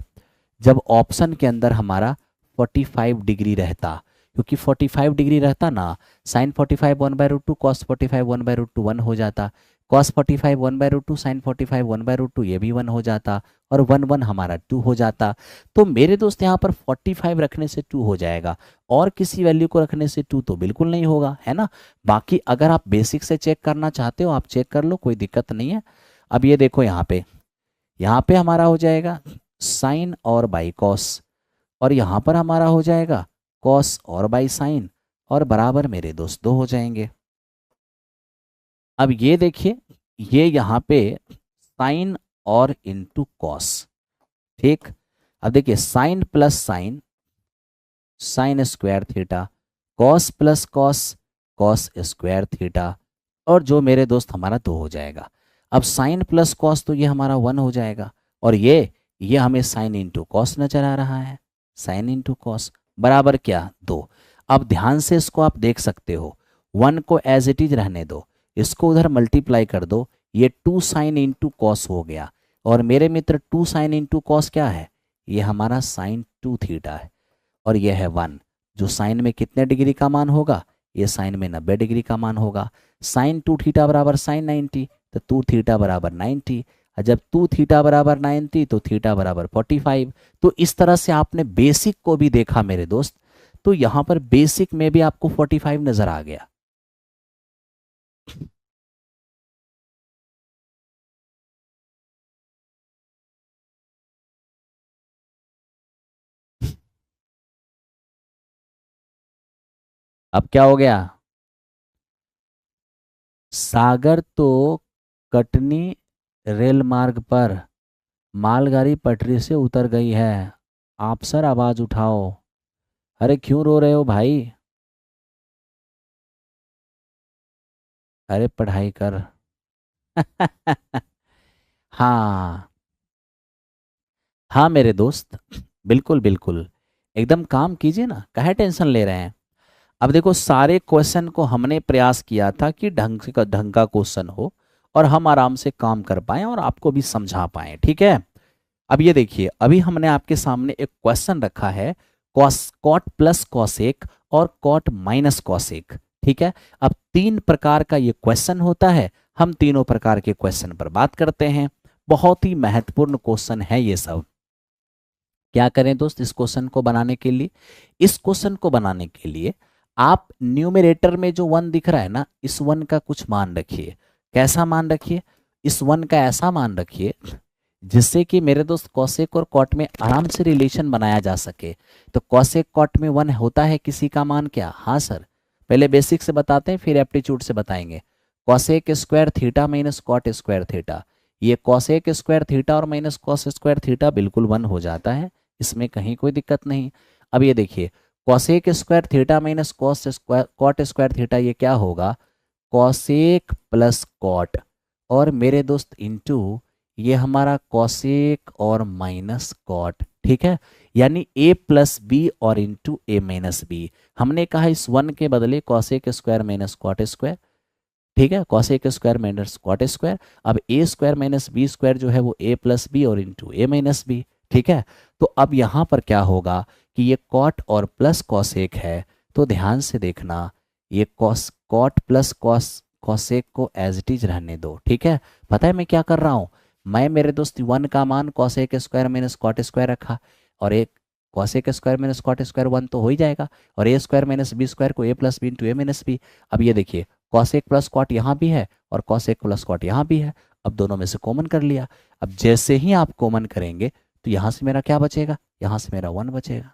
जब ऑप्शन के अंदर हमारा 45 डिग्री रहता, क्योंकि 45 डिग्री रहता ना, साइन 45 1/√2 कॉस 45 1/√2 1 हो जाता, कॉस 45 1/√2 साइन 45 1/√2 ये भी 1 हो जाता, और 1 1 हमारा 2 हो जाता। तो मेरे दोस्त यहाँ पर 45 रखने से 2 हो जाएगा, और किसी वैल्यू को रखने से 2 तो बिल्कुल नहीं होगा, है ना। बाकी अगर आप बेसिक से चेक करना चाहते हो आप चेक कर लो, कोई दिक्कत नहीं है। अब ये देखो यहाँ पे हमारा हो जाएगा साइन और बाई कॉस, और यहाँ पर हमारा हो जाएगा कॉस और बाई साइन, और बराबर मेरे दोस्त 2 हो जाएंगे। अब ये देखिए, ये यहाँ पे साइन और इंटू कॉस, ठीक। अब देखिए sine plus sine, sine square theta, cos plus cos, cos square theta, और जो मेरे दोस्त हमारा 2 हो जाएगा। अब साइन प्लस कॉस तो ये हमारा 1 हो जाएगा, और ये हमें साइन इंटू कॉस नजर आ रहा है, साइन इंटू कॉस बराबर क्या 2। अब ध्यान से इसको आप देख सकते हो, 1 को एज इट इज रहने दो, इसको उधर मल्टीप्लाई कर दो, ये 2 साइन इंटू कॉस हो गया। और मेरे मित्र 2 साइन इंटू कॉस क्या है, ये हमारा साइन 2 थीटा है, और ये है 1, जो साइन में कितने डिग्री का मान होगा, ये साइन में 90 डिग्री का मान होगा। साइन 2 थीटा बराबर साइन 90, तो 2 थीटा बराबर 90, और जब 2 थीटा बराबर 90 तो थीटा बराबर 45। तो इस तरह से आपने बेसिक को भी देखा मेरे दोस्त, तो यहाँ पर बेसिक में भी आपको 45 नजर आ गया। अब क्या हो गया, सागर तो कटनी रेल मार्ग पर मालगाड़ी पटरी से उतर गई है, आप सर आवाज उठाओ। अरे क्यों रो रहे हो भाई, अरे पढ़ाई कर। हाँ हाँ मेरे दोस्त, बिल्कुल बिल्कुल, एकदम काम कीजिए ना, काहे टेंशन ले रहे हैं। अब देखो, सारे क्वेश्चन को हमने प्रयास किया था कि ढंग का क्वेश्चन हो, और हम आराम से काम कर पाएं और आपको भी समझा पाएं, ठीक है। अब ये देखिए, अभी हमने आपके सामने एक क्वेश्चन रखा है, कॉस कॉट प्लस कॉसेक और कॉट माइनस कॉसेक, ठीक है। अब 3 प्रकार का ये क्वेश्चन होता है, हम तीनों प्रकार के क्वेश्चन पर बात करते हैं। बहुत ही महत्वपूर्ण क्वेश्चन है ये सब। क्या करें दोस्त इस क्वेश्चन को बनाने के लिए, इस क्वेश्चन को बनाने के लिए आप न्यूमरेटर में जो 1 दिख रहा है ना, इस 1 का कुछ मान रखिए। कैसा मान रखिए, इस 1 का ऐसा मान रखिए जिससे कि मेरे दोस्त कॉसेक और कॉट में आराम से रिलेशन बनाया जा सके। तो कॉसेक कॉट में 1 होता है किसी का मान क्या, हाँ सर, पहले बेसिक से बताते हैं फिर एप्टीट्यूड से बताएंगे। Cosec square theta minus cot square theta, ये कॉसेक स्क्वायर थीटा और माइनस कॉस स्क्वायर थीटा बिल्कुल 1 हो जाता है, इसमें कहीं कोई दिक्कत नहीं। अब ये देखिए, cosec square theta minus cos square cot square theta, ये क्या होगा, कॉसेक प्लस कॉट, और मेरे दोस्त इनटू ये हमारा कॉसेक और माइनस कॉट, ठीक है। यानी a प्लस बी और इंटू ए माइनस बी। हमने कहा इस 1 के बदले cosec square minus cot square, ठीक है, cosec square minus cot square. अब A square minus B square जो है वो a प्लस बी और इंटू ए माइनस बी, ठीक है। तो अब यहाँ पर क्या होगा कि ये कॉट और प्लस कॉसेक है, तो ध्यान से देखना, ये कॉट प्लस कॉसेक को एज इट इज रहने दो, ठीक है। पता है मैं क्या कर रहा हूँ, मैं मेरे दोस्त 1 का मान cosec square minus cot square रखा, और एक cosec square minus cot square 1 तो हो ही जाएगा, और ए स्क्वायर माइनस बी स्क्वायर को A plus B into A minus B. अब ये देखिए, कॉसेक प्लस कॉट यहाँ भी है और कॉसेक प्लस कॉट यहाँ भी है, अब दोनों में से कॉमन कर लिया। अब जैसे ही आप कॉमन करेंगे तो यहाँ से मेरा क्या बचेगा, यहाँ से मेरा 1 बचेगा,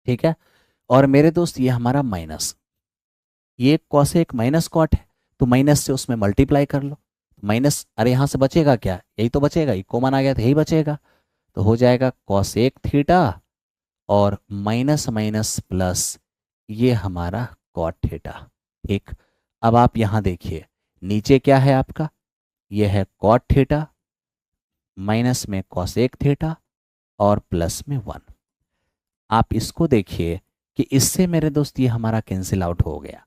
ठीक है। और मेरे दोस्त ये हमारा माइनस, ये कॉसेक माइनस कॉट है, तो माइनस से उसमें मल्टीप्लाई कर लो, माइनस, अरे यहाँ से बचेगा क्या, यही तो बचेगा, ये कॉमन आ गया तो यही बचेगा, तो हो जाएगा कॉसेक थीटा और माइनस माइनस प्लस ये हमारा कॉट थीटा, ठीक। अब आप यहाँ देखिए, नीचे क्या है आपका, ये है कॉट थीटा, माइनस में कॉसेक थीटा और प्लस में 1। आप इसको देखिए कि इससे मेरे दोस्त ये हमारा कैंसिल आउट हो गया।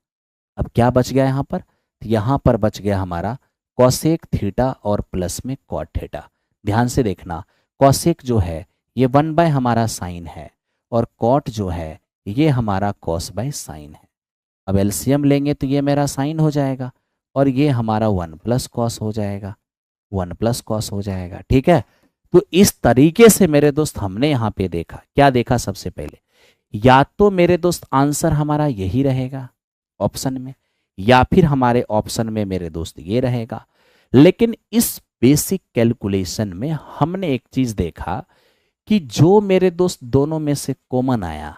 अब क्या बच गया यहाँ पर, यहाँ पर बच गया हमारा कॉसेक थीटा और प्लस में कॉट थीटा। ध्यान से देखना, कॉसेक जो है ये 1 बाय हमारा साइन है, और कॉट जो है ये हमारा कॉस बाय साइन है। अब एलसीएम लेंगे तो ये मेरा साइन हो जाएगा, और ये हमारा 1 प्लस कॉस हो जाएगा, 1 प्लस कॉस हो जाएगा, ठीक है। तो इस तरीके से मेरे दोस्त हमने यहाँ पे देखा, क्या देखा, सबसे पहले या तो मेरे दोस्त आंसर हमारा यही रहेगा ऑप्शन में, या फिर हमारे ऑप्शन में मेरे दोस्त ये रहेगा। लेकिन इस बेसिक कैलकुलेशन में हमने एक चीज देखा कि जो मेरे दोस्त दोनों में से कॉमन आया,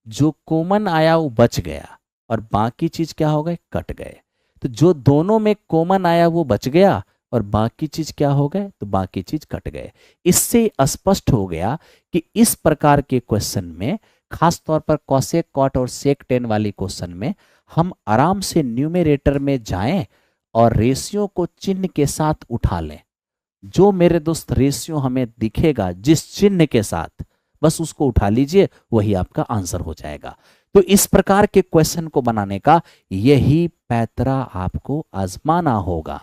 जो कॉमन आया वो बच गया, और बाकी चीज क्या हो गए, कट गए। तो जो दोनों में कॉमन आया वो बच गया, और बाकी चीज क्या हो गए, तो बाकी चीज कट गए। इससे स्पष्ट हो गया कि इस प्रकार के क्वेश्चन में, खास तौर पर कॉसेक कॉट और सेक टेन वाली क्वेश्चन में, हम आराम से न्यूमेरेटर में जाएं और रेशियो को चिन्ह के साथ उठा लें। जो मेरे दोस्त रेशियो हमें दिखेगा जिस चिन्ह के साथ, बस उसको उठा लीजिए, वही आपका आंसर हो जाएगा। तो इस प्रकार के क्वेश्चन को बनाने का यही पैतरा आपको आजमाना होगा।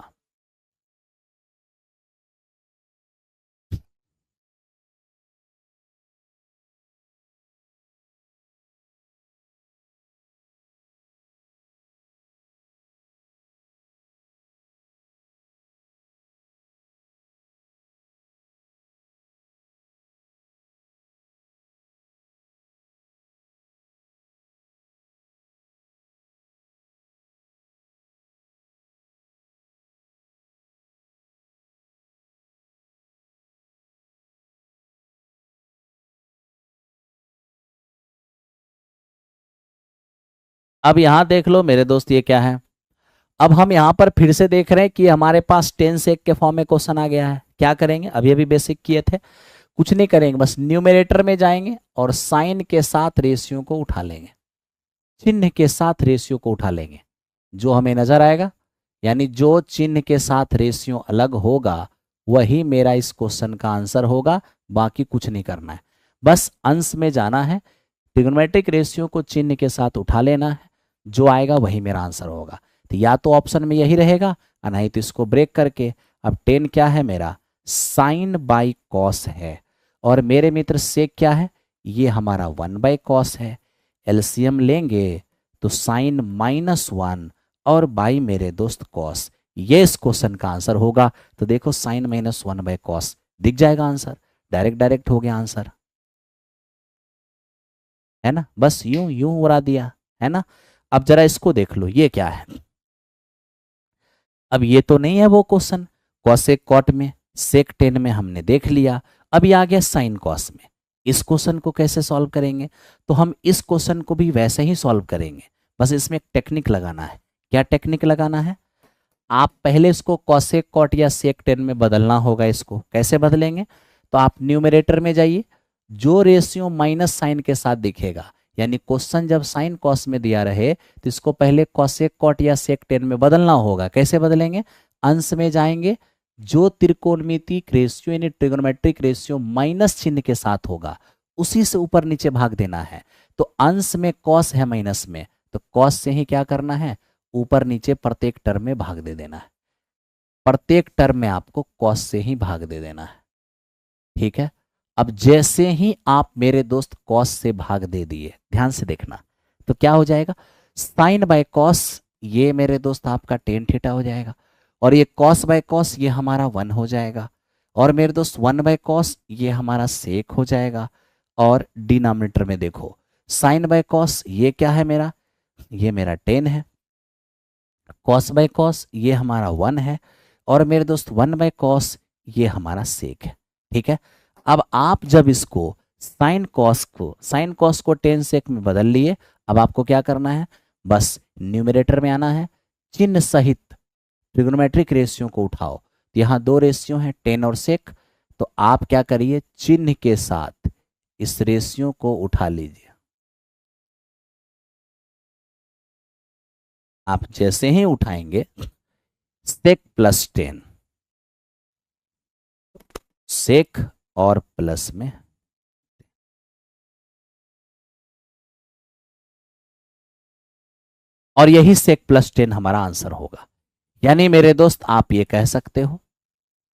अब यहां देख लो मेरे दोस्त, ये क्या है। अब हम यहां पर फिर से देख रहे हैं कि हमारे पास 10 सेक के फॉर्म में क्वेश्चन आ गया है। क्या करेंगे, अभी अभी बेसिक किए थे, कुछ नहीं करेंगे, बस न्यूमरेटर में जाएंगे और साइन के साथ रेशियो को उठा लेंगे, चिन्ह के साथ रेशियो को उठा लेंगे, जो हमें नजर आएगा, यानी जो चिन्ह के साथ रेशियो अलग होगा वही मेरा इस क्वेश्चन का आंसर होगा। बाकी कुछ नहीं करना है, बस अंश में जाना है, ट्रिग्नोमेट्रिक रेशियो को चिन्ह के साथ उठा लेना है, जो आएगा वही मेरा आंसर होगा। तो या तो ऑप्शन में यही रहेगा, नहीं तो इसको ब्रेक करके, अब 10 क्या है मेरा, साइन बाई कॉस है, और मेरे मित्र सेक क्या है, ये हमारा 1 बाई कॉस है। एलसीएम लेंगे तो साइन -1 और बाई मेरे दोस्त कॉस, ये इस क्वेश्चन का आंसर होगा। तो देखो साइन -1 बाई कॉस दिख जाएगा आंसर, डायरेक्ट डायरेक्ट हो गया आंसर, है ना, बस यूं यूं उड़ा दिया, है ना। अब जरा इसको देख लो, ये क्या है। अब ये तो नहीं है वो क्वेश्चन, कॉसेक कॉट में, सेक 10 में हमने देख लिया। अब ये आ गया साइन कॉस में, इस क्वेश्चन को कैसे सॉल्व करेंगे। तो हम इस क्वेश्चन को भी वैसे ही सॉल्व करेंगे, बस इसमें एक टेक्निक लगाना है। क्या टेक्निक लगाना है, आप पहले इसको कॉसेक कॉट या सेक 10 में बदलना होगा। इसको कैसे बदलेंगे, तो आप न्यूमरेटर में जाइए, जो रेशियो माइनस साइन के साथ दिखेगा, यानी क्वेश्चन जब साइन कॉस में दिया रहे तो इसको पहले कॉसेक कॉट या सेक 10 में बदलना होगा। कैसे बदलेंगे, अंश में जाएंगे, जो त्रिकोणमितिक रेशियो यानी ट्रिगोनोमेट्रिक रेशियो माइनस चिन्ह के साथ होगा उसी से ऊपर नीचे भाग देना है। तो अंश में कॉस है माइनस में, तो कॉस से ही क्या करना है, ऊपर नीचे प्रत्येक टर्म में भाग दे देना है, प्रत्येक टर्म में आपको कॉस से ही भाग दे देना है, ठीक है। अब जैसे ही आप मेरे दोस्त कॉस से भाग दे दिए, ध्यान से देखना, तो क्या हो जाएगा, साइन बाय कॉस, ये मेरे दोस्त आपका टेन थीटा हो जाएगा, और ये कॉस बाय कॉस ये हमारा 1 हो जाएगा, और मेरे दोस्त 1 बाय कॉस ये हमारा सेक हो जाएगा। और डिनोमिनेटर में देखो, साइन बाय कॉस ये क्या है मेरा, ये मेरा 10 है, कॉस बाय कॉस ये हमारा 1 है, और मेरे दोस्त 1 बाय कॉस ये हमारा सेक है, ठीक है। अब आप जब इसको साइन कॉस को 10 सेक में बदल लिए, अब आपको क्या करना है, बस न्यूमरेटर में आना है, चिन्ह सहित ट्रिग्नोमेट्रिक रेशियो को उठाओ। तो यहाँ दो रेशियो हैं 10 और सेक, तो आप क्या करिए, चिन्ह के साथ इस रेशियो को उठा लीजिए। आप जैसे ही उठाएंगे, सेक प्लस 10, सेक और प्लस में, और यही सेक प्लस 10 हमारा आंसर होगा। यानी मेरे दोस्त आप ये कह सकते हो,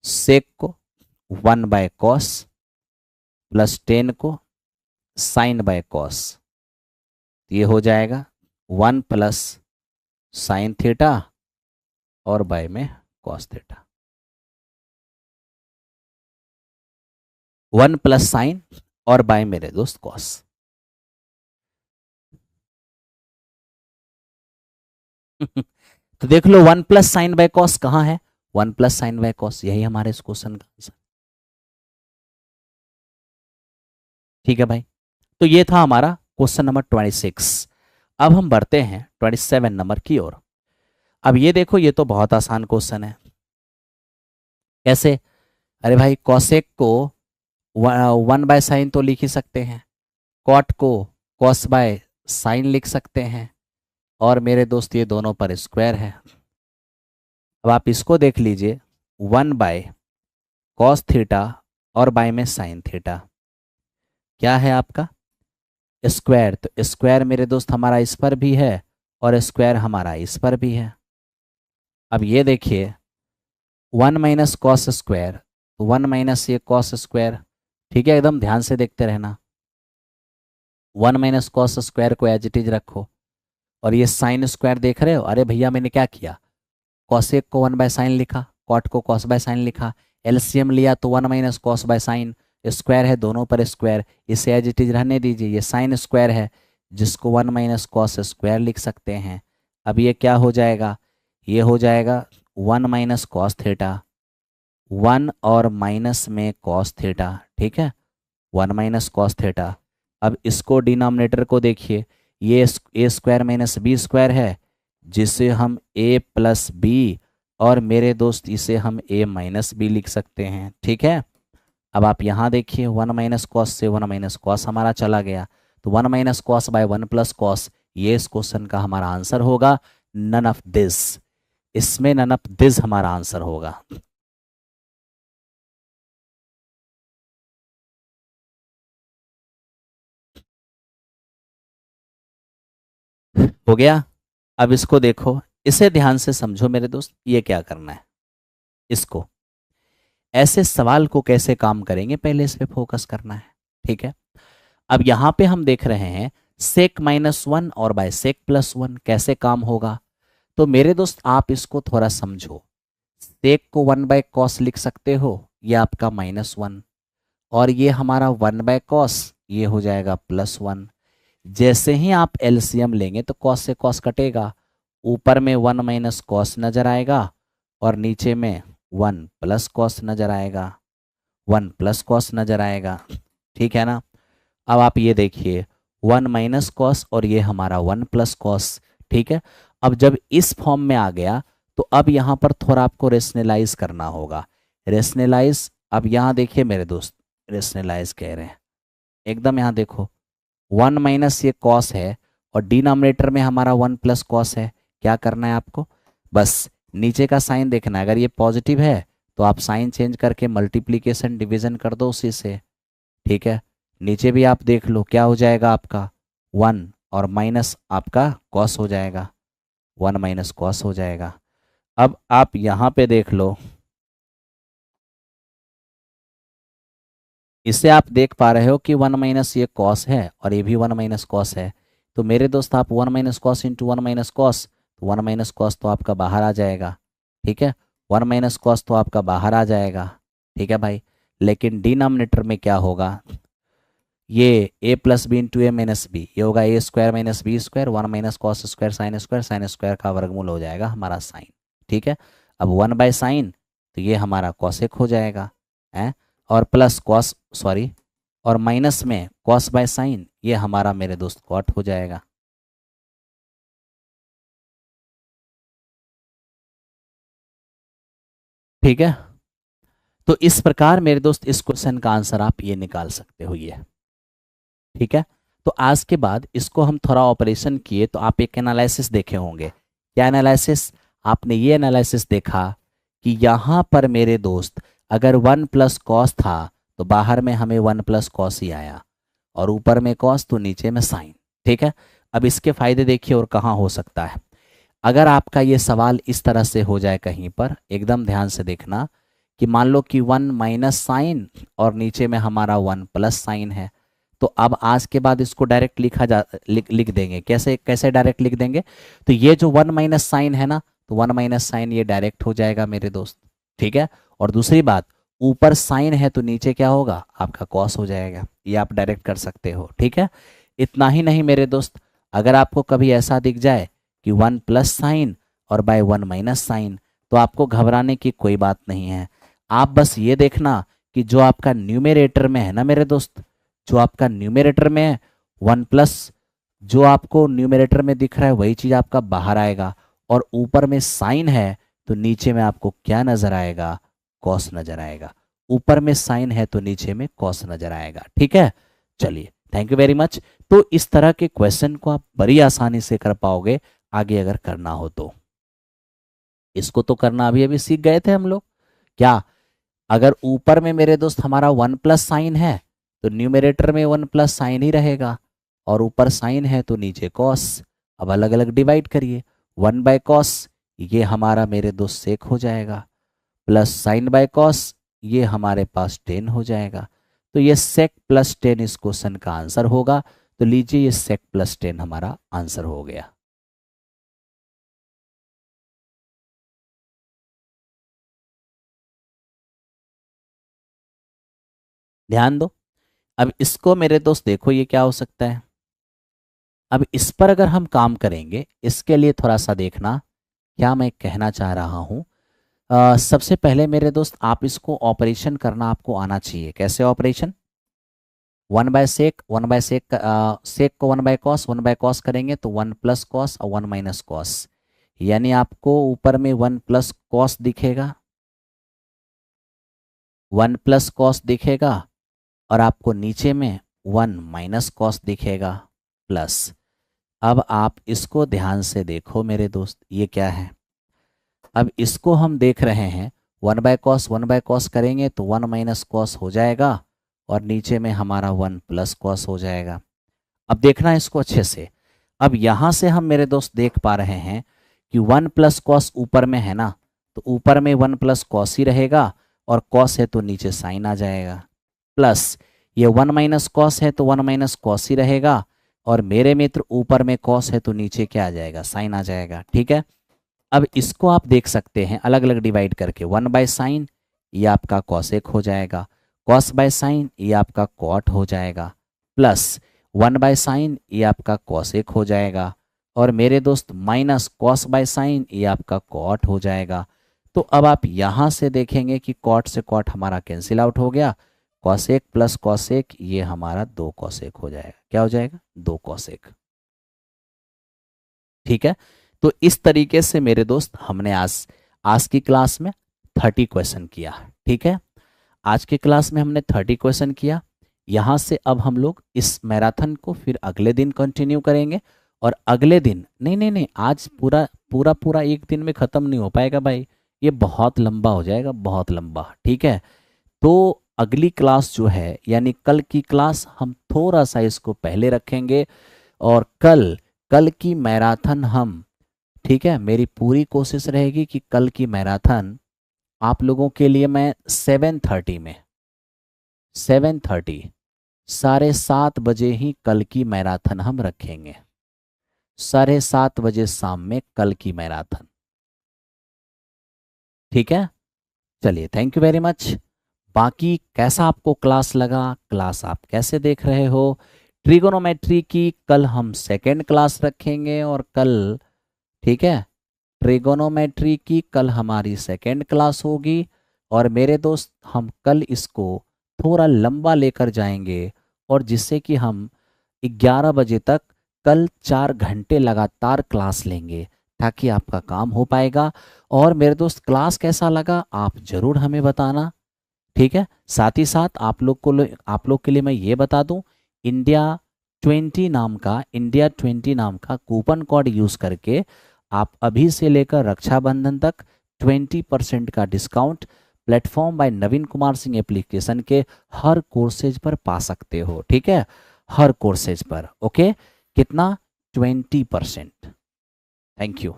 सेक को 1 बाय कॉस प्लस 10 को साइन बाय कॉस, ये हो जाएगा 1 प्लस साइन थीटा और बाय में कॉस थीटा, 1 प्लस साइन और बाय मेरे दोस्त कॉस। तो देख लो 1 प्लस साइन बाय कॉस कहाँ है, 1 प्लस साइन बाय कॉस, यही हमारे इस क्वेश्चन का आंसर, ठीक है भाई। तो ये था हमारा क्वेश्चन नंबर 26। अब हम बढ़ते हैं 27 नंबर की ओर। अब ये देखो, ये तो बहुत आसान क्वेश्चन है। कैसे, अरे भाई कॉसेक को 1 बाय साइन तो लिख ही सकते हैं, कॉट को कॉस बाय साइन लिख सकते हैं, और मेरे दोस्त ये दोनों पर स्क्वायर है, अब आप इसको देख लीजिए, 1/cos थीटा और बाय में साइन थीटा क्या है आपका स्क्वायर। तो स्क्वायर मेरे दोस्त हमारा इस पर भी है और स्क्वायर हमारा इस पर भी है। अब ये देखिए 1 - cos² तो 1 - ये cos²। ठीक है, एकदम ध्यान से देखते रहना। 1 - cos² को एज इट इज रखो और ये साइन स्क्वायर देख रहे हो। अरे भैया मैंने क्या किया, कॉसेक को 1/sin लिखा, कॉट को cos/sin लिखा, एलसीएम लिया तो 1 - cos/sin। स्क्वायर है दोनों पर स्क्वायर, इसे एज इट इज रहने दीजिए। ये साइन स्क्वायर है जिसको 1 - cos² लिख सकते हैं। अब ये क्या हो जाएगा, ये हो जाएगा 1 - cos थीटा, 1 और माइनस में cos थीटा। ठीक है, 1 - cos थीटा। अब इसको डिनोमिनेटर को देखिए, ये a² - b² है जिसे हम a+b और मेरे दोस्त इसे हम a-b लिख सकते हैं। ठीक है, अब आप यहाँ देखिए 1 - cos से 1 - cos हमारा चला गया, तो 1 - cos/1 + cos ये इस क्वेश्चन का हमारा आंसर होगा। नन ऑफ दिस, इसमें नन ऑफ दिस हमारा आंसर होगा। हो गया। अब इसको देखो, इसे ध्यान से समझो मेरे दोस्त, ये क्या करना है, इसको ऐसे सवाल को कैसे काम करेंगे पहले इस पे फोकस करना है। ठीक है, अब यहाँ पे हम देख रहे हैं sec-1 और बाय sec+1 कैसे काम होगा। तो मेरे दोस्त आप इसको थोड़ा समझो, sec को 1/cos लिख सकते हो, ये आपका -1 और ये हमारा 1/cos ये हो जाएगा +1। जैसे ही आप एलसीएम लेंगे तो cos से cos कटेगा, ऊपर में 1 - cos नजर आएगा और नीचे में 1 + cos नजर आएगा, 1 + cos नजर आएगा। ठीक है ना, अब आप ये देखिए 1 - cos और ये हमारा 1 + cos। ठीक है, अब जब इस फॉर्म में आ गया तो अब यहाँ पर थोड़ा आपको रेशनलाइज करना होगा। रेशनलाइज, अब यहाँ देखिए मेरे दोस्त, रेशनलाइज कह रहे हैं एकदम, यहाँ देखो 1 - ये कॉस है और डिनोमिनेटर में हमारा 1 + कॉस है। क्या करना है आपको, बस नीचे का साइन देखना है। अगर ये पॉजिटिव है तो आप साइन चेंज करके मल्टीप्लीकेशन डिवीजन कर दो उसी से। ठीक है, नीचे भी आप देख लो क्या हो जाएगा आपका 1 और माइनस आपका कॉस हो जाएगा, 1 - कॉस हो जाएगा। अब आप यहाँ पे देख लो, इससे आप देख पा रहे हो कि 1 - ये कॉस है और ये भी 1 - कॉस है। तो मेरे दोस्त आप 1 - कॉस इंटू 1 - कॉस, तो 1 - कॉस तो आपका बाहर आ जाएगा। ठीक है, 1 - कॉस तो आपका बाहर आ जाएगा। ठीक है भाई, लेकिन डिनोमिनेटर में क्या होगा, ये a+b इंटू a-b, ये होगा a² - b², 1 - cos²sin² का वर्गमूल हो जाएगा हमारा साइन। ठीक है, अब 1/sin तो ये हमारा कॉसेक हो जाएगा है, और प्लस कॉस सॉरी और माइनस में cos/sin ये हमारा मेरे दोस्त कॉट हो जाएगा। ठीक है, तो इस प्रकार मेरे दोस्त इस क्वेश्चन का आंसर आप ये निकाल सकते हो ये। ठीक है, तो आज के बाद इसको हम थोड़ा ऑपरेशन किए तो आप एक एनालिसिस देखे होंगे। क्या एनालिसिस, आपने ये एनालिसिस देखा कि यहाँ पर मेरे दोस्त अगर 1 + कॉस था तो बाहर में हमें 1 + कॉस ही आया और ऊपर में कॉस तो नीचे में साइन। ठीक है, अब इसके फायदे देखिए और कहाँ हो सकता है। अगर आपका ये सवाल इस तरह से हो जाए कहीं पर, एकदम ध्यान से देखना कि मान लो कि 1 - साइन और नीचे में हमारा 1 + साइन है, तो अब आज के बाद इसको डायरेक्ट लिख देंगे। कैसे कैसे डायरेक्ट लिख देंगे, तो ये जो 1 - साइन है ना, तो 1 - साइन ये डायरेक्ट हो जाएगा मेरे दोस्त। ठीक है, और दूसरी बात, ऊपर साइन है तो नीचे क्या होगा आपका कॉस हो जाएगा, ये आप डायरेक्ट कर सकते हो। ठीक है, इतना ही नहीं मेरे दोस्त, अगर आपको कभी ऐसा दिख जाए कि 1 + साइन और बाय 1 - साइन, तो आपको घबराने की कोई बात नहीं है। आप बस ये देखना कि जो आपका न्यूमरेटर में है ना मेरे दोस्त, जो आपका न्यूमरेटर में है 1 प्लस, जो आपको न्यूमरेटर में दिख रहा है वही चीज़ आपका बाहर आएगा, और ऊपर में साइन है तो नीचे में आपको क्या नजर आएगा, कॉस नजर आएगा। ऊपर में साइन है तो नीचे में कॉस नजर आएगा। ठीक है, चलिए थैंक यू वेरी मच। तो इस तरह के क्वेश्चन को आप बड़ी आसानी से कर पाओगे आगे अगर करना हो तो। इसको तो करना अभी अभी सीख गए थे हम लोग। क्या, अगर ऊपर में मेरे दोस्त हमारा वन प्लस साइन है तो न्यूमरेटर में वन प्लस साइन ही रहेगा, और ऊपर साइन है तो नीचे कॉस। अब अलग अलग डिवाइड करिए, 1/cos ये हमारा मेरे दोस्त सेक हो जाएगा, प्लस साइन बाय कॉस ये हमारे पास टेन हो जाएगा। तो ये सेक प्लस टेन इस क्वेश्चन का आंसर होगा। तो लीजिए ये सेक प्लस टेन हमारा आंसर हो गया। ध्यान दो, अब इसको मेरे दोस्त देखो ये क्या हो सकता है। अब इस पर अगर हम काम करेंगे, इसके लिए थोड़ा सा देखना क्या मैं कहना चाह रहा हूँ। सबसे पहले मेरे दोस्त आप इसको ऑपरेशन करना आपको आना चाहिए। कैसे ऑपरेशन? 1/sec, 1/sec, सेक को 1/cos, 1/cos करेंगे तो 1+cos और 1-cos, यानी आपको ऊपर में 1+cos दिखेगा, 1+cos दिखेगा, और आपको नीचे में 1-cos दिखेगा प्लस। अब आप इसको ध्यान से देखो मेरे दोस्त, ये क्या है। अब इसको हम देख रहे हैं 1/cos, 1/cos करेंगे तो 1-cos हो जाएगा, और नीचे में हमारा 1+cos हो जाएगा। अब देखना इसको अच्छे से। अब यहाँ से हम मेरे दोस्त देख पा रहे हैं कि 1+cos ऊपर में है ना, तो ऊपर में 1+cos ही रहेगा, और cos है तो नीचे साइन आ जाएगा, प्लस ये 1-cos है तो 1-cos ही रहेगा, और मेरे मित्र ऊपर में cos है तो नीचे क्या आ जाएगा, साइन आ जाएगा। ठीक है, अब इसको आप देख सकते हैं अलग अलग डिवाइड करके, 1/sin ये आपका cosec हो जाएगा, cos/sin ये आपका cot हो जाएगा, प्लस 1/sin ये आपका cosec हो जाएगा, और मेरे दोस्त माइनस cos/sin ये आपका cot हो जाएगा। तो अब आप यहाँ से देखेंगे कि cot से cot हमारा कैंसिल आउट हो गया, cosec प्लस cosec ये हमारा 2 cosec हो जाएगा। क्या हो जाएगा? 2 cosec। ठीक है, तो इस तरीके से मेरे दोस्त हमने आज की क्लास में 30 क्वेश्चन किया। ठीक है, आज की क्लास में हमने 30 क्वेश्चन किया। यहाँ से अब हम लोग इस मैराथन को फिर अगले दिन कंटिन्यू करेंगे, और अगले दिन नहीं, आज पूरा एक दिन में ख़त्म नहीं हो पाएगा भाई, ये बहुत लंबा हो जाएगा, बहुत लंबा। ठीक है, तो अगली क्लास जो है यानी कल की क्लास हम थोड़ा सा इसको पहले रखेंगे, और कल की मैराथन हम, ठीक है, मेरी पूरी कोशिश रहेगी कि कल की मैराथन आप लोगों के लिए मैं 7:30 में 7:30 7:30 बजे ही कल की मैराथन हम रखेंगे। 7:30 बजे शाम में कल की मैराथन। ठीक है, चलिए, थैंक यू वेरी मच। बाकी कैसा आपको क्लास लगा, क्लास आप कैसे देख रहे हो? ट्रिगोनोमेट्री की कल हम सेकेंड क्लास रखेंगे, और कल, ठीक है, ट्रिगोनोमेट्री की कल हमारी सेकेंड क्लास होगी, और मेरे दोस्त हम कल इसको थोड़ा लंबा लेकर जाएंगे, और जिससे कि हम 11 बजे तक कल 4 घंटे लगातार क्लास लेंगे, ताकि आपका काम हो पाएगा। और मेरे दोस्त क्लास कैसा लगा आप ज़रूर हमें बताना। ठीक है, साथ ही साथ आप लोग के लिए मैं ये बता दूं, इंडिया 20 नाम का कूपन कोड यूज़ करके आप अभी से लेकर रक्षाबंधन तक 20% का डिस्काउंट प्लेटफॉर्म बाय नवीन कुमार सिंह एप्लीकेशन के हर कोर्सेज पर पा सकते हो। ठीक है, हर कोर्सेज पर। ओके, कितना? 20%। Thank you.